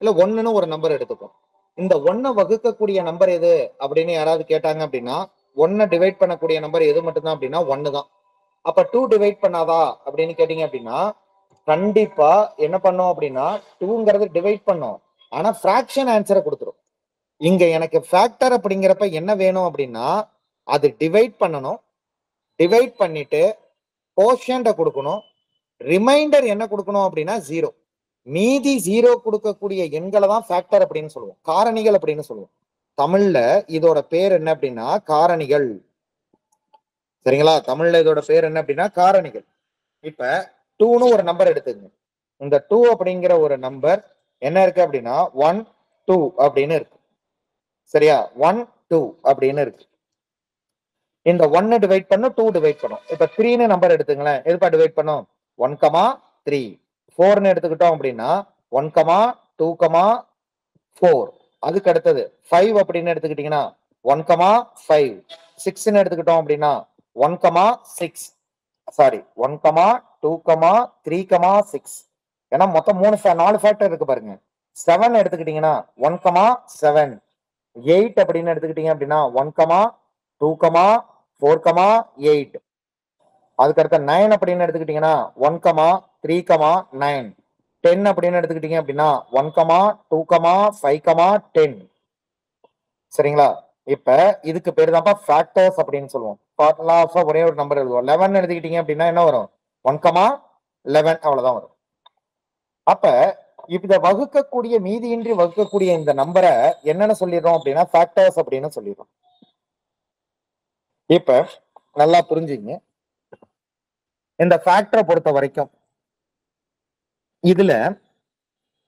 A: இல்ல 1ன்னு ஒரு நம்பர் எடுத்துப்போம். இந்த 1 வகுக்கக்கூடிய நம்பர் எது அப்படின்னு யாராவது கேட்டாங்க அப்படின்னா 1 டிவைட் பண்ணக்கூடிய நம்பர் எது மட்டும்தான் அப்படின்னா 1 தான். அப்ப 2 டிவைட் பண்ணாதா அப்படின்னு கேட்டீங்க அப்படின்னா கண்டிப்பா என்ன பண்ணோம் அப்படின்னா 2ங்கிறது டிவைட் பண்ணோம், ஆனா ஃபிராக்ஷன் ஆன்சரை கொடுத்துரும். இங்க எனக்கு ஃபேக்டர் அப்படிங்கிறப்ப என்ன வேணும் அப்படின்னா அது டிவைட் பண்ணணும், டிவைட் பண்ணிட்டு கோஷன்ட கொடுக்கணும், ரிமைண்டர் என்ன கொடுக்கணும் அப்படின்னா 0. மீதி 0 கொடுக்கக்கூடிய எண்களை தான் ஃபேக்டர் அப்படின்னு சொல்லுவோம், காரணிகள் அப்படின்னு சொல்லுவோம். தமிழ்ல இதோட பேர் என்ன அப்படின்னா காரணிகள். சரிங்களா? தமிழ்ல இதோட பேர் என்ன அப்படின்னா காரணிகள். இப்ப 2ன்னு ஒரு நம்பர் எடுத்துங்க. இந்த 2 அப்படிங்கிற ஒரு நம்பர் என்ன இருக்கு அப்படின்னா 1 2 அப்படின்னு இருக்கு. சரியா? 1 2 அப்படின்னு இருக்கு. இந்த 1 டிவைட் பண்ணும், 2 டிவைட் பண்ணும். இப்ப 3ன்னு நம்பர் எடுத்துங்களேன், எதுப்பா டிவைட் பண்ணும்? 1 3. 4ன்னு எடுத்துக்கிட்டோம் அப்படின்னா 1 2 4. அதுக்கு அடுத்தது 5 அப்படின்னு எடுத்துக்கிட்டீங்கன்னா 1 5. 6ன்னு எடுத்துக்கிட்டோம் அப்படின்னா 1 6. சாரி 1 2 3 6. ஏன்னா மொத்தம் 4 ஃபேக்டர் இருக்கு பாருங்க. 7 எடுத்துக்கிட்டீங்கன்னா 1 7. 8 அப்படின்னு எடுத்துக்கிட்டீங்க அப்படின்னா 1 2 4 8. அதுக்கு அடுத்த 9 அப்படின்னு எடுத்துக்கிட்டீங்கன்னா 1 3 9. 10 அப்படின்னு எடுத்துக்கிட்டீங்க அப்படின்னா 1 2 5 10. சரிங்களா? இப்ப இதுக்கு பேரு தான் ஃபேக்டர்ஸ் அப்படின்னு சொல்லுவோம். ஒரே ஒரு நம்பர் எழுதுவோம். 11 எடுத்துக்கிட்டீங்க அப்படின்னா என்ன வரும்? 1 11 அவ்வளவுதான் வரும். அப்ப இத வகுக்கக்கூடிய மீதியின்றி வகுக்கக்கூடிய இந்த நம்பரை என்னன்னு சொல்லிடுறோம் அப்படின்னா ஃபேக்டர்ஸ் அப்படின்னு சொல்லிடுறோம். இப்ப நல்லா புரிஞ்சுங்க. இந்த ஃபேக்டரை பொறுத்த வரைக்கும் இதுல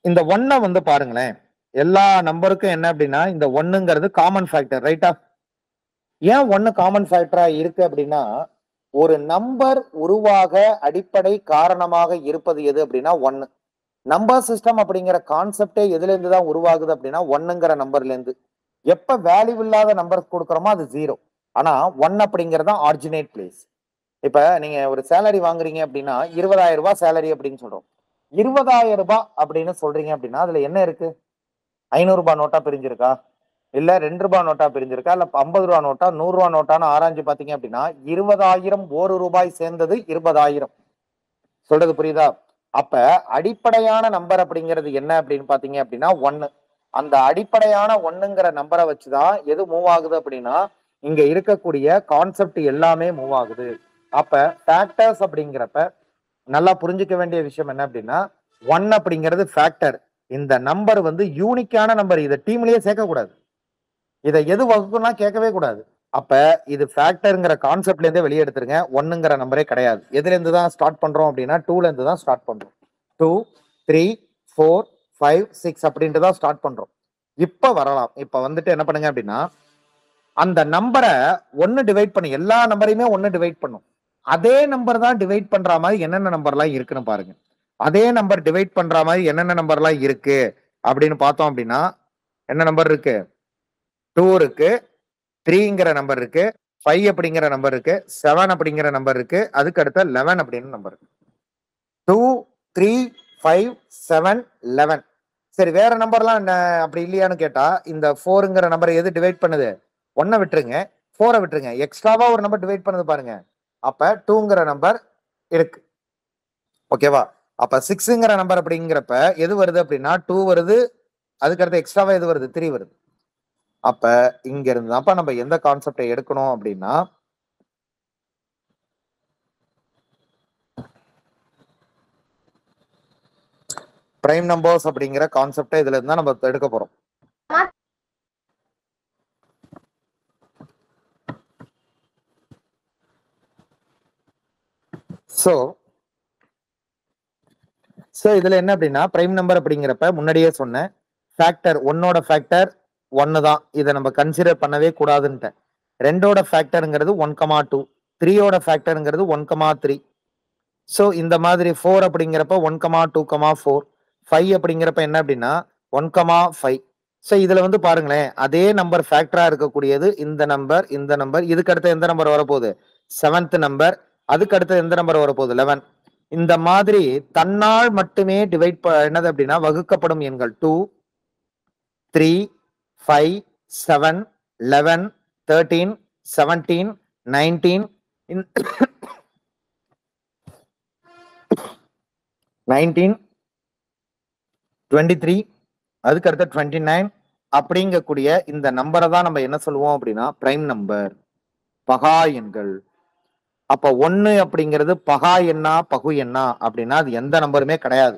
A: இந்த 1 வந்து பாருங்களேன், எல்லா நம்பருக்கும் என்ன அப்படின்னா இந்த 1ங்கிறது காமன் ஃபேக்டர், ரைட்டா? ஏன் 1 காமன் ஃபேக்டரா இருக்கு அப்படின்னா ஒரு நம்பர் உருவாக அடிப்படை காரணமாக இருப்பது எது அப்படின்னா 1. நம்பர் சிஸ்டம் அப்படிங்கிற கான்செப்டே எதுல இருந்து தான் உருவாகுது அப்படின்னா 1ங்கிற நம்பர்ல இருந்து. எப்ப வேல்யூ இல்லாத நம்பர் கொடுக்குறோமோ அது 0. ஆனா 1 அப்படிங்கறது ஆரிஜினேட் பிளேஸ். இப்ப நீங்க ஒரு சேலரி வாங்குறீங்க அப்படின்னா 20,000 ரூபாய் சேலரி அப்படின்னு சொல்றோம். 20,000 ரூபாய் அப்படின்னு சொல்றீங்க அப்படின்னா அதுல என்ன இருக்கு? 500 ரூபாய் நோட்டா பிரிஞ்சிருக்கா, இல்ல 2 ரூபாய் நோட்டா பிரிஞ்சிருக்கா, இல்ல 50 ரூபாய் நோட்டா, 100 ரூபாய் நோட்டான்னு ஆராய்ஞ்சு பாத்தீங்க அப்படின்னா 20,000 1 ரூபாய் சேர்ந்தது 20,000. சொல்றது புரியுதா? அப்ப அடிப்படையான நம்பர் அப்படிங்கிறது என்ன அப்படின்னு பாத்தீங்க அப்படின்னா 1. அந்த அடிப்படையான 1ங்கிற நம்பரை வச்சுதான் எது மூவ் ஆகுது அப்படின்னா இங்க இருக்கக்கூடிய கான்செப்ட் எல்லாமே மூவ் ஆகுது. அப்ப ஃபேக்டர்ஸ் அப்படிங்கிறப்ப நல்லா புரிஞ்சுக்க வேண்டிய விஷயம் என்ன அப்படின்னா 1 அப்படிங்கிறது ஃபேக்டர். இந்த நம்பர் வந்து யூனிக்கான நம்பர். இதை டீம்லயே சேர்க்க கூடாது. இதை எது வகுக்கும்னா கேட்கவே கூடாது. அப்ப இது ஃபேக்டர்ங்கிற கான்செப்ட்ல இருந்தே வெளியே எடுத்துருங்க. 1ங்கிற நம்பரே கிடையாது. எதுல இருந்து தான் ஸ்டார்ட் பண்றோம் அப்படின்னா 2ல இருந்து தான் ஸ்டார்ட் பண்றோம். 2, 3, 4, 5, 6 அப்படின்ட்டு தான் ஸ்டார்ட் பண்றோம். இப்ப வரலாம். இப்ப வந்துட்டு என்ன பண்ணுங்க அப்படின்னா அந்த நம்பரை 1 டிவைட் பண்ணி எல்லா நம்பரையுமே 1 டிவைட் பண்ணும். அதே நம்பர் தான் டிவைட் பண்ற மாதிரி என்னென்ன நம்பர்லாம் இருக்குன்னு பாருங்க. அதே நம்பர் டிவைட் பண்ற மாதிரி என்னென்ன நம்பர்லாம் இருக்கு அப்படின்னு பார்த்தோம் அப்படின்னா என்ன நம்பர் இருக்கு? 2 இருக்கு, 3ங்கிற நம்பர் இருக்கு, 5 அப்படிங்கிற நம்பர் இருக்கு, 7 அப்படிங்கிற நம்பர் இருக்கு, அதுக்கு அடுத்த 11 அப்படின்னு நம்பர் இருக்கு. 2, 3, 5, 7, 11. சரி, வேற நம்பர்லாம் என்ன அப்படி இல்லையான்னு கேட்டா இந்த 4ங்கிற நம்பரை எது டிவைட் பண்ணுது? 1 விட்டுருங்க, 4 விட்டுருங்க, எக்ஸ்ட்ராவா ஒரு நம்பர் டிவைட் பண்ணுது பாருங்க. அப்ப 2ங்கிற நம்பர் இருக்கு. ஓகேவா? அப்ப 6ங்கிற நம்பர் அப்படிங்கிறப்ப எது வருது அப்படின்னா 2 வருது, அதுக்கு அடுத்து எக்ஸ்ட்ராவா எது வருது? 3 வருது. அப்ப இங்க இருந்து தான்ப்பா நம்ம எந்த கான்செப்டை எடுக்கணும் அப்படின்னா பிரைம் நம்பர்ஸ் அப்படிங்கிற கான்செப்டை இதுல இருந்தா நம்ம எடுக்க போறோம். சோ இதுல என்ன அப்படின்னா பிரைம் நம்பர் அப்படிங்கிறப்ப முன்னாடியே சொன்னேன் ஃபேக்டர் 1ஓட ஃபேக்டர் 1 தான். இதை நம்ம கன்சிடர் பண்ணவே கூடாதுன்ட்டேன். 2ஓட ஃபேக்டருங்கிறது 1,2, 3ஓட ஃபேக்டருங்கிறது 1,3. ஸோ இந்த மாதிரி 4 அப்படிங்கிறப்ப 1,2, 4, 5 அப்படிங்கிறப்ப என்ன அப்படின்னா 1,5. ஸோ இதுல வந்து பாருங்களேன் அதே நம்பர் ஃபேக்டரா இருக்கக்கூடியது இந்த நம்பர், இந்த நம்பர், இதுக்கு அடுத்த எந்த நம்பர் வரப்போகுது? 7th நம்பர், அதுக்கு அடுத்த எந்த நம்பர் வரப்போகுது? 11. இந்த மாதிரி தன்னால் மட்டுமே டிவைட் என்னது அப்படின்னா வகுக்கப்படும் எண்கள் 2, 3, 5, 7, 11, 13, 17, 19, 19, 23, அதுக்கு அடுத்த 29 அப்படிங்கக்கூடிய இந்த நம்பரை தான் நம்ம என்ன சொல்லுவோம் அப்படின்னா பிரைம் நம்பர், பகா எண்கள். அப்ப 1 அப்படிங்கிறது பகா எண்ணா பகு எண்ணா அப்படின்னா அது எந்த நம்பருமே கிடையாது.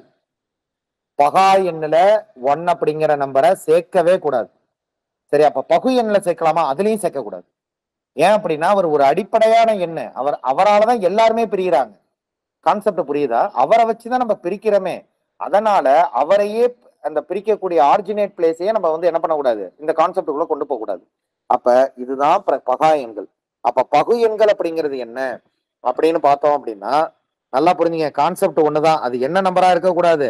A: பகா எண்ணுல 1 அப்படிங்கிற நம்பரை சேர்க்கவே கூடாது. சரி, அப்ப பகு எண்ணுல சேர்க்கலாமா? அதுலயும் சேர்க்க கூடாது. ஏன் அப்படின்னா அவர் ஒரு அடிப்படையான எண்ணு. அவராலதான் எல்லாருமே பிரிகிறாங்க. கான்செப்ட் புரியுதா? அவரை வச்சுதான் நம்ம பிரிக்கிறோமே. அதனால அவரையே அந்த பிரிக்கக்கூடிய ஆர்ஜினேட் பிளேஸையே நம்ம வந்து என்ன பண்ணக்கூடாது, இந்த கான்செப்டுக்குள்ள கொண்டு போக கூடாது. அப்ப இதுதான் பகா எண்கள். அப்ப பகு எண்கள் அப்படிங்கிறது என்ன அப்படின்னு பார்த்தோம் அப்படின்னா நல்லா புரிஞ்சுங்க. கான்செப்ட் ஒண்ணுதான். அது என்ன நம்பரா இருக்கக்கூடாது?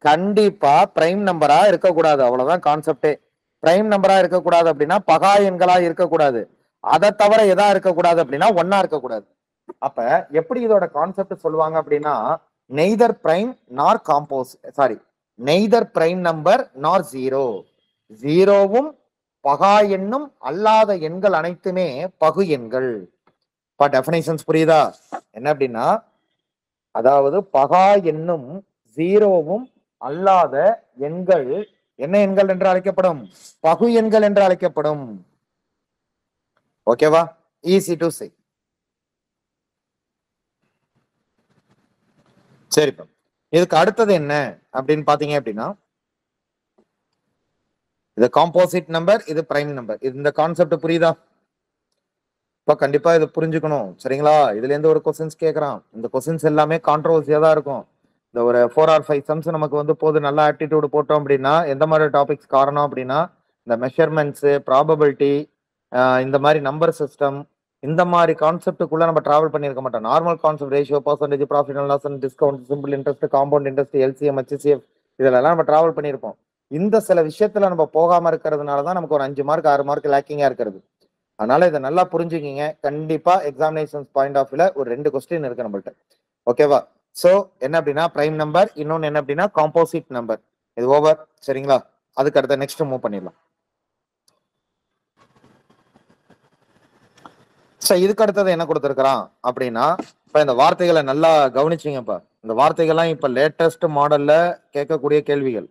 A: கண்டிப்பா பிரைம் நம்பரா இருக்கக்கூடாது. அவ்வளவுதான் கான்செப்டே. பிரைம் நம்பரா இருக்கக்கூடாது அப்படின்னா பகா எண்களா இருக்கக்கூடாது. அதை தவிர எதா இருக்கக்கூடாது அப்படின்னா 1 இருக்கக்கூடாது. அப்ப எப்படி இதோட கான்செப்ட் சொல்லுவாங்க அப்படின்னா நெய்தர் பிரைம் நார் combos, sorry, neither prime number நார் ஜீரோ. ஜீரோவும் பகா எண்ணும் அல்லாத எண்கள் அனைத்துமே பகு எண்கள். டெஃபினேஷன்ஸ் புரியுதா? என்ன அப்படின்னா அதாவது பகா எண்ணும் ஜீரோவும் அல்லாத எண்கள் என்ன எண்கள் என்று அழைக்கப்படும்? பகு எண்கள் என்று அழைக்கப்படும். ஓகேவா? Easy to say. சரிப்பா, இதுக்கு அடுத்தது என்ன அப்படின்னு பாத்தீங்க அப்படின்னா இது காம்போசிட் நம்பர், இது பிரைம் நம்பர். இந்த கான்செப்ட் புரியுதா? இப்ப கண்டிப்பா இதை புரிஞ்சுக்கணும். சரிங்களா? இதுல இருந்து ஒரு கொஸ்டின்ஸ் கேட்கறான். இந்த கொஸ்டின்ஸ் எல்லாமே கான்ட்ரோவர்சியா தான் இருக்கும். இந்த ஒரு 4 or 5 சம்ஸ் நமக்கு வந்து போது நல்ல ஆட்டிடியூட் போட்டோம் அப்படின்னா எந்த மாதிரி டாபிக்ஸ் காரணம் அப்படின்னா இந்த மெஷர்மெண்ட்ஸ், ப்ராபபிலிட்டி, இந்த மாதிரி நம்பர் சிஸ்டம், இந்த மாதிரி கான்செப்டுக்குள்ள நம்ம டிராவல் பண்ணியிருக்க மாட்டோம். Normal concept, ratio, percentage, profit and loss, discount, simple interest, compound interest, LCM, HCF, இதெல்லாம் நம்ம டிராவல் பண்ணியிருப்போம். இந்த சில விஷயத்துல நம்ம போகாம இருக்கிறதுனால தான் நமக்கு ஒரு 5 மார்க் 6 மார்க் லேக்கிங்கா இருக்கிறது. அதனால இதை நல்லா புரிஞ்சுக்கிங்க. கண்டிப்பா எக்ஸாமினேஷன் பாயிண்ட் ஆஃப் வியூல ஒரு 2 கொஸ்டின் இருக்கு நம்மள்ட்ட. ஓகேவா? ஸோ என்ன அப்படின்னா பிரைம் நம்பர், இன்னொன்னு என்ன அப்படின்னா காம்போசிட் நம்பர். இது ஓவர். சரிங்களா? அதுக்கு அடுத்த நெக்ஸ்ட் மூவ் பண்ணிடலாம். ஸோ இதுக்கு அடுத்தது என்ன கொடுத்துருக்கிறான் அப்படின்னா, இப்ப இந்த வார்த்தைகளை நல்லா கவனிச்சிங்கப்பா. இந்த வார்த்தைகள்லாம் இப்ப லேட்டஸ்ட் மாடல்ல கேட்கக்கூடிய கேள்விகள்.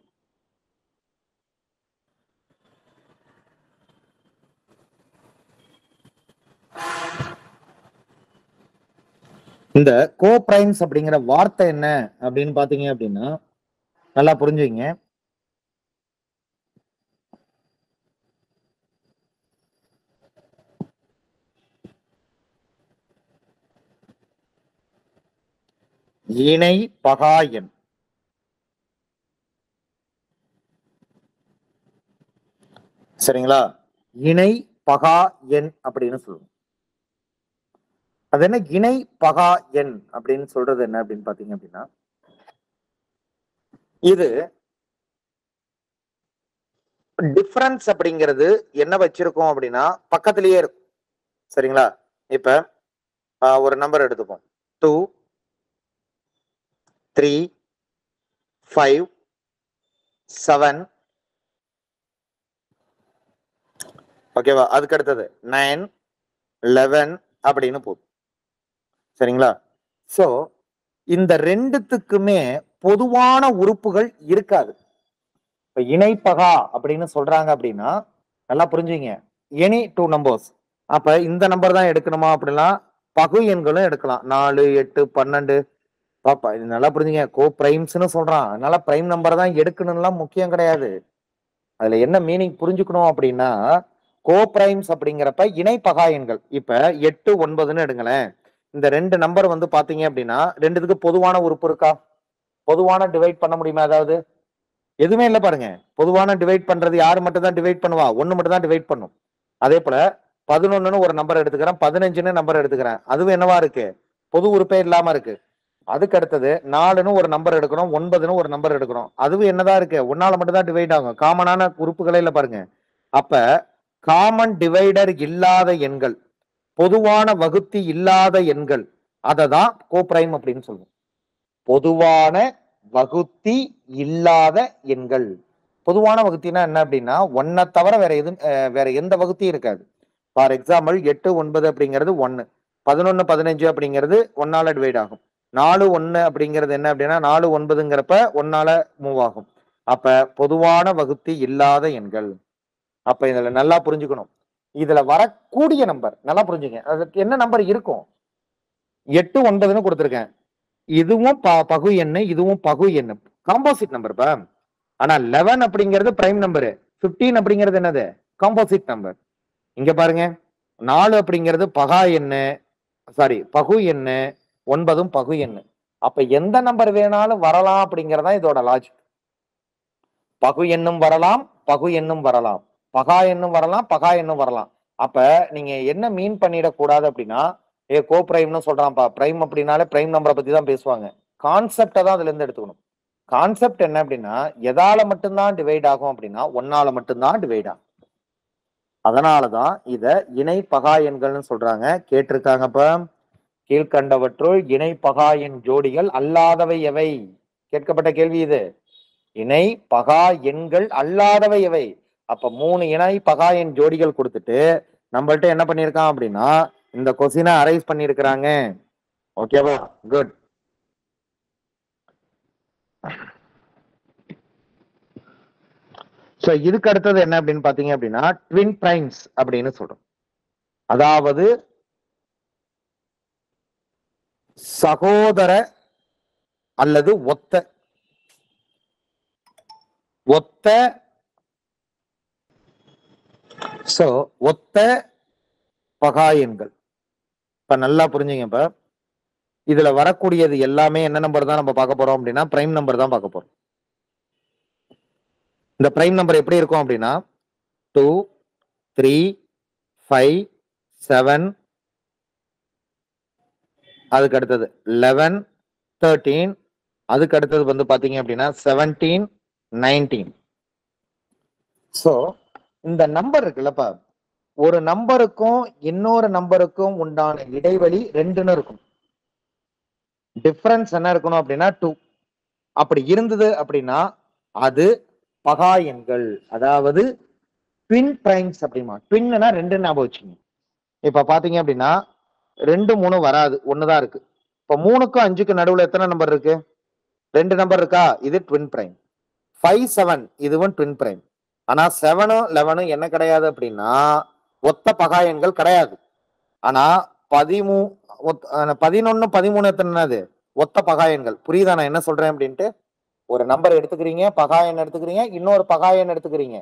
A: இந்த கோப்ரைம்ஸ் அப்படிங்கிற வார்த்தை என்ன அப்படின்னு பாத்தீங்க அப்படின்னா, நல்லா புரிஞ்சுங்க. இணை பகா எண். சரிங்களா? இணை பகா எண் அப்படின்னு சொல்லுவோம். அது என்ன இணை பகா எண் அப்படின்னு சொல்றது என்ன அப்படின்னு பாத்தீங்க அப்படின்னா, இது டிஃபரன்ஸ் அப்படிங்கிறது என்ன வச்சிருக்கோம் அப்படின்னா பக்கத்திலேயே இருக்கும். சரிங்களா? இப்ப ஒரு நம்பர் எடுத்துப்போம். 2, 3, 5, 7. ஓகேவா? அதுக்கு அடுத்தது 9, 11 அப்படின்னு போகும். சரிங்களா? சோ இந்த ரெண்டுத்துக்குமே பொதுவான உறுப்புகள் இருக்காது. இப்ப இணைப்பகா அப்படின்னு சொல்றாங்க அப்படின்னா நல்லா புரிஞ்சுங்க. Any 2 numbers. அப்ப இந்த நம்பர் தான் எடுக்கணுமா அப்படின்னா பகு எண்களும் எடுக்கலாம். 4, 8, 12. பாப்பா இது நல்லா புரிஞ்சுங்க. கோ பிரைம்ஸ்னு சொல்றான். அதனால பிரைம் நம்பர் தான் எடுக்கணும்லாம் முக்கியம் கிடையாது. அதுல என்ன மீனிங் புரிஞ்சுக்கணும் அப்படின்னா கோ பிரைம்ஸ் அப்படிங்கிறப்ப இணைப்பகா எண்கள். இப்ப 8, 9ன்னு எடுங்களேன். இந்த ரெண்டு நம்பர் வந்து பாத்தீங்க அப்படின்னா ரெண்டுத்துக்கு பொதுவான உறுப்பு இருக்கா? பொதுவான டிவைட் பண்ண முடியுமா? அதாவது எதுவுமே இல்ல பாருங்க. பொதுவான டிவைட் பண்றது யாரு மட்டும் தான் டிவைட் பண்ணுவா? ஒண்ணு மட்டும் தான் டிவைட் பண்ணும். அதே போல 11ன்னு ஒரு நம்பர் எடுத்துக்கிறேன், 15ன்னு நம்பர் எடுத்துக்கிறேன். அதுவும் என்னவா இருக்கு? பொது உறுப்பே இல்லாம இருக்கு. அதுக்கு அடுத்தது 4ன்னு ஒரு நம்பர் எடுக்கிறோம், 9ன்னு ஒரு நம்பர் எடுக்கிறோம். அதுவும் என்னதான் இருக்கு? ஒன்னால மட்டும் தான் டிவைட் ஆகும். காமனான உறுப்புகளே இல்ல பாருங்க. அப்ப காமன் டிவைடர் இல்லாத எண்கள், பொதுவான வகுத்தி இல்லாத எண்கள், அததான் கோப்ரைம் அப்படின்னு சொல்லுவோம். பொதுவான வகுத்தி இல்லாத எண்கள். பொதுவான வகுத்தினா என்ன அப்படின்னா ஒன்னை தவிர வேற எந்த வகுத்தியும் இருக்காது. ஃபார் எக்ஸாம்பிள் 8, 9 அப்படிங்கிறது 1, 11, 15 அப்படிங்கிறது 1ஆல டிவைட் ஆகும். 4, 1 அப்படிங்கிறது என்ன அப்படின்னா 4, 9ங்கிறப்ப 1ஆல மூவ் ஆகும். அப்ப பொதுவான வகுத்தி இல்லாத எண்கள். அப்ப இதுல நல்லா புரிஞ்சுக்கணும். இதுல வரக்கூடிய நம்பர் நல்லா புரிஞ்சுங்க. அதுக்கு என்ன நம்பர் இருக்கும்? 8, 9ன்னு கொடுத்துருக்கேன். இதுவும் பகு எண்ணு, இதுவும் பகு எண்ணு. Composite number. ஆனா 11 அப்படிங்கிறது பிரைம் நம்பரு, 15 அப்படிங்கிறது என்னது? Composite number. இங்க பாருங்க, 4 அப்படிங்கிறது பகா எண்ணு, சாரி பகு எண்ணு, 9ம் பகு எண்ணு. அப்ப எந்த நம்பர் வேணாலும் வரலாம் அப்படிங்கறதா இதோட லாஜிக். பகு எண்ணும் வரலாம், பகு எண்ணும் வரலாம், பகா எண்ணும் வரலாம், பகா எண்ணும் வரலாம். அப்ப நீங்க என்ன மீன் பண்ணிடக்கூடாது அப்படின்னா கோ பிரைம்னு சொல்றான்ப்பா. பிரைம் அப்படின்னாலே பிரைம் நம்பரை பத்தி தான் பேசுவாங்க. கான்செப்டை தான் அதுல இருந்து எடுத்துக்கணும். கான்செப்ட் என்ன அப்படின்னா எதால மட்டும்தான் டிவைட் ஆகும் அப்படின்னா ஒன்னால மட்டும்தான் டிவைட் ஆகும். அதனாலதான் இத இணை பகா எண்கள்னு சொல்றாங்க. கேட்டிருக்காங்கப்ப கீழ்கண்டவற்றுள் இணை பகா எண் ஜோடிகள் அல்லாதவை எவை? கேட்கப்பட்ட கேள்வி இது. இணை பகா எண்கள் அல்லாதவை எவை? அப்ப 3 இணை பகா எண் ஜோடிகள் கொடுத்துட்டு நம்மள்ட்ட என்ன பண்ணிருக்கான் அப்படின்னா இந்த கொஸ்டினை அரைஸ் பண்ணிருக்கிறாங்க. ஓகேவா? குட். சோ இதுக்கு அடுத்தது என்ன அப்படின்னு பாத்தீங்க அப்படின்னா ட்வின் பிரைம்ஸ் அப்படின்னு சொல்றோம். அதாவது சகோதர அல்லது ஒத்த ஒத்த பகா எண்கள். இப்ப நல்லா புரிஞ்சுங்க. இப்ப இதுல வரக்கூடியது எல்லாமே என்ன நம்பர் தான் நம்ம பார்க்க போறோம் அப்படின்னா பிரைம் நம்பர் தான் பார்க்க போறோம். இந்த பிரைம் நம்பர் எப்படி இருக்கும் அப்படின்னா 2, 3, 5, 7, அதுக்கு அடுத்தது 11, 13, அதுக்கு அடுத்தது வந்து பாத்தீங்க அப்படின்னா 17, 19. சோ இந்த நம்பர் இருக்குல்லப்பா, ஒரு நம்பருக்கும் இன்னொரு நம்பருக்கும் உண்டான இடைவெளி 2ன்னு இருக்கும். டிஃபரன்ஸ் என்ன இருக்கணும் அப்படின்னா 2. அப்படி இருந்தது அப்படின்னா அது பகா எண்கள், அதாவது ட்வின் பிரைம்ஸ் அப்படிமா. ட்வின்னா ரெண்டு ஞாபகம் வச்சுங்க. இப்ப பாத்தீங்க அப்படின்னா 2 3 வராது, ஒண்ணுதான் இருக்கு. இப்ப 3க்கும் 5க்கும் நடுவுல எத்தனை நம்பர் இருக்கு? 2 நம்பர் இருக்கா? இது ட்வின் பிரைம். 5 7 இதுவும் ட்வின் பிரைம். ஆனா 7ம் 11ம் என்ன கிடையாது அப்படின்னா ஒத்த பகா எண்கள் கிடையாது. ஆனா 11 13 எத்தனைது ஒத்த பகா எண்கள். புரியுதா நான் என்ன சொல்றேன் அப்படின்ட்டு? ஒரு நம்பர் எடுத்துக்கிறீங்க, பகா எண் எடுத்துக்கிறீங்க, இன்னொரு பகா எண் எடுத்துக்கிறீங்க.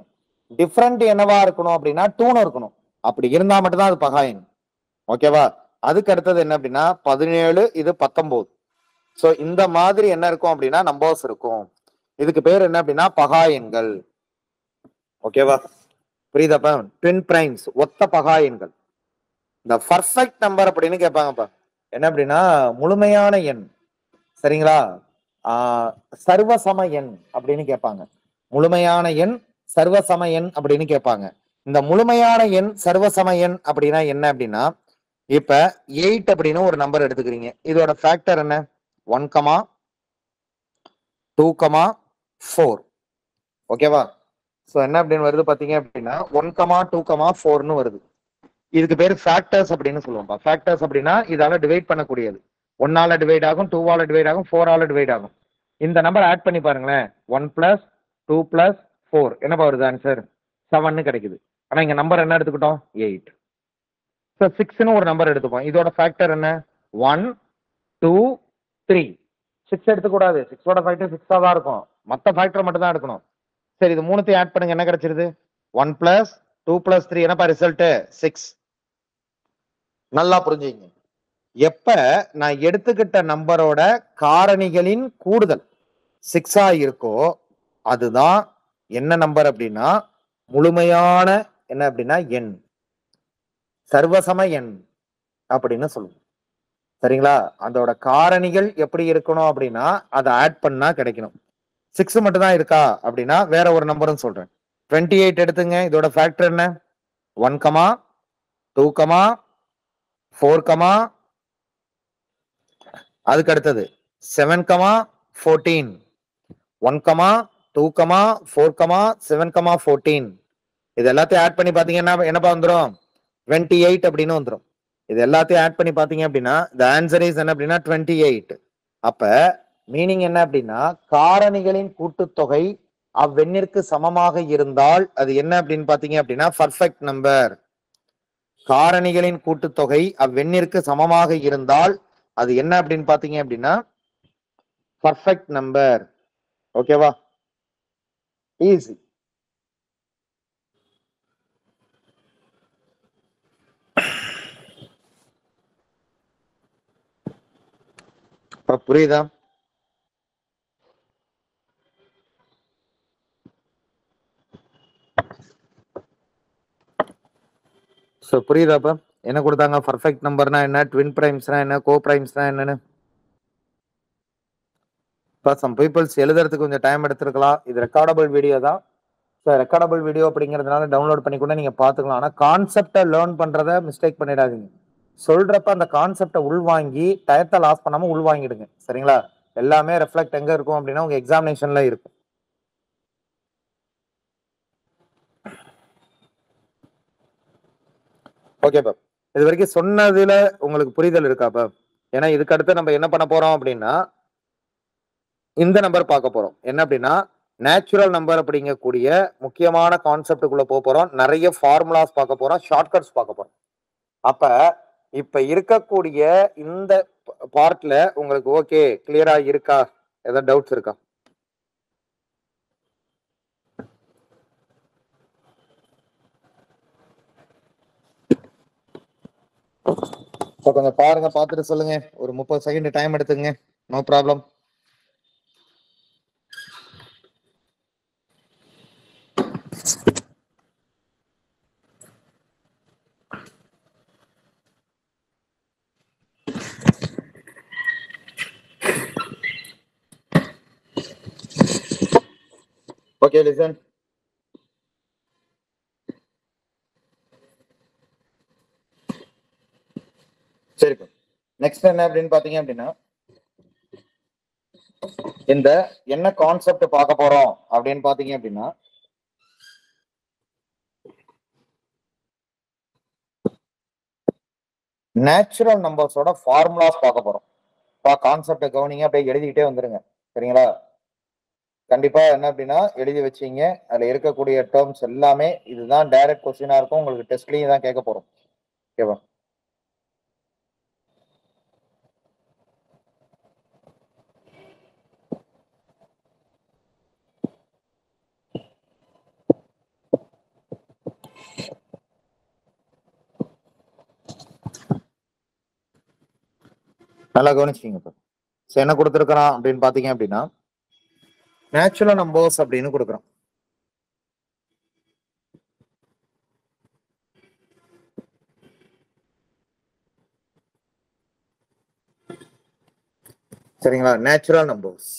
A: டிஃபரண்ட் என்னவா இருக்கணும் அப்படின்னா 2ன்னு இருக்கணும். அப்படி இருந்தா மட்டும்தான் அது பகா எண். ஓகேவா? அதுக்கு அடுத்தது என்ன அப்படின்னா 17 இது 19. சோ இந்த மாதிரி என்ன இருக்கும் அப்படின்னா நம்பர்ஸ் இருக்கும். இதுக்கு பேர் என்ன அப்படின்னா பகா எண்கள். ஓகேவா? புரியுதாப்பா? ட்வின் பிரைம்ஸ், ஒத்த பகா எண்கள். இந்த பர்ஃபெக்ட் நம்பர் அப்படின்னு கேட்பாங்கப்பா. என்ன அப்படின்னா முழுமையான எண். சரிங்களா? சர்வசம எண் அப்படின்னு கேட்பாங்க. முழுமையான எண், சர்வசம எண் அப்படின்னு கேட்பாங்க. இந்த முழுமையான எண், சர்வசம எண் அப்படின்னா என்ன அப்படின்னா, இப்ப 8 அப்படின்னு ஒரு நம்பர் எடுத்துக்கிறீங்க. இதோட ஃபேக்டர் என்ன? 1, 2, 4. ஓகேவா? சோ என்ன அப்படின்னு வருது பாத்தீங்க அப்படின்னா 1, 2, 4ன்னு வருது. இதுக்கு பேரு ஃபேக்டர்ஸ் அப்படின்னு சொல்லுவோம்ப்பா. ஃபேக்டர்ஸ் அப்படின்னா இதால டிவைட் பண்ணக்கூடியது. 1ஆல டிவைட் ஆகும், 2ஆல டிவைட் ஆகும், 4ஆல டிவைட் ஆகும். இந்த நம்பர் ஆட் பண்ணி பாருங்களேன். 1 பிளஸ் 2 பிளஸ் 4 என்னப்பா வருது ஆன்சர்? 7ன்னு கிடைக்குது. ஆனா இங்க நம்பர் என்ன எடுத்துக்கிட்டோம்? 8. ஸோ 6ன்னு ஒரு நம்பர் எடுத்துப்போம். இதோட ஃபேக்டர் என்ன? 1 2 3. 6 எடுத்துக்கூடாது. 6ஓட ஃபேக்டர் 6ஆ தான் இருக்கும். மற்ற ஃபேக்டர் மட்டும் தான் எடுக்கணும். சரி, இது மூணுத்தையும் ஆட் பண்ணுங்க, என்ன கிடைச்சிருது? 1 பிளஸ் 2 பிளஸ் 3 என்னப்பா ரிசல்ட்? 6. நல்லா புரிஞ்சுங்க. எப்ப நான் எடுத்துக்கிட்ட நம்பரோட காரணிகளின் கூடுதல் 6ஆ இருக்கோ அதுதான் என்ன நம்பர் அப்படின்னா முழுமையான என்ன அப்படின்னா எண், சர்வசம எண் அப்படின்னு சொல்லுவோம். சரிங்களா? அதோட காரணிகள் எப்படி இருக்கணும் அப்படின்னா அதை ஆட் பண்ணா கிடைக்கணும். 6 மட்டும் தான் இருக்கா அப்படின்னா வேற ஒரு நம்பரும் சொல்றேன். 28 எடுத்துங்க. இதோட ஃபேக்டர் என்ன? 1, 2, 4, அதுக்கு அடுத்தது 7, 14. 1, 2, 4, 7, 14. இது எல்லாத்தையும் ஆட் பண்ணி பாத்தீங்கன்னா என்னப்பா வந்துடும்? 28 அப்படின்னு வந்துடும். இது எல்லாத்தையும் ஆட் பண்ணி பாத்தீங்க அப்படின்னா the answer is என்ன அப்படின்னா 28. அப்ப மீனிங் என்ன அப்படின்னா காரணிகளின் கூட்டுத்தொகை அவ்வெண்ணிற்கு சமமாக இருந்தால் அது என்ன அப்படின்னு பாத்தீங்க அப்படின்னா பர்ஃபெக்ட் நம்பர். காரணிகளின் கூட்டுத்தொகை அவ்வெண்ணிற்கு சமமாக இருந்தால் அது என்ன அப்படின்னு பாத்தீங்க அப்படின்னா பர்ஃபெக்ட் நம்பர். ஓகேவா? ஈஸி. புரியுதா? ஸோ புரியுதாப்பா என்ன கொடுத்தாங்க? பர்ஃபெக்ட் நம்பர்னா என்ன, ட்வின் பிரைம்ஸ்னா என்ன, கோ பிரைம்ஸ்னா என்னன்னு. இப்போ சம் பீப்புள்ஸ் எழுதுறதுக்கு கொஞ்சம் டைம் எடுத்துருக்கலாம். இது ரெக்கார்டபிள் வீடியோ தான். ஸோ ரெக்கார்டபிள் வீடியோ அப்படிங்கிறதுனால டவுன்லோட் பண்ணி கூட நீங்கள் பார்த்துக்கலாம். ஆனால் கான்செப்டை லேர்ன் பண்ணுறத மிஸ்டேக் பண்ணிடாதீங்க. சொல்றப்ப அந்த கான்செப்டை உள்வாங்கி டயத்தை லாஸ் பண்ணாமல் உள்வாங்கிடுங்க. சரிங்களா? எல்லாமே ரெஃப்ளெக்ட் எங்கே இருக்கும் அப்படின்னா உங்கள் எக்ஸாமினேஷனில் இருக்கும். ஓகேப்பா, இது வரைக்கும் சொன்னதுல உங்களுக்கு புரிதல் இருக்காப்பா? ஏன்னா இதுக்கு அடுத்து நம்ம என்ன பண்ண போறோம் அப்படின்னா இந்த நம்பர் பார்க்க போறோம். என்ன அப்படின்னா நேச்சுரல் நம்பர் அப்படிங்கக்கூடிய முக்கியமான கான்செப்டுக்குள்ள போறோம். நிறைய ஃபார்முலாஸ் பார்க்க போறோம், ஷார்ட்கட்ஸ் பார்க்க போறோம். அப்ப இப்ப இருக்கக்கூடிய இந்த பார்ட்ல உங்களுக்கு ஓகே கிளியரா இருக்கா? ஏதாவது டவுட்ஸ் இருக்கா? கொஞ்சம் பாருங்க, பார்த்துட்டு சொல்லுங்க. ஒரு 30 செகண்ட் டைம் எடுத்துங்க. No problem. Okay, listen. சரி, நெக்ஸ்ட் என்ன அப்படின்னு பாத்தீங்க அப்படின்னா இந்த என்ன கான்செப்ட் பார்க்க போறோம் அப்படின்னு பாத்தீங்க அப்படின்னா நேச்சுரல் நம்பர்ஸோட ஃபார்முலாஸ் பார்க்க போறோம். கான்செப்டை கவனிங்க, அப்படியே எழுதிக்கிட்டே வந்துருங்க. சரிங்களா? கண்டிப்பா என்ன அப்படின்னா எழுதி வச்சீங்க. அதுல இருக்கக்கூடிய டேர்ம்ஸ் எல்லாமே இதுதான் டைரக்ட் கொஸ்டினா இருக்கும். உங்களுக்கு டெஸ்ட்லயும் தான் கேட்க போறோம். ஓகேவா? நல்லா கவனிச்சிங்க. இப்போ என்ன கொடுத்துருக்கிறான் அப்படின்னு பாத்தீங்க அப்படின்னா நேச்சுரல் நம்பர்ஸ் அப்படின்னு கொடுக்குறோம். சரிங்களா? Natural numbers.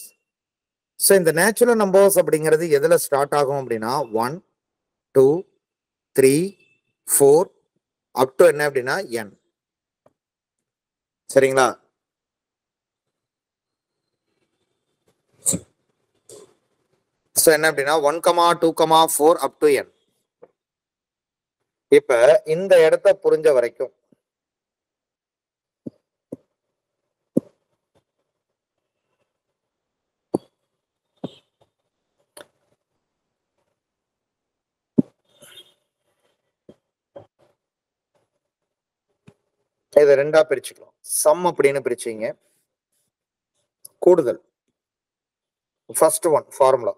A: ஸோ இந்த நேச்சுரல் நம்பர்ஸ் அப்படிங்கிறது எதுல ஸ்டார்ட் ஆகும் அப்படின்னா 1, 2, 3, 4 அப் டு என்ன அப்படின்னா n. சரிங்களா? ஸோ என்ன அப்படின்னா 1, 2, 4 அப் டு n. இப்ப இந்த இடத்த புரிஞ்ச வரைக்கும் இதை ரெண்டா பிரிச்சுக்கலாம். சம் அப்படின்னு பிரிச்சீங்க, கூடுதல். ஃபர்ஸ்ட் ஒன் ஃபார்முலா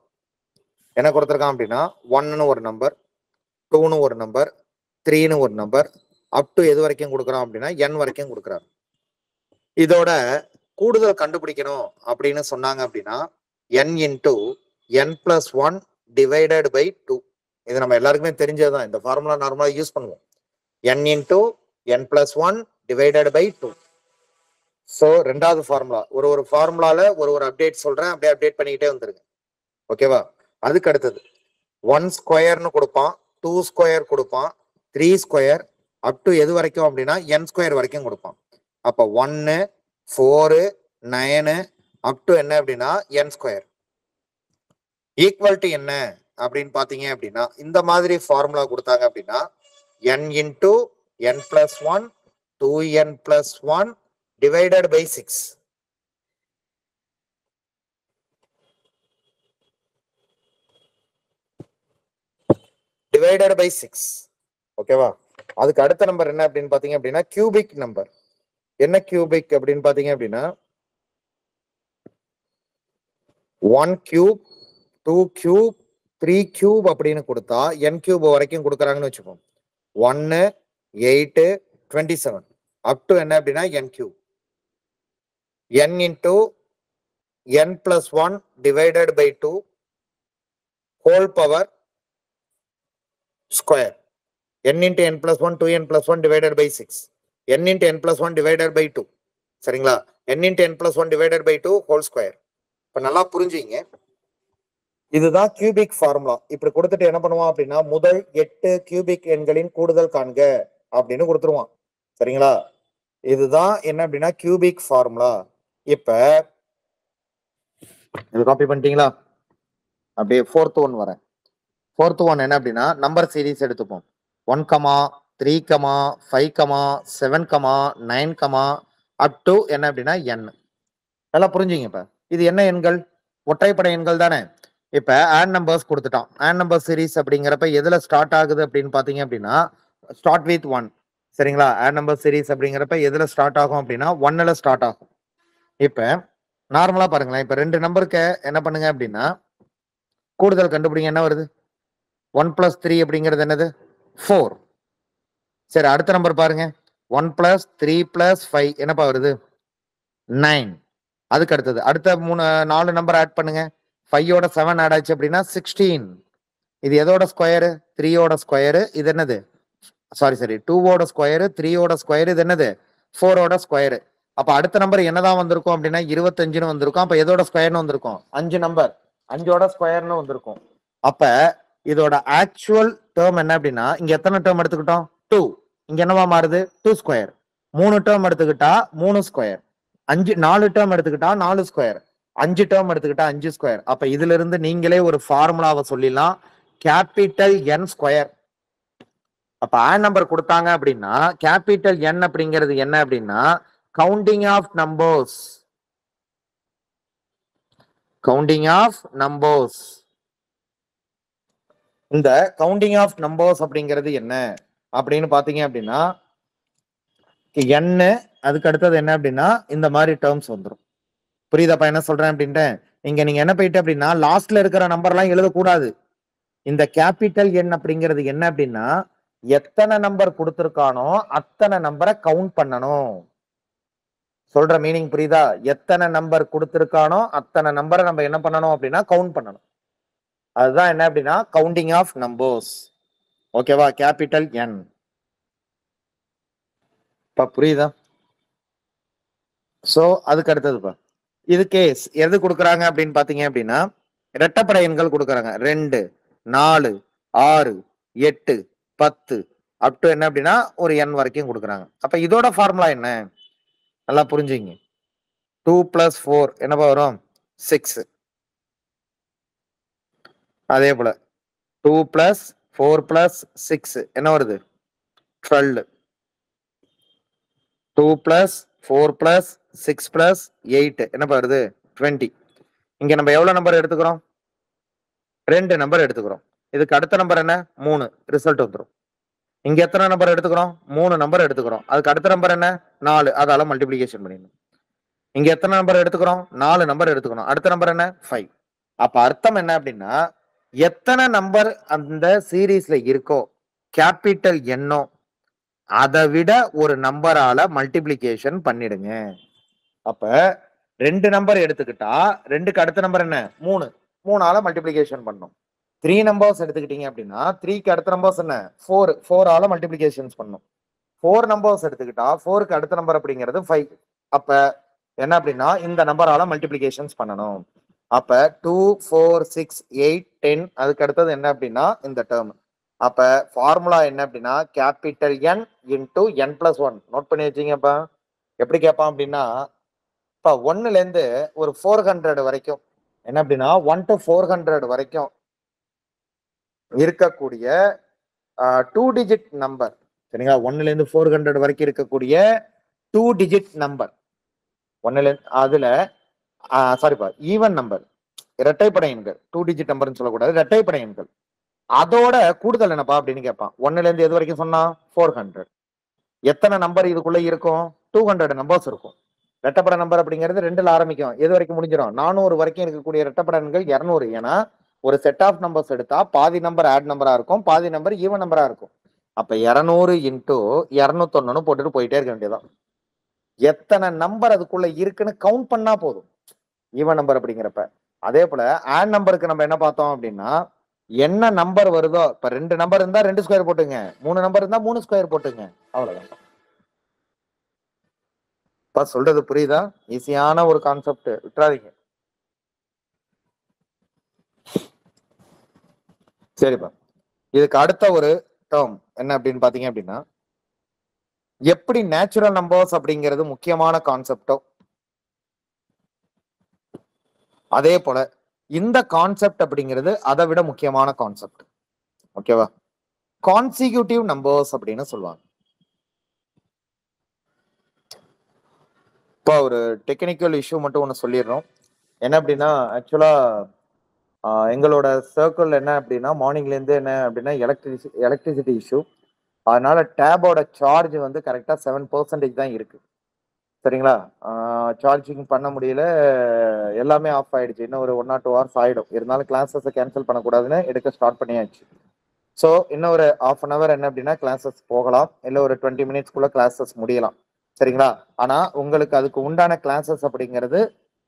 A: என்ன கொடுத்துருக்கான் அப்படின்னா 1ன்னு ஒரு நம்பர், 2ன்னு ஒரு நம்பர், 3ன்னு ஒரு நம்பர், அப் டு எது வரைக்கும் கொடுக்குறான் அப்படின்னா n வரைக்கும் கொடுக்குறாரு. இதோட கூடுதல் கண்டுபிடிக்கணும் அப்படின்னு சொன்னாங்க அப்படின்னா n into n plus 1 divided by 2. இது நம்ம எல்லாருக்குமே தெரிஞ்சதுதான். இந்த ஃபார்முலா நார்மலா யூஸ் பண்ணுவோம். n into n plus 1 divided by 2. So ரெண்டாவது ஃபார்முலா. ஒரு ஃபார்முலால ஒரு அப்டேட் சொல்றேன், அப்படியே அப்டேட் பண்ணிக்கிட்டே வந்துருங்க. ஓகேவா? அதுக்கு அடுத்தது 1 ஸ்கொயர்னு கொடுப்பான், 2 ஸ்கொயர் கொடுப்பான், 3 ஸ்கொயர் அப் டு எது வரைக்கும் அப்படின்னா n ஸ்கொயர் வரைக்கும் கொடுப்பான். அப்ப 1, 4, 9 அப் டு என்ன அப்படின்னா n ஸ்கொயர் ஈக்குவல் டு என்ன அப்படின்னு பாத்தீங்க அப்படின்னா இந்த மாதிரி ஃபார்முலா கொடுத்தாங்க அப்படின்னா n into n plus 1 2n plus 1 divided by 6. Divided by 6. ஓகேவா? அதுக்கு அடுத்த நம்பர் என்ன அப்படின்னு பாத்தீங்க அப்படின்னா கியூபிக் நம்பர். என்ன கியூபிக் அப்படின்னு பாத்தீங்க அப்படின்னா 1 கியூப், 2 கியூப், 3 கியூப் அப்படின்னு கொடுத்தா n கியூப் வரைக்கும் கொடுக்குறாங்கன்னு வச்சுப்போம். 1, 8, 27 அப் டு என்ன அப்படின்னா n cube. n into n plus 1 divided by 2 whole power square. n into n plus 1 2n plus 1 divided by 6. n into n plus 1 divided by 2. சரிங்களா? n into n plus 1 divided by 2 whole square. இப்ப நல்லா புரிஞ்சுங்க. இதுதான் கியூபிக் ஃபார்முலா. இப்படி கொடுத்துட்டு என்ன பண்ணுவான் அப்படின்னா முதல் 8 கியூபிக் எண்களின் கூடுதல் காண்க அப்படின்னு கொடுத்துருவான். சரிங்களா? இதுதான் என்ன அப்படின்னா கியூபிக் ஃபார்முலா. இப்ப இது காப்பி பண்ணிட்டீங்களா? அப்படியே ஃபோர்த் ஒன் வரேன். ஃபோர்த் ஒன் என்ன அப்படின்னா நம்பர் சீரீஸ் எடுத்துப்போம். 1, 3, 5, 7, 9 அப் டு என்ன அப்படின்னா n. நல்லா புரிஞ்சுங்க. இப்ப இது என்ன எண்கள்? ஒற்றைப்படை எண்கள் தானே. இப்ப ஆட் நம்பர்ஸ் கொடுத்துட்டான். ஆட் நம்பர் சீரீஸ் அப்படிங்கிறப்ப எதுல ஸ்டார்ட் ஆகுது அப்படின்னு பாத்தீங்க அப்படின்னா ஸ்டார்ட் வித் 1. சரிங்களா? ஆட் நம்பர் சீரீஸ் அப்படிங்கிறப்ப எதுல ஸ்டார்ட் ஆகும் அப்படின்னா 1ல ஸ்டார்ட் ஆகும். இப்ப நார்மலா பாருங்களேன். இப்ப ரெண்டு நம்பருக்கு என்ன பண்ணுங்க அப்படின்னா கூடுதல் கண்டுபிடிங்க. என்ன வருது? 1 பிளஸ் 3 அப்படிங்கிறது என்னது? 4. சரி, அடுத்த நம்பர் பாருங்க. 1 பிளஸ் 3 பிளஸ் 5 என்னப்பா வருது? 9. அதுக்கு அடுத்தது அடுத்த 4 நம்பர் ஆட் பண்ணுங்க. 5ஓட 7 ஆட் ஆச்சு அப்படின்னா 16. இது எதோட ஸ்கொயரு? 3ஓட ஸ்கொயரு. இது என்னது? சாரி 2ஓட ஸ்கொயரு, 3ஓட ஸ்கொயரு. இது என்னது? 4ஓட ஸ்கொயரு. அப்ப அடுத்த நம்பர் என்னதான் வந்திருக்கும் அப்படின்னா 25ன்னு வந்திருக்கும். அப்ப எதோட ஸ்கொயர்னு வந்திருக்கும்? 5 நம்பர் 5ஓட ஸ்கொயர்னு வந்திருக்கும். அப்ப இதோட ஆக்சுவல் டேர்ம் என்ன அப்படின்னா இங்க எத்தனை டேர்ம் எடுத்துக்கிட்டோம்? 2. இங்க என்னவா மாறுது? 2 ஸ்கொயர். 3 டேர்ம் எடுத்துக்கிட்டா 3 ஸ்கொயர். 4 டேர்ம் எடுத்துக்கிட்டா 4 ஸ்கொயர். 5 டேர்ம் எடுத்துக்கிட்டா 5 ஸ்கொயர். அப்ப இதுல இருந்து நீங்களே ஒரு ஃபார்முலாவை சொல்லிடலாம். Capital N square. அப்ப ஆட் நம்பர் கொடுத்தாங்க அப்படின்னா கேபிட்டல் என் அப்படிங்கிறது என்ன அப்படின்னா counting of numbers. Counting of numbers. இந்த கவுண்டிங் ஆஃப் நம்பர்ஸ் அப்படிங்கிறது என்ன அப்படின்னு பாத்தீங்க அப்படின்னா n, அதுக்கு அடுத்தது என்ன அப்படின்னா இந்த மாதிரி டேர்ம்ஸ் வந்துடும். புரியுதாப்பா என்ன சொல்றேன் அப்படின்ட்டு? இங்க நீங்க என்ன போயிட்டு அப்படின்னா லாஸ்ட்ல இருக்கிற நம்பர் எல்லாம் எழுதக்கூடாது. இந்த கேபிட்டல் என் அப்படிங்கிறது என்ன அப்படின்னா எத்தனை நம்பர் கொடுத்திருக்கானோ அத்தனை நம்பரை கவுண்ட் பண்ணணும். சொல்ற மீனிங் புரியுதா? எத்தனை நம்பர் கொடுத்திருக்கானோ அத்தனை நம்பரை நம்ம என்ன பண்ணணும் அப்படின்னா கவுண்ட் பண்ணணும். அதுதான் என்ன அப்படின்னா கவுண்டிங் ஆஃப் நம்பர்ஸ். ஓகேவா? கேபிட்டல் என். புரியுதா? சோ அதுக்கு அடுத்ததுப்பா இது கேஸ் எது கொடுக்குறாங்க அப்படின்னு பாத்தீங்க அப்படின்னா இரட்டைப்படை எண்கள் கொடுக்குறாங்க. 2, 4, 6, 8, 10 அப் டு என்ன அப்படின்னா ஒரு எண் வரைக்கும் கொடுக்குறாங்க. அப்ப இதோட ஃபார்முலா என்ன நல்லா புரிஞ்சுங்க. 2 + 4 என்னப்பா வரும்? 6. அதே போல 2 + 4 + 6 என்ன வருது? 12. 2 + 4 + 6 + 8 என்ன வருது? 20. இங்க நம்ம எவ்வளவு நம்பர் எடுத்துக்கிறோம்? 2 நம்பர் எடுத்துக்கிறோம். இதுக்கு அடுத்த நம்பர் என்ன? 3. ரிசல்ட் வந்துடும். இங்க எத்தனை நம்பர் எடுத்துக்கிறோம்? 3 நம்பர் எடுத்துக்கிறோம். அதுக்கு அடுத்த நம்பர் என்ன? 4. அதால மல்டிபிளிகேஷன் பண்ணிடணும். இங்க எத்தனை நம்பர் எடுத்துக்கிறோம்? 4 நம்பர் எடுத்துக்கணும். அடுத்த நம்பர் என்ன? 5. அப்ப அர்த்தம் என்ன அப்படின்னா எத்தனை நம்பர் அந்த சீரீஸ்ல இருக்கோ கேபிட்டல் எண்ணோ அதை விட ஒரு நம்பரால மல்டிபிளிகேஷன் பண்ணிடுங்க. அப்ப 2 நம்பர் எடுத்துக்கிட்டா 2க்கு அடுத்த நம்பர் என்ன? 3. 3ஆல மல்டிபிளிகேஷன் பண்ணும். 3 நம்பர்ஸ் எடுத்துக்கிட்டீங்க அப்படின்னா 3க்கு அடுத்த நம்பர்ஸ் என்ன? 4. 4ஆல மல்டிபிளிகேஷன்ஸ் பண்ணும். 4 நம்பர்ஸ் எடுத்துக்கிட்டா 4க்கு அடுத்த நம்பர் அப்படிங்கிறது 5. அப்ப என்ன அப்படின்னா இந்த நம்பரால மல்டிபிளிகேஷன்ஸ் பண்ணணும். அப்ப 2, 4, 6, 8, 10 அதுக்கு அடுத்தது என்ன அப்படின்னா இந்த டேர்ம். அப்ப ஃபார்முலா என்ன அப்படின்னா capital n into n plus 1. Note பண்ணி வச்சீங்கப்பா. எப்படி கேட்பான் அப்படின்னா இப்ப 1ல இருந்து ஒரு 400 வரைக்கும் என்ன அப்படின்னா 1 to 400 வரைக்கும் இருக்கக்கூடிய 2 டிஜிட் நம்பர். சரிங்களா? 1ல இருந்து 400 வரைக்கும் இருக்கக்கூடிய 2 டிஜிட் நம்பர். 1ல அதுல சாரிப்பா ஈவன் நம்பர் இரட்டைப்படை எண்கள். 2 டிஜிட் நம்பர்னு சொல்லக்கூடாது, இரட்டைப்படை எண்கள். அதோட கூடுதல் என்னப்பா அப்படின்னு கேட்பான். 1ல இருந்து எது வரைக்கும் சொன்னா? 400. எத்தனை நம்பர் இதுக்குள்ள இருக்கும்? 200 நம்பர்ஸ் இருக்கும். இரட்டைப்படை நம்பர் அப்படிங்கிறது 2ல ஆரம்பிக்கும். எது வரைக்கும் முடிஞ்சிடும்? 400 வரைக்கும் இருக்கக்கூடிய இரட்டைப்படை எண்கள் 200. ஏன்னா ஒரு செட் ஆஃப் நம்பர்ஸ் எடுத்தா பாதி நம்பர் ஆட் நம்பரா இருக்கும், பாதி நம்பர் ஈவன் நம்பரா இருக்கும். அப்ப 200 இன்டூ 201 போட்டுட்டு போயிட்டே இருக்க வேண்டியதான். எத்தனை நம்பர் அதுக்குள்ள இருக்குன்னு கவுண்ட் பண்ணா போதும் ஈவன் நம்பர் அப்படிங்கிறப்ப. அதே போல ஆட் நம்பருக்கு நம்ம என்ன பார்த்தோம் அப்படின்னா என்ன நம்பர் வருதோ இப்ப 2 நம்பர் இருந்தா 2 ஸ்கொயர் போட்டுங்க, 3 நம்பர் இருந்தா 3 ஸ்கொயர் போட்டுங்க. அவ்வளவுதான். சொல்றது புரியுதா? ஈஸியான ஒரு கான்செப்ட், விட்டுறாதீங்க. சரிப்பா. இதுக்கு அடுத்த ஒரு டேர்ம் என்ன அப்படின்னு பாத்தீங்க அப்படின்னா எப்படி நேச்சுரல் நம்பர்ஸ் அப்படிங்கிறது முக்கியமான கான்செப்டோ அதே போல இந்த கான்செப்ட் அப்படிங்கிறது அதை விட முக்கியமான கான்செப்ட். ஓகேவா? கான்சிக்யூட்டிவ் நம்பர்ஸ் அப்படின்னு சொல்லுவாங்க. இப்போ ஒரு டெக்னிக்கல் இஷ்யூ மட்டும் ஒன்று சொல்லிடுறோம். என்ன அப்படின்னா ஆக்சுவலா எங்களோட சர்க்கிள் என்ன அப்படின்னா மார்னிங்ல இருந்து என்ன அப்படின்னா எலக்ட்ரிசிட்டி இஷ்யூ. அதனால டேபோட சார்ஜ் வந்து கரெக்டா 7% தான் இருக்கு. சரிங்களா? சார்ஜிங் பண்ண முடியல, எல்லாமே ஆஃப் ஆயிடுச்சு. இன்னும் ஒரு 1 or 2 hours ஆயிடும். இருந்தாலும் கிளாஸஸை கேன்சல் பண்ணக்கூடாதுன்னு எடுக்க ஸ்டார்ட் பண்ணியாச்சு. ஸோ இன்னும் ஒரு 1/2 hour என்ன அப்படின்னா கிளாஸஸ் போகலாம், இல்லை ஒரு 20 minutesக்குள்ள கிளாஸஸ் முடியலாம். சரிங்களா? ஆனா உங்களுக்கு அதுக்கு உண்டான கிளாஸஸ் அப்படிங்கிறது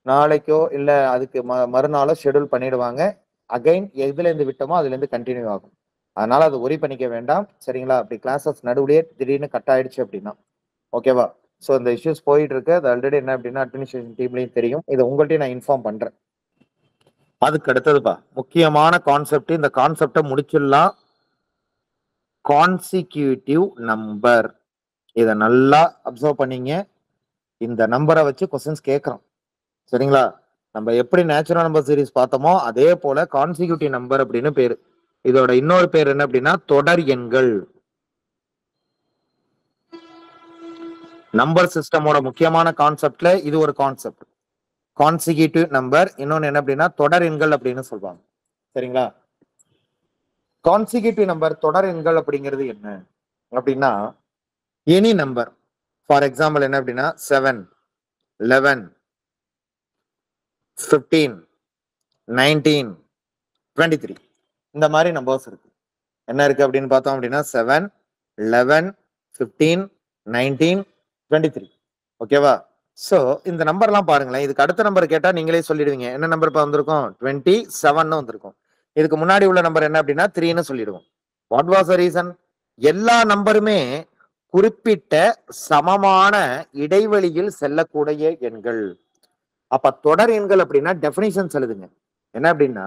A: நாளைக்கோ இல்லை அதுக்கு மறுநாளோ ஷெடியூல் பண்ணிடுவாங்க. அகைன் எதுல இருந்து விட்டோமோ அதுல இருந்து கண்டினியூ ஆகும். அதனால அது ஒரி பண்ணிக்க வேண்டாம். சரிங்களா? அப்படி கிளாஸஸ் நடுவுலயே திடீர்னு கட் ஆயிடுச்சு அப்படின்னா ஓகேவா? ஸோ இந்த இஷ்யூஸ் போயிட்டு இருக்கு. அது ஆல்ரெடி என்ன அப்படின்னா அட்மினிஸ்ட்ரேஷன் டீம்லையும் தெரியும். இதை உங்கள்கிட்டயும் நான் இன்ஃபார்ம் பண்றேன். அதுக்கு அடுத்ததுப்பா முக்கியமான கான்செப்ட். இந்த கான்செப்டை முடிச்சிடலாம். Consecutive number. இதை நல்லா அப்சர்வ் பண்ணீங்க. இந்த நம்பரை வச்சு கொஸ்டின்ஸ் கேட்கறோம். சரிங்களா? நம்ம எப்படி நேச்சுரல் நம்பர் சீரிஸ் பார்த்தோமோ அதே போல கான்சிக்யூட்டிவ் நம்பர் அப்படின்னு பேரு. இதோட இன்னொரு பேர் என்ன அப்படின்னா தொடர் எண்கள். நம்பர் சிஸ்டமோட முக்கியமான கான்செப்ட்ல இது ஒரு கான்செப்ட். கான்சிக்யூட்டிவ் நம்பர், இன்னொன்னு என்ன அப்படின்னா தொடர் எண்கள் அப்படின்னு சொல்லுவாங்க. சரிங்களா? கான்சிக்யூட்டிவ் நம்பர் தொடர் எண்கள் அப்படிங்கிறது என்ன அப்படின்னா எனி நம்பர். ஃபார் எக்ஸாம்பிள் என்ன அப்படின்னா 7, 11, 15, 19, 23 இந்த மாதிரி நம்பர்ஸ் இருக்கு. என்ன இருக்கு அப்படின்னு பார்த்தோம் அப்படின்னா 7, 11, 15, 19, 23. ஓகேவா? சோ இந்த நம்பர்லாம் பாருங்களேன். இதுக்கு அடுத்த நம்பர் கேட்டா நீங்களே சொல்லிடுவீங்க. என்ன நம்பர் இப்ப வந்திருக்கும்? 27 வந்திருக்கும். இதுக்கு முன்னாடி உள்ள நம்பர் என்ன அப்படின்னா 3ன்னு சொல்லிடுவோம். What was the reason? எல்லா நம்பருமே குறிப்பிட்ட சமமான இடைவெளியில் செல்லக்கூடிய எண்கள். அப்ப தொடர் எண்கள் அப்படின்னா டெபினிஷன்ஸ் எழுதுங்க. என்ன அப்படின்னா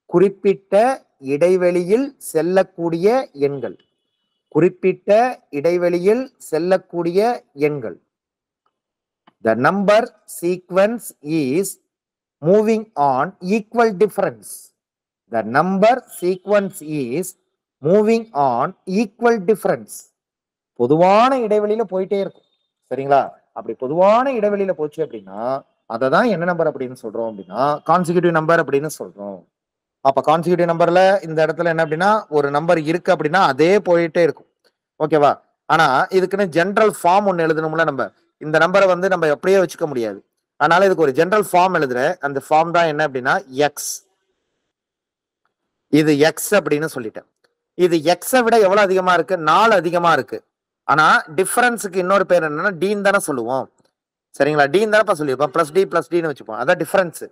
A: குறிப்பிட்ட இடைவெளியில் செல்லக்கூடிய எண்கள். குறிப்பிட்ட இடைவெளியில் செல்லக்கூடிய எண்கள். The number sequence is moving on equal difference. The number sequence is moving on equal difference. பொதுவான இடைவெளியில போயிட்டே இருக்கும். சரிங்களா? அப்படி பொதுவான இடைவெளியில போச்சு அப்படின்னா அதை தான் என்ன நம்பர் அப்படின்னு சொல்றோம் அப்படின்னா கான்சிக்யூட்டிவ் நம்பர் அப்படின்னு சொல்றோம். அப்ப கான்சிக்யூட்டிவ் நம்பர்ல இந்த இடத்துல என்ன அப்படின்னா ஒரு நம்பர் இருக்கு அப்படின்னா அதே போயிட்டே இருக்கும். ஓகேவா? ஆனா இதுக்குன்னு ஜென்ரல் ஃபார்ம் ஒன்னு எழுதணும்ல. நம்ம இந்த நம்பரை வந்து நம்ம எப்படியே வச்சுக்க முடியாது. அதனால இதுக்கு ஒரு ஜென்ரல் ஃபார்ம் எழுதுறேன். அந்த ஃபார்ம் தான் என்ன அப்படின்னா எக்ஸ். இது எக்ஸ் அப்படின்னு சொல்லிட்டேன். இது எக்ஸை விட எவ்வளவு அதிகமா இருக்கு? 4 அதிகமா இருக்கு. ஆனா டிஃபரன்ஸுக்கு இன்னொரு பேர் என்னன்னா டீன் தானே சொல்லுவோம். சரிங்களா? டீன் தானே சொல்லியிருப்போம். பிளஸ் டின்னு வச்சுப்போம். அதான் டிஃபரன்ஸ்.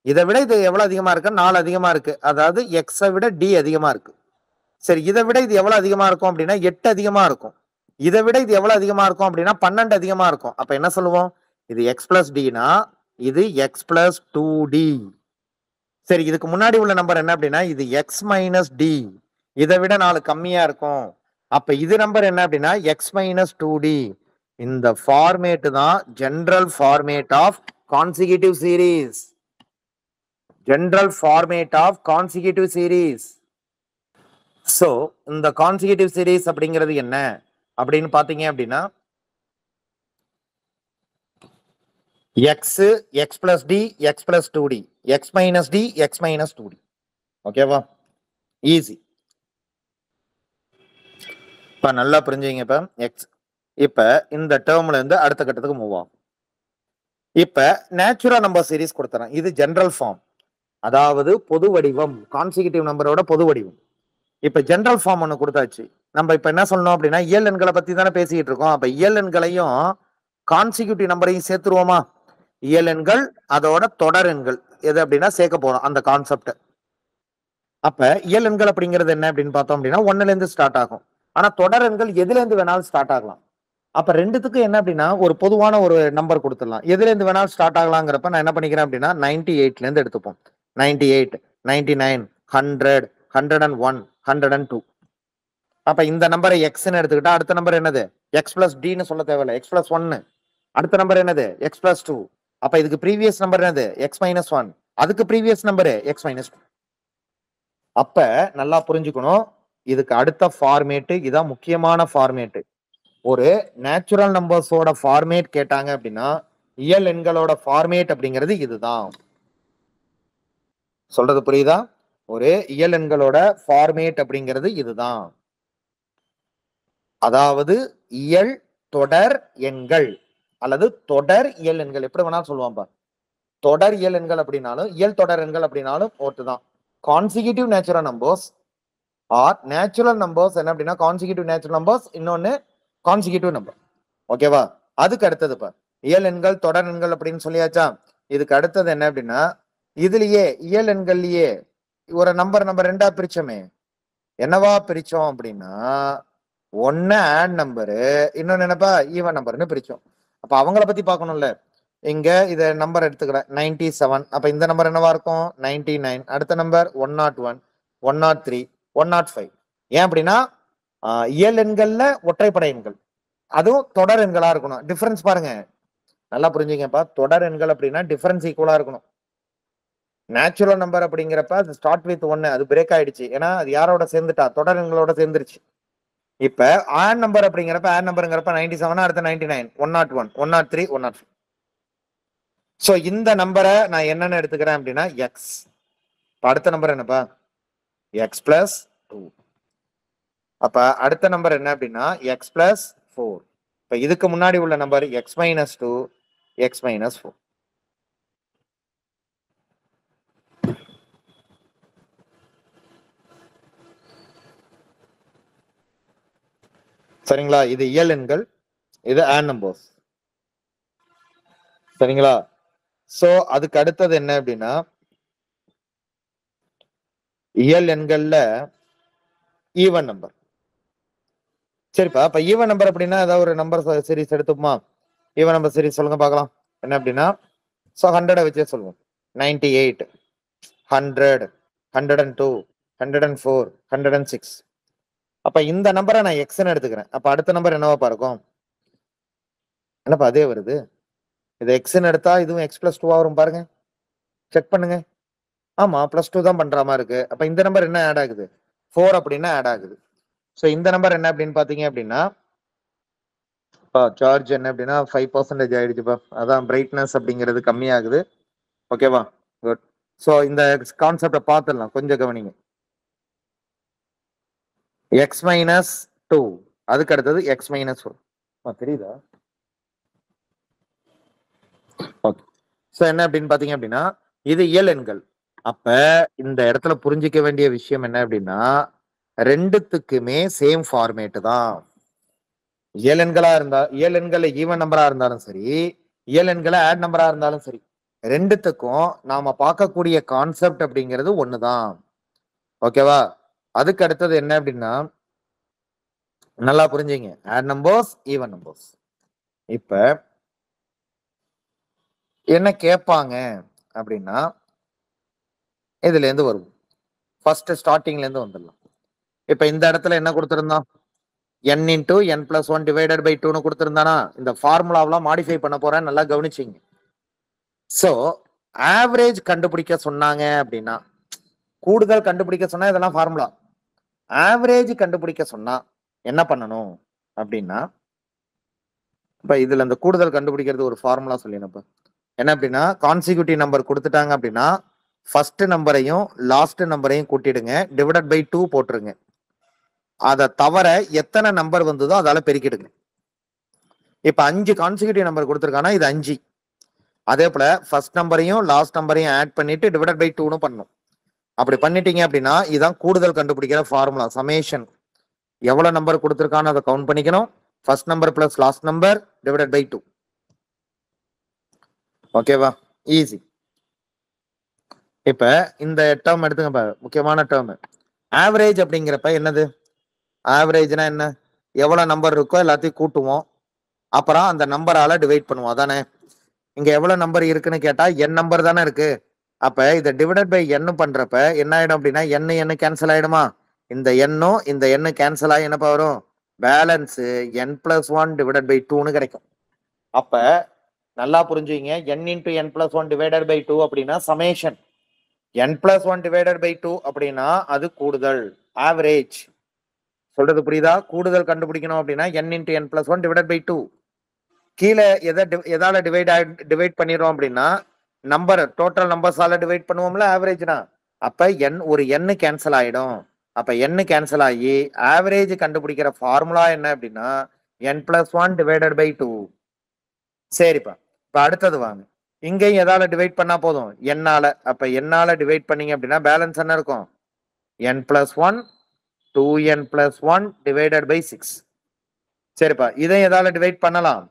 A: இதை விட இது எவ்வளவு அதிகமா இருக்கு? 4 அதிகமா இருக்கு. அதாவது எக்ஸை விட டி அதிகமா இருக்கு. சரி, இதை விட இது எவ்வளவு அதிகமா இருக்கும் அப்படின்னா 8 அதிகமா இருக்கும். இதை விட இது எவ்வளவு அதிகமா இருக்கும் அப்படின்னா 12 அதிகமா இருக்கும். அப்ப என்ன சொல்லுவோம்? இது எக்ஸ் பிளஸ் டினா இது எக்ஸ் பிளஸ் 2டி. சரி, இதுக்கு முன்னாடி உள்ள நம்பர் என்ன அப்படின்னா இது எக்ஸ் மைனஸ் டி. இதை விட 4 கம்மியா இருக்கும். அப்ப இது நம்பர் என்ன அப்படின்னா எக்ஸ் மைனஸ் 2டி. இந்த ஃபார்மேட் தான் general format of consecutive series. General format of consecutive series. So இந்த கான்சிக்யூட்டிவ் சீரீஸ் அப்படிங்கிறது என்ன அப்படின்னு பாத்தீங்க அப்படின்னா x, x plus d, x plus 2டி, x minus d, x minus 2டி. ஓகேவா? ஈஸி. இப்ப நல்லா புரிஞ்சுங்க. இப்ப எக்ஸ் இப்ப இந்த டேர்ம்ல இருந்து அடுத்த கட்டத்துக்கு மூவ் ஆகும். இப்ப நேச்சுரல் நம்பர் சீரீஸ் கொடுத்துறேன். இது ஜெனரல் ஃபார்ம், அதாவது பொது வடிவம். கான்சிக்யூட்டிவ் நம்பரோட பொது வடிவம். இப்ப ஜெனரல் ஃபார்ம் ஒண்ணு கொடுத்தாச்சு. நம்ம இப்ப என்ன சொல்லணும் அப்படின்னா இயல் எண்களை பத்தி தானே பேசிக்கிட்டு இருக்கோம். அப்ப இயல் எண்களையும் கான்சிக்யூட்டிவ் நம்பரையும் சேர்த்துருவோமா? இயல் எண்கள் அதோட தொடர் எண்கள் எது அப்படின்னா சேர்க்க போறோம் அந்த கான்செப்ட். அப்ப இயல் எண்கள் அப்படிங்கிறது என்ன அப்படின்னு பார்த்தோம் அப்படின்னா 1ல இருந்து ஸ்டார்ட் ஆகும். ஆனா தொடர் எண்கள் எதுல இருந்து வேணாலும் ஸ்டார்ட் ஆகலாம். அப்ப ரெண்டுத்துக்கும் என்ன அப்படின்னா ஒரு பொதுவான ஒரு நம்பர் கொடுத்துடலாம். எதுல இருந்து வேணாலும் ஸ்டார்ட் ஆகலாங்கிறப்ப நான் என்ன பண்ணிக்கிறேன் அப்படின்னா 98ல இருந்து எடுத்துப்போம். 98, 99, 100, 101, 102. அப்ப இந்த நம்பரை எக்ஸ்ன்னு எடுத்துக்கிட்டா அடுத்த நம்பர் என்னது? எக்ஸ் பிளஸ் டின்னு சொல்ல தேவையில்ல. X plus 1. அடுத்த நம்பர் என்னது? X plus 2. அப்ப இதுக்கு ப்ரீவியஸ் நம்பர் என்னது? X minus 1. அதுக்கு ப்ரீவியஸ் நம்பர் எக்ஸ் மைனஸ் 2. அப்ப நல்லா புரிஞ்சுக்கணும். இதுக்கு அடுத்த ஃபார்மேட் இதான் முக்கியமான ஃபார்மேட். ஒரு நேச்சுரல் நம்பர்ஸோட ஃபார்மேட் கேட்டாங்க அப்படின்னா இயல் எண்களோட ஃபார்மேட் அப்படிங்கிறது இதுதான். சொல்றது புரியுதா? ஒரு இயல் எண்களோட ஃபார்மேட் அப்படிங்கிறது இதுதான். அதாவது இயல் தொடர் எண்கள் அல்லது தொடர் இயல் எண்கள் எப்படி வேணாலும் சொல்லுவான்பா. தொடர் இயல் எண்கள் அப்படின்னாலும் இயல் தொடர் எண்கள் அப்படின்னாலும் ஒட்டுதான். Consecutive natural numbers are natural numbers என்ன அப்படின்னா கான்சிக்யூட்டிவ் நேச்சுரல் நம்பர்ஸ், இன்னொன்னு கான்சிக்யூட்டிவ் நம்பர். ஓகேவா? அதுக்கு அடுத்தது இப்ப இயல் எண்கள் தொடர் எண்கள் அப்படின்னு சொல்லியாச்சா? இதுக்கு அடுத்தது என்ன அப்படின்னா இதுலயே இயல் எண்கள்லயே ஒரு நம்பர் நம்ம 2ஆ பிரிச்சோமே, என்னவா பிரிச்சோம் அப்படின்னா ஒன்னு ஆட் நம்பரு, இன்னொன்னு என்னப்பா ஈவன் நம்பர்னு பிரிச்சோம். அப்ப அவங்கள பத்தி பார்க்கணும்ல. இங்க இத நம்பர் எடுத்துக்கிறேன் 97. அப்ப இந்த நம்பர் என்னவா இருக்கும்? 99. அடுத்த நம்பர் 101, 103, 105. ஏன் அப்படின்னா இயல் எண்கள்ல ஒற்றைப்படை எண்கள், அதுவும் தொடர் எண்களா இருக்கணும். டிஃபரன்ஸ் பாருங்க, நல்லா புரிஞ்சுங்கப்பா. தொடர் எண்கள் அப்படின்னா டிஃபரன்ஸ் ஈக்குவலா இருக்கணும். நேச்சுரல் நம்பர் அப்படிங்கிறப்ப அது ஸ்டார்ட் வித் 1, அது பிரேக் ஆயிடுச்சு. ஏன்னா அது யாரோட சேர்ந்துட்டா, தொடர் எண்களோட சேர்ந்துருச்சு. இப்ப ஆட் நம்பர் அப்படிங்கிறப்ப ஆட் நம்பருங்கிறப்ப 97, அடுத்த 99, 101, 103, 104. ஸோ இந்த நம்பரை நான் என்னன்னு எடுத்துக்கிறேன் அப்படின்னா எக்ஸ். அடுத்த நம்பர் என்னப்பா, எக்ஸ் பிளஸ் 2. அப்ப அடுத்த நம்பர் என்ன அப்படின்னா எக்ஸ் பிளஸ் 4. இப்ப இதுக்கு முன்னாடி உள்ள number X minus 2, X minus 4. சரிங்களா? இது இயல் எண்கள், இது ஆட் நம்பர்ஸ். சரிங்களா? சோ அதுக்கு அடுத்தது என்ன அப்படின்னா இயல் எண்கள்ல ஈவன் நம்பர். சரிப்பா, இப்ப ஈவன் நம்பர் அப்படின்னா ஏதாவது ஒரு நம்பர் சீரிஸ் எடுத்துப்போமா? ஈவன் நம்பர் சீரிஸ் சொல்லுங்க பார்க்கலாம். என்ன அப்படின்னா ஸோ 100 வச்சே சொல்லுவோம். 98, 100, 102, 104, 106. அப்ப இந்த நம்பரை நான் எக்ஸ்ன்னு எடுத்துக்கிறேன். அப்ப அடுத்த நம்பர் என்னவா இருக்கும்? என்னப்பா அதே வருது. இது எக்ஸ்ன்னு எடுத்தா இதுவும் எக்ஸ் பிளஸ் 2 வரும் பாருங்க, செக் பண்ணுங்க. ஆமா, பிளஸ் 2 தான் பண்ற மாதிரி இருக்கு. அப்ப இந்த நம்பர் என்ன ஆட் ஆகுது? 4 அப்படின்னா ஆட் ஆகுது. ஸோ இந்த நம்பர் என்ன அப்படின்னு பாத்தீங்க அப்படின்னா சார்ஜ் என்ன அப்படின்னா 5% ஆயிடுச்சுப்பா. அதான் பிரைட்னஸ் அப்படிங்கிறது கம்மியாகுது. ஓகேவா? குட். ஸோ இந்த கான்செப்டை பார்த்துடலாம், கொஞ்சம் கவனிங்க. எக்ஸ் மைனஸ் 2, அதுக்கு அடுத்தது எக்ஸ் மைனஸ் 4. தெரியுதா? ஓகே. ஸோ என்ன அப்படின்னு பாத்தீங்க அப்படின்னா இது இயல் எண்கள். அப்ப இந்த இடத்துல புரிஞ்சிக்க வேண்டிய விஷயம் என்ன அப்படின்னா ரெண்டுத்துக்குமே சேம் ஃபார்மேட் தான். இயல் எண்களா இருந்தா, இயல் எண்கள் ஈவன் நம்பரா இருந்தாலும் சரி, இயல் எண்களை ஆட் நம்பரா இருந்தாலும் சரி, ரெண்டுத்துக்கும் நாம பார்க்கக்கூடிய கான்செப்ட் அப்படிங்கிறது ஒண்ணுதான். ஓகேவா? அதுக்கு அடுத்தது என்ன அப்படின்னா நல்லா புரிஞ்சுங்க, ஆட் நம்பர்ஸ், ஈவன் நம்பர்ஸ். இப்ப என்ன கேட்பாங்க அப்படின்னா இதுல இருந்து வரும். ஃபர்ஸ்ட் ஸ்டார்டிங்ல இருந்து வந்துடலாம். இப்ப இந்த இடத்துல என்ன கொடுத்திருந்தோம்? n into n plus 1 divided by 2 கொடுத்திருந்தானா? இந்த ஃபார்முலாவெல்லாம் மாடிஃபை பண்ண போறேன், நல்லா கவனிச்சிங்க. சோ ஆவரேஜ் கண்டுபிடிக்க சொன்னாங்க அப்படின்னா, கூடுதல் கண்டுபிடிக்க சொன்னா இதெல்லாம் ஃபார்முலா. ஆவரேஜ் கண்டுபிடிக்க சொன்னா என்ன பண்ணணும் அப்படின்னா, இப்ப இதுல இந்த கூடுதல் கண்டுபிடிக்கிறது ஒரு ஃபார்முலா சொல்லினப்ப என்ன அப்படின்னா கான்சிக்யூட்டிவ் நம்பர் கொடுத்துட்டாங்க அப்படின்னா ஃபர்ஸ்ட் நம்பரையும் லாஸ்ட் நம்பரையும் கூட்டிடுங்க, டிவைடட் பை 2 போட்டுருங்க. அதை தவிர எத்தனை நம்பர் வந்ததோ அதால பெருக்கிடுங்க. இப்ப 5 கான்சிக்யூட்டிவ் நம்பர் கொடுத்துருக்கானா இது 5. அதே போல ஃபர்ஸ்ட் நம்பரையும் லாஸ்ட் நம்பரையும் ஆட் பண்ணிட்டு டிவைடட் பை 2னு பண்ணணும். அப்படி பண்ணிட்டீங்க அப்படின்னா இதான் கூடுதல் கண்டுபிடிக்கிற ஃபார்முலா. சமேஷன் எவ்வளவு நம்பர் கொடுத்துருக்கானோ அதை கவுண்ட் பண்ணிக்கணும். First number plus last number divided by 2. ஓகேவா? ஈஸி. இப்ப இந்த டேர்ம் எடுத்துங்க, முக்கியமான டேர்ம். ஆவரேஜ் அப்படிங்கிறப்ப என்னது? ஆவரேஜ்னா என்ன? எவ்வளவு நம்பர் இருக்கோ எல்லாத்தையும் கூட்டுவோம், அப்புறம் அந்த நம்பரால டிவைட் பண்ணுவோம். அதானே? இங்க எவ்வளவு நம்பர் இருக்குன்னு கேட்டா n நம்பர் தானே இருக்கு. அப்ப இதை டிவைடட் பை n பண்றப்ப என்ன ஆயிடும் அப்படின்னா n கேன்சல் ஆயிடுமா? இந்த எண்ணும் இந்த எண்ணு கேன்சல் ஆகி என்னப்பா வரும்? Balance n plus 1 divided by 2னு கிடைக்கும். அப்ப நல்லா புரிஞ்சுங்க, n into n plus 1 divided by 2 அப்படின்னா summation. n plus 1 divided by 2 அப்படின்னா அது கூடுதல், ஆவரேஜ். சொல்றது புரியுதா? கூடுதல் கண்டுபிடிக்கணும் அப்படின்னா n into n plus 1 divided by 2. கீழே எதால டிவைட் பண்ணிடுறோம் அப்படின்னா நம்பர் டோட்டல் நம்பர்ஸால டிவைட் பண்ணுவோம்ல ஆவரேஜ்னா. அப்ப ஒரு n கேன்சல் ஆயிடும். அப்ப n கேன்சல் ஆகி ஆவரேஜ் கண்டுபிடிக்கிற ஃபார்முலா என்ன அப்படின்னா n பிளஸ் 1 டிவைடட் பை 2. சரிப்பா, இப்ப அடுத்தது வாங்க. இங்கேயும் எதால டிவைட் பண்ணா போதும்? என்னால. அப்ப என்னால டிவைட் பண்ணீங்க அப்படின்னா பேலன்ஸ் என்ன இருக்கும்? n plus 1 2n plus 1 divided by 6. சரிப்பா, இதை எதால டிவைட் பண்ணலாம்?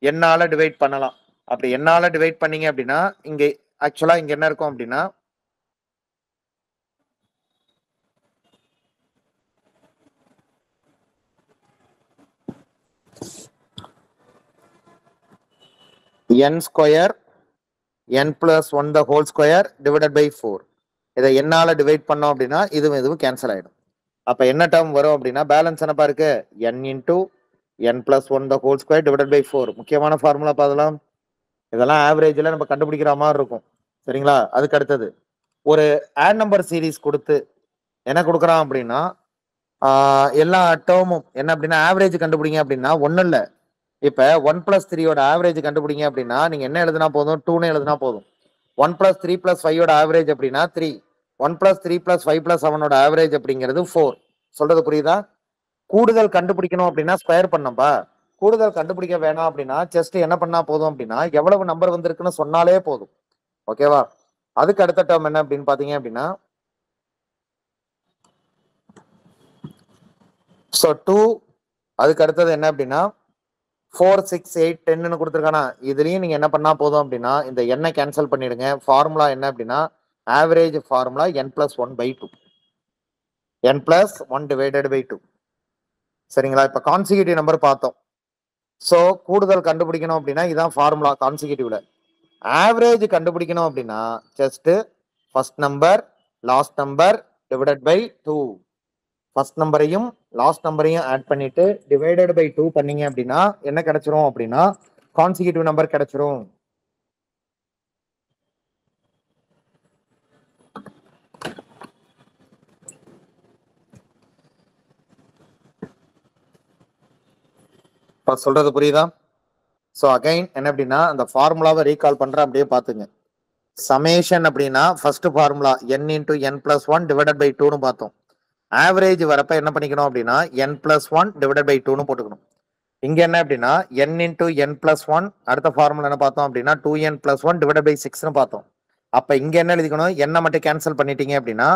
A: என்னால டிவைட் பண்ணலாம். அப்படி என்னால டிவைட் பண்ணீங்க அப்படின்னா இங்க ஆக்சுவலா இங்க என்ன இருக்கும் அப்படின்னா n square n plus 1 the whole square divided by 4. இதை என்னால டிவைட் பண்ணோம் அப்படின்னா இதுவும் கேன்சல் ஆயிடும். அப்ப என்ன டேர்ம் வரும் அப்படின்னா பேலன்ஸ் என்னப்பா இருக்கு? n into n plus 1 the whole square divided by 4. முக்கியமான ஃபார்முலா பார்க்கலாம். இதெல்லாம் ஆவரேஜ்ல நம்ம கண்டுபிடிக்கிற மாதிரி இருக்கும். சரிங்களா? அதுக்கு அடுத்தது ஒரு ஆட் நம்பர் சீரீஸ் கொடுத்து என்ன கொடுக்குறான் அப்படின்னா எல்லா டேர்மும் என்ன அப்படின்னா ஆவரேஜ் கண்டுபிடிங்க அப்படின்னா ஒன்றும் இல்லை. இப்போ 1+3யோட ஆவரேஜ் கண்டுபிடிங்க அப்படின்னா நீங்க என்ன எழுதுனா போதும், 2ன்னு எழுதுனா போதும். 1+3+5யோட ஆவரேஜ் அப்படின்னா 3. 1+3+5+7ஓட ஆவரேஜ் அப்படிங்கிறது 4. சொல்றது புரியுதா? கூடுதல் கண்டுபிடிக்கணும் அப்படின்னா ஸ்கொயர் பண்ணப்பா. கூடுதல் கண்டுபிடிக்க வேணாம் அப்படின்னா ஜஸ்ட் என்ன பண்ணா போதும் அப்படின்னா எவ்வளவு நம்பர் வந்திருக்குன்னு சொன்னாலே போதும். ஓகேவா? அதுக்கு அடுத்த டேர்ம் என்ன அப்படின்னு பாத்தீங்க அப்படின்னா ஸோ 2. அதுக்கு அடுத்தது என்ன அப்படின்னா 4, 6, 8, 10ன்னு கொடுத்துருக்கானா, இதுலயும் நீங்க என்ன பண்ணா போதும் அப்படின்னா இந்த எண்ணை கேன்சல் பண்ணிடுங்க. ஃபார்முலா என்ன அப்படின்னா ஆவரேஜ் ஃபார்முலா n+1/2. n+1/2. சரிங்களா? இப்ப கான்சிக்யூட்டிவ் நம்பர் பார்த்தோம். ஸோ கூடுதல் கண்டுபிடிக்கணும் அப்படின்னா இதான் ஃபார்முலா கான்சிக்யூட்டிவ்ல. ஆவரேஜ் கண்டுபிடிக்கணும் அப்படின்னா just first number last number divided by 2. First நம்பரையும் லாஸ்ட் நம்பரையும் ஆட் பண்ணிட்டு டிவைடட் பை 2 பண்ணீங்க அப்படின்னா என்ன கிடைச்சிரும் அப்படின்னா கான்சிக்யூட்டிவ் நம்பர் கிடைச்சிரும். சொல்றது புரியுதா? ஸோ அகைன் என்ன அப்படின்னா அந்த ஃபார்முலாவை ரீகால் பண்ற அப்படியே பாத்துங்க. சமேஷன் அப்படின்னா first formula n×n+1 divided by 2ன்னு பார்த்தோம். ஆவரேஜ் வரப்ப என்ன பண்ணிக்கணும் அப்படின்னா n+1 டிவைடட் பை 2ன்னு போட்டுக்கணும். இங்க என்ன அப்படின்னா n×n+1 அடுத்த ஃபார்முலா என்ன பார்த்தோம் அப்படின்னா 2n+1 டிவைடட் பை 6ன்னு பார்த்தோம். அப்ப இங்க என்ன எழுதிக்கணும், n மட்டும் கேன்சல் பண்ணிட்டீங்க அப்படின்னா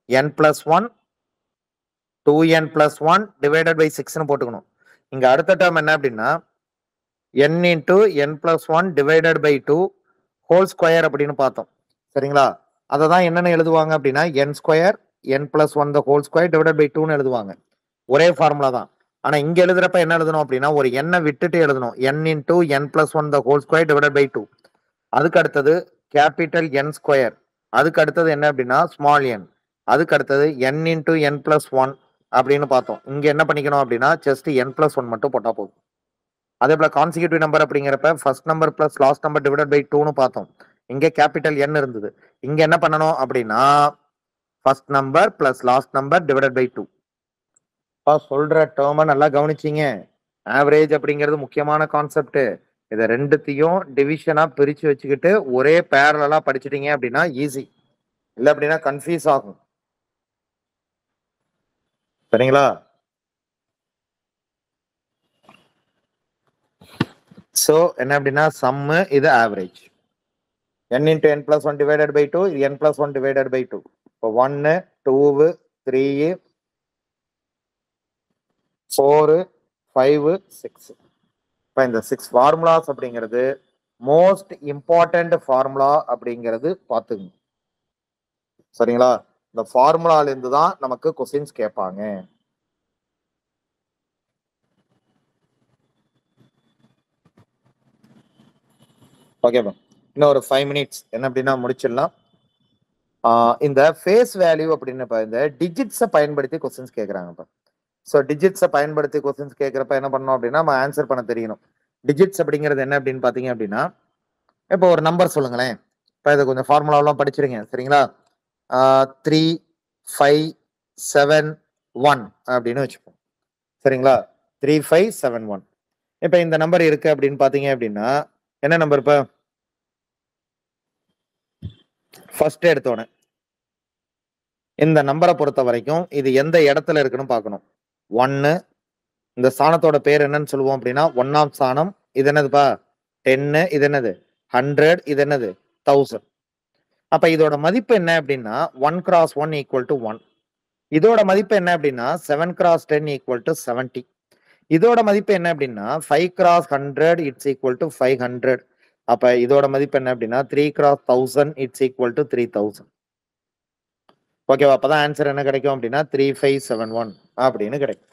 A: n+1 2n+1 டிவைடட் பை 6ன்னு போட்டுக்கணும். இங்க அடுத்த டேர்ம் என்ன அப்படின்னா n×n+1 divided by 2 whole square அப்படின்னு பார்த்தோம். சரிங்களா? அதை தான் என்னன்னு எழுதுவாங்க அப்படின்னா n² n+1 the whole square divided by 2ன்னு எழுதுவாங்க. ஒரே ஃபார்முலா தான். ஆனா இங்க எழுதுறப்ப என்ன எழுதணும் அப்படின்னா ஒரு எண்ணை விட்டுட்டு எழுதணும். n×n+1 the whole square divided by 2. அதுக்கு அடுத்தது கேபிட்டல் n². அதுக்கு அடுத்தது என்ன அப்படின்னா ஸ்மால் n. அதுக்கு அடுத்தது n×n+1 அப்படின்னு பார்த்தோம். இங்க என்ன பண்ணிக்கணும் அப்படின்னா ஜஸ்ட் n+1 மட்டும் போட்டா போதும். அதே போல கான்சிக்யூட்டிவ் நம்பர் அப்படிங்கிறப்ப first number plus last number divided by 2ன்னு பார்த்தோம். இங்க கேபிட்டல் n இருந்தது. இங்க என்ன பண்ணணும் அப்படின்னா first number plus last number divided by 2. சொல்ற டேர்மை நல்லா கவனிச்சிங்க. ஆவரேஜ் அப்படிங்கிறது முக்கியமான கான்செப்ட். இதை ரெண்டுத்தையும் டிவிஷனா பிரிச்சு வச்சுக்கிட்டு ஒரே பேரலா படிச்சிட்டீங்க அப்படின்னா ஈஸி. இல்லை அப்படின்னா கன்ஃபியூஸ் ஆகும். சரிங்களா? ஸோ என்ன அப்படின்னா சம்மு இது ஆவரேஜ் n×n+1 divided by 2 இது n+1 divided by 2. இப்போ 1 2 3 4 5 6. இப்போ இந்த 6 ஃபார்முலாஸ் அப்படிங்கிறது மோஸ்ட் இம்பார்ட்டன்ட் ஃபார்முலா அப்படிங்கிறது பார்த்துங்க. சரிங்களா? இந்த ஃபார்முலால இருந்து தான் நமக்கு கொஸ்டின்ஸ் கேட்பாங்க. ஓகேப்பா, இன்னும் ஒரு 5 minutes என்ன அப்படின்னா முடிச்சிடலாம். இந்த ஃபேஸ் வேல்யூ அப்படின்னு இந்த டிஜிட்ஸை பயன்படுத்தி கொஸ்டின்ஸ் கேட்குறாங்கப்பா. ஸோ டிஜிட்ஸை பயன்படுத்தி கொஸ்டின்ஸ் கேட்குறப்ப என்ன பண்ணணும் அப்படின்னா நம்ம ஆன்சர் பண்ண தெரியணும். டிஜிட்ஸ் அப்படிங்கிறது என்ன அப்படின்னு பார்த்தீங்க அப்படின்னா இப்போ ஒரு நம்பர் சொல்லுங்களேன். இப்போ இதை கொஞ்சம் ஃபார்முலாவெல்லாம் படிச்சிருங்க. சரிங்களா? 3 5 7 1 அப்படின்னு வச்சுப்போம். சரிங்களா? 3 5 7 1. இப்போ இந்த நம்பர் இருக்கு அப்படின்னு பார்த்தீங்க அப்படின்னா என்ன நம்பர்? இப்போ ஃபர்ஸ்ட் எடுத்தோடனே இந்த நம்பரை பொறுத்த வரைக்கும் இது எந்த இடத்துல இருக்குன்னு பார்க்கணும். 1 இந்த ஸ்தானத்தோட பேர் என்னன்னு சொல்லுவோம் அப்படின்னா 1ஆம் ஸ்தானம். இது என்னதுப்பா? 10. இது என்னது? 100. இது என்னது? 1000. அப்ப இதோட மதிப்பு என்ன அப்படின்னா 1×1 = 1. இதோட மதிப்பு என்ன அப்படின்னா 7×10 = 70. இதோட மதிப்பு என்ன அப்படின்னா 5×100 = 500. அப்ப இதோட மதிப்பு என்ன அப்படின்னா 3×1000 = 3000. ஓகேவா? அப்பதான் ஆன்சர் என்ன கிடைக்கும் அப்படின்னா 3571 அப்படின்னு கிடைக்கும்.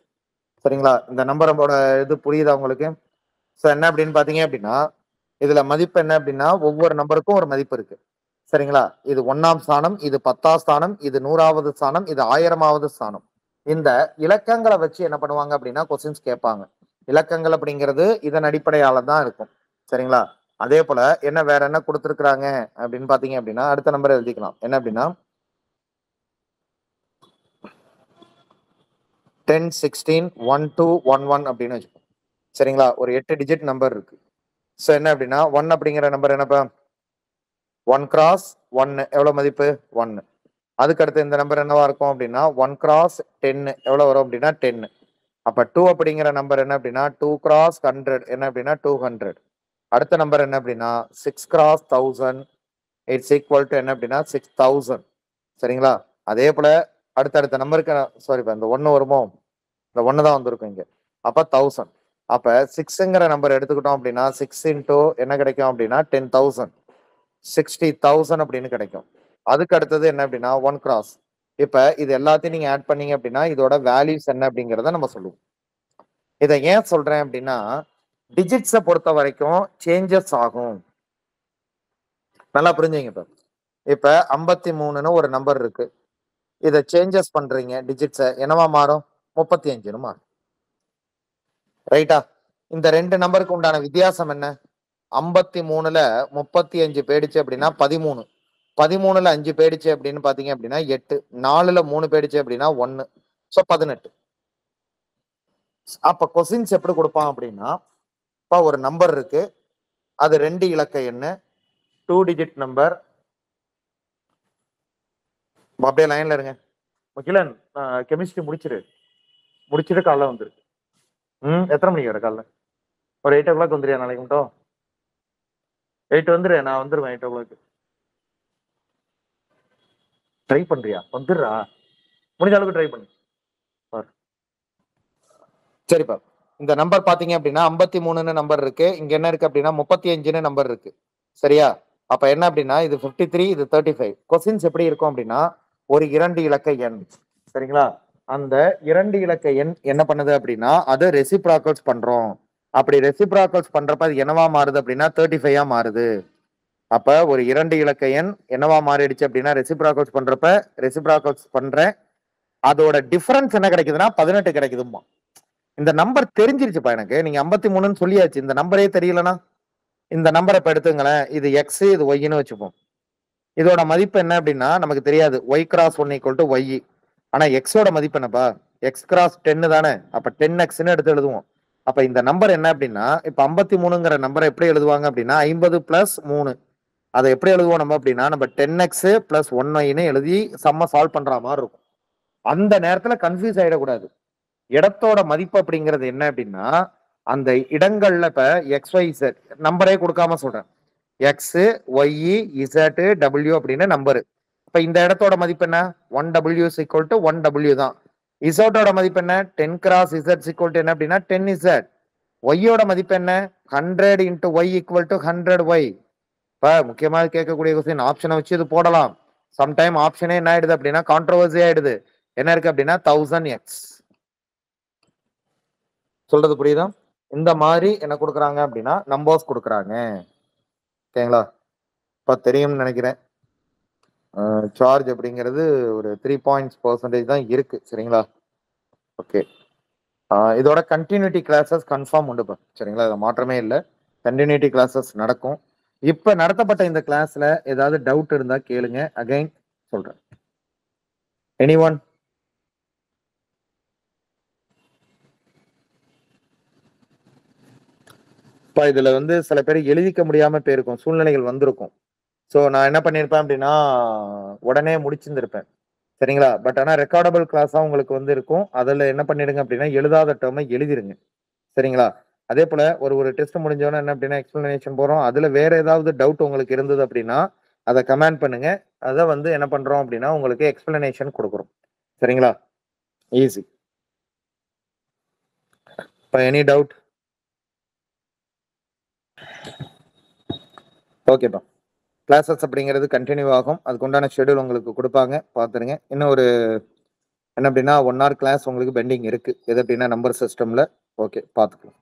A: சரிங்களா? இந்த நம்பரோட இது புரியுதா உங்களுக்கு? ஸோ என்ன அப்படின்னு பாத்தீங்க அப்படின்னா இதுல மதிப்பு என்ன அப்படின்னா ஒவ்வொரு நம்பருக்கும் ஒரு மதிப்பு இருக்கு. சரிங்களா? இது 1ஆம் ஸ்தானம், இது 10ஆம் ஸ்தானம், இது 100வது ஸ்தானம், இது 1000வது ஸ்தானம். இந்த இலக்கங்களை வச்சு என்ன பண்ணுவாங்க அப்படின்னா கொஸ்டின்ஸ் கேட்பாங்க. இலக்கங்கள் அப்படிங்கிறது இதன் அடிப்படையால தான் இருக்கும். சரிங்களா? அதே போல என்ன வேற என்ன கொடுத்துருக்குறாங்க அப்படின்னு பாத்தீங்க அப்படின்னா அடுத்த நம்பர் எழுதிக்கலாம். என்ன அப்படின்னா 10, 16, 1, 2, 1, 1 அப்படின்னு வச்சுக்கோங்க. சரிங்களா? ஒரு 8 டிஜிட் நம்பர் இருக்கு. ஸோ என்ன அப்படின்னா 1 அப்படிங்கிற நம்பர் என்னப்பா? 1 கிராஸ் 1 எவ்வளவு மதிப்பு? 1. அதுக்கடுத்து இந்த நம்பர் என்னவா இருக்கும் அப்படின்னா 1 கிராஸ் 10 எவ்வளவு வரும் அப்படின்னா 10. அப்ப 2 அப்படிங்கிற நம்பர் என்ன அப்படின்னா 2 கிராஸ் 100 என்ன அப்படின்னா 200. அடுத்த நம்பர் என்ன அப்படின்னா 6 கிராஸ் 1000 இட்ஸ் ஈக்குவல் டு என்ன அப்படின்னா 6000. சரிங்களா? அதே போல அடுத்தடுத்த நம்பருக்கு சாரி இந்த 1 வருமோ? இந்த 1 தான் வந்திருக்கும் இங்க. அப்ப 1000. அப்ப 6ங்கிற நம்பர் எடுத்துக்கிட்டோம் அப்படின்னா 6 இன்டூ என்ன கிடைக்கும் அப்படின்னா 10,000. 60,000 அப்படின்னு கிடைக்கும். அதுக்கு அடுத்தது என்ன அப்படின்னா 1 கிராஸ். இப்ப இது எல்லாத்தையும் நீங்க ஆட் பண்ணீங்க அப்படின்னா இதோட வேல்யூஸ் என்ன அப்படிங்கிறத நம்ம சொல்லுவோம். இதை ஏன் சொல்றேன் அப்படின்னா டிஜிட்ஸை பொறுத்த வரைக்கும் சேஞ்சஸ் ஆகும். நல்லா புரிஞ்சுங்க இப்ப. இப்ப 53ன்னு ஒரு நம்பர் இருக்கு. இதை சேஞ்சஸ் பண்றீங்க டிஜிட்ஸை என்னவா மாறும்? 35ன்னு மாறும். ரைட்டா? இந்த ரெண்டு நம்பருக்கு உண்டான வித்தியாசம் என்ன? 53ல 35 போயிடுச்சு அப்படின்னா 13. 13ல 5 போயிடுச்சு அப்படின்னு பாத்தீங்க அப்படின்னா 8. 4ல 3 போயிடுச்சு அப்படின்னா 1. ஸோ 18. அப்ப கொஸ்டின்ஸ் எப்படி கொடுப்பான் அப்படின்னா இப்ப ஒரு நம்பர் இருக்கு, அது 2 இலக்க எண்ணு, 2 டிஜிட் நம்பர். அப்படியே லைன்ல இருங்க. முகிலன் கெமிஸ்ட்ரி முடிச்சிட்டு காலைல வந்துரு. எத்தனை மணிக்கு வர காலைல? ஒரு 8 o'clock வந்துறியா நாளைக்கு மட்டும்? 8 வந்துரு, நான் வந்துருவேன் 8 o'clock. ட்ரை பண்றியா? வந்துடுறா, முடிஞ்ச அளவுக்கு ட்ரை பண்ணு. சரிப்பா, இந்த நம்பர் பாத்தீங்க அப்படின்னா 53ன்னு நம்பர் இருக்கு, இங்க என்ன இருக்கு அப்படின்னா 35ன்னு நம்பர் இருக்கு. சரியா? அப்ப என்ன அப்படின்னா இது 53, இது 35. கொஸ்டின்ஸ் எப்படி இருக்கும் அப்படின்னா ஒரு 2 இலக்க எண். சரிங்களா? அந்த 2 இலக்க எண் என்ன பண்ணுது அப்படின்னா அது ரெசிப்ராக்கல்ஸ் பண்றோம். அப்படி ரெசிப்ராக்கல்ஸ் பண்றப்ப அது என்னவா மாறுது அப்படின்னா 35ஆ மாறுது. அப்ப ஒரு 2 இலக்க எண் என்னவா மாறிடுச்சு அப்படின்னா ரெசிப்ராக்கல்ஸ் பண்றேன், அதோட டிஃபரன்ஸ் என்ன கிடைக்குதுன்னா 18 கிடைக்குதுமா. இந்த நம்பர் தெரிஞ்சிருச்சுப்பா எனக்கு. நீங்க 53ன்னு சொல்லியாச்சு, இந்த நம்பரே தெரியலனா இந்த நம்பரை இப்ப எடுத்துங்களேன், இது எக்ஸ் இது ஒய்ன்னு வச்சுப்போம். இதோட மதிப்பு என்ன அப்படின்னா நமக்கு தெரியாது. Y cross 1 equal to Y. ஆனா எக்ஸோட மதிப்பு என்னப்பா? எக்ஸ் கிராஸ் 10 தானே. அப்ப 10x எடுத்து எழுதுவோம். அப்ப இந்த நம்பர் என்ன அப்படின்னா இப்ப 53ங்கிற நம்பரை எப்படி எழுதுவாங்க அப்படின்னா 50 பிளஸ் 3. அதை எப்படி எழுதுவோம் நம்ம அப்படின்னா நம்ம 10x பிளஸ் 1yன்னு எழுதி சம்ம சால்வ் பண்ற மாதிரி இருக்கும். அந்த நேரத்துல கன்ஃபியூஸ் ஆயிடக்கூடாது. இடத்தோட மதிப்பு அப்படிங்கிறது என்ன அப்படின்னா அந்த இடங்கள்ல இப்ப எக்ஸ் ஒய் இசட் நம்பரே கொடுக்காம சொல்றேன். எக்ஸ் ஒய் இசட் டபிள்யூ அப்படின்னு நம்பரு. இப்ப இந்த இடத்தோட மதிப்பு என்ன? 1w is equal to 1w தான். இசட்டோட மதிப்பு என்ன? 10 கிராஸ் இசட் equal to என்ன அப்படின்னா 10z. ஒய்யோட மதிப்பு என்ன? 100 into y equal to 100y. இப்ப முக்கியமாக கேட்கக்கூடிய கொஸ்டின், ஆப்ஷனை வச்சு இது போடலாம். சம்டைம் ஆப்ஷனே என்ன ஆயிடுது அப்படின்னா கான்ட்ரோவர்சி ஆயிடுது. என்ன இருக்கு அப்படின்னா 1000x. சொல்றது புரியுதா? இந்த மாதிரி என்ன கொடுக்குறாங்க அப்படின்னா நம்பர்ஸ் கொடுக்குறாங்க. ஓகேங்களா? இப்ப தெரியும்னு நினைக்கிறேன். சார்ஜ் அப்படிங்கிறது ஒரு 3% தான் இருக்கு. சரிங்களா? ஓகே, இதோட கண்டினியூட்டி கிளாஸஸ் கன்ஃபார்ம் உண்டுப்பா. சரிங்களா? இது மாற்றமே இல்லை, கண்டினியூட்டி கிளாஸஸ் நடக்கும். இப்ப நடத்தப்பட்ட இந்த கிளாஸ்ல ஏதாவது டவுட் இருந்தா கேளுங்க, அகைன் சொல்றேன். எனிஒன்? இப்போ இதுல வந்து சில பேர் எழுதிக்க முடியாம போயிருக்கும், சூழ்நிலைகள் வந்திருக்கும். ஸோ நான் என்ன பண்ணியிருப்பேன் அப்படின்னா உடனே முடிச்சிருந்திருப்பேன். சரிங்களா? பட் ஆனால் ரெக்கார்டபிள் கிளாஸாக உங்களுக்கு வந்து இருக்கும். அதில் என்ன பண்ணிடுங்க அப்படின்னா எழுதாத டேர்மை எழுதிருங்க. சரிங்களா? அதே போல் ஒரு டெஸ்ட் முடிஞ்சோன்னா என்ன அப்படின்னா எக்ஸ்பிளனேஷன் போகிறோம். அதில் வேறு ஏதாவது டவுட் உங்களுக்கு இருந்தது அப்படின்னா அதை கமெண்ட் பண்ணுங்க. அதை வந்து என்ன பண்ணுறோம் அப்படின்னா உங்களுக்கு எக்ஸ்பிளனேஷன் கொடுக்குறோம். சரிங்களா? ஈஸி. இப்போ எனி டவுட்? ஓகேப்பா, கிளாஸஸ் அப்படிங்கிறது கண்டினியூ ஆகும். அதுக்கு உண்டான ஷெடியூல் உங்களுக்கு கொடுப்பாங்க, பார்த்துருங்க. இன்னும் ஒரு என்ன அப்படின்னா 1 hour கிளாஸ் உங்களுக்கு பெண்டிங் இருக்கு. எது அப்படின்னா நம்பர் சிஸ்டம்ல. ஓகே, பார்த்துக்கலாம்.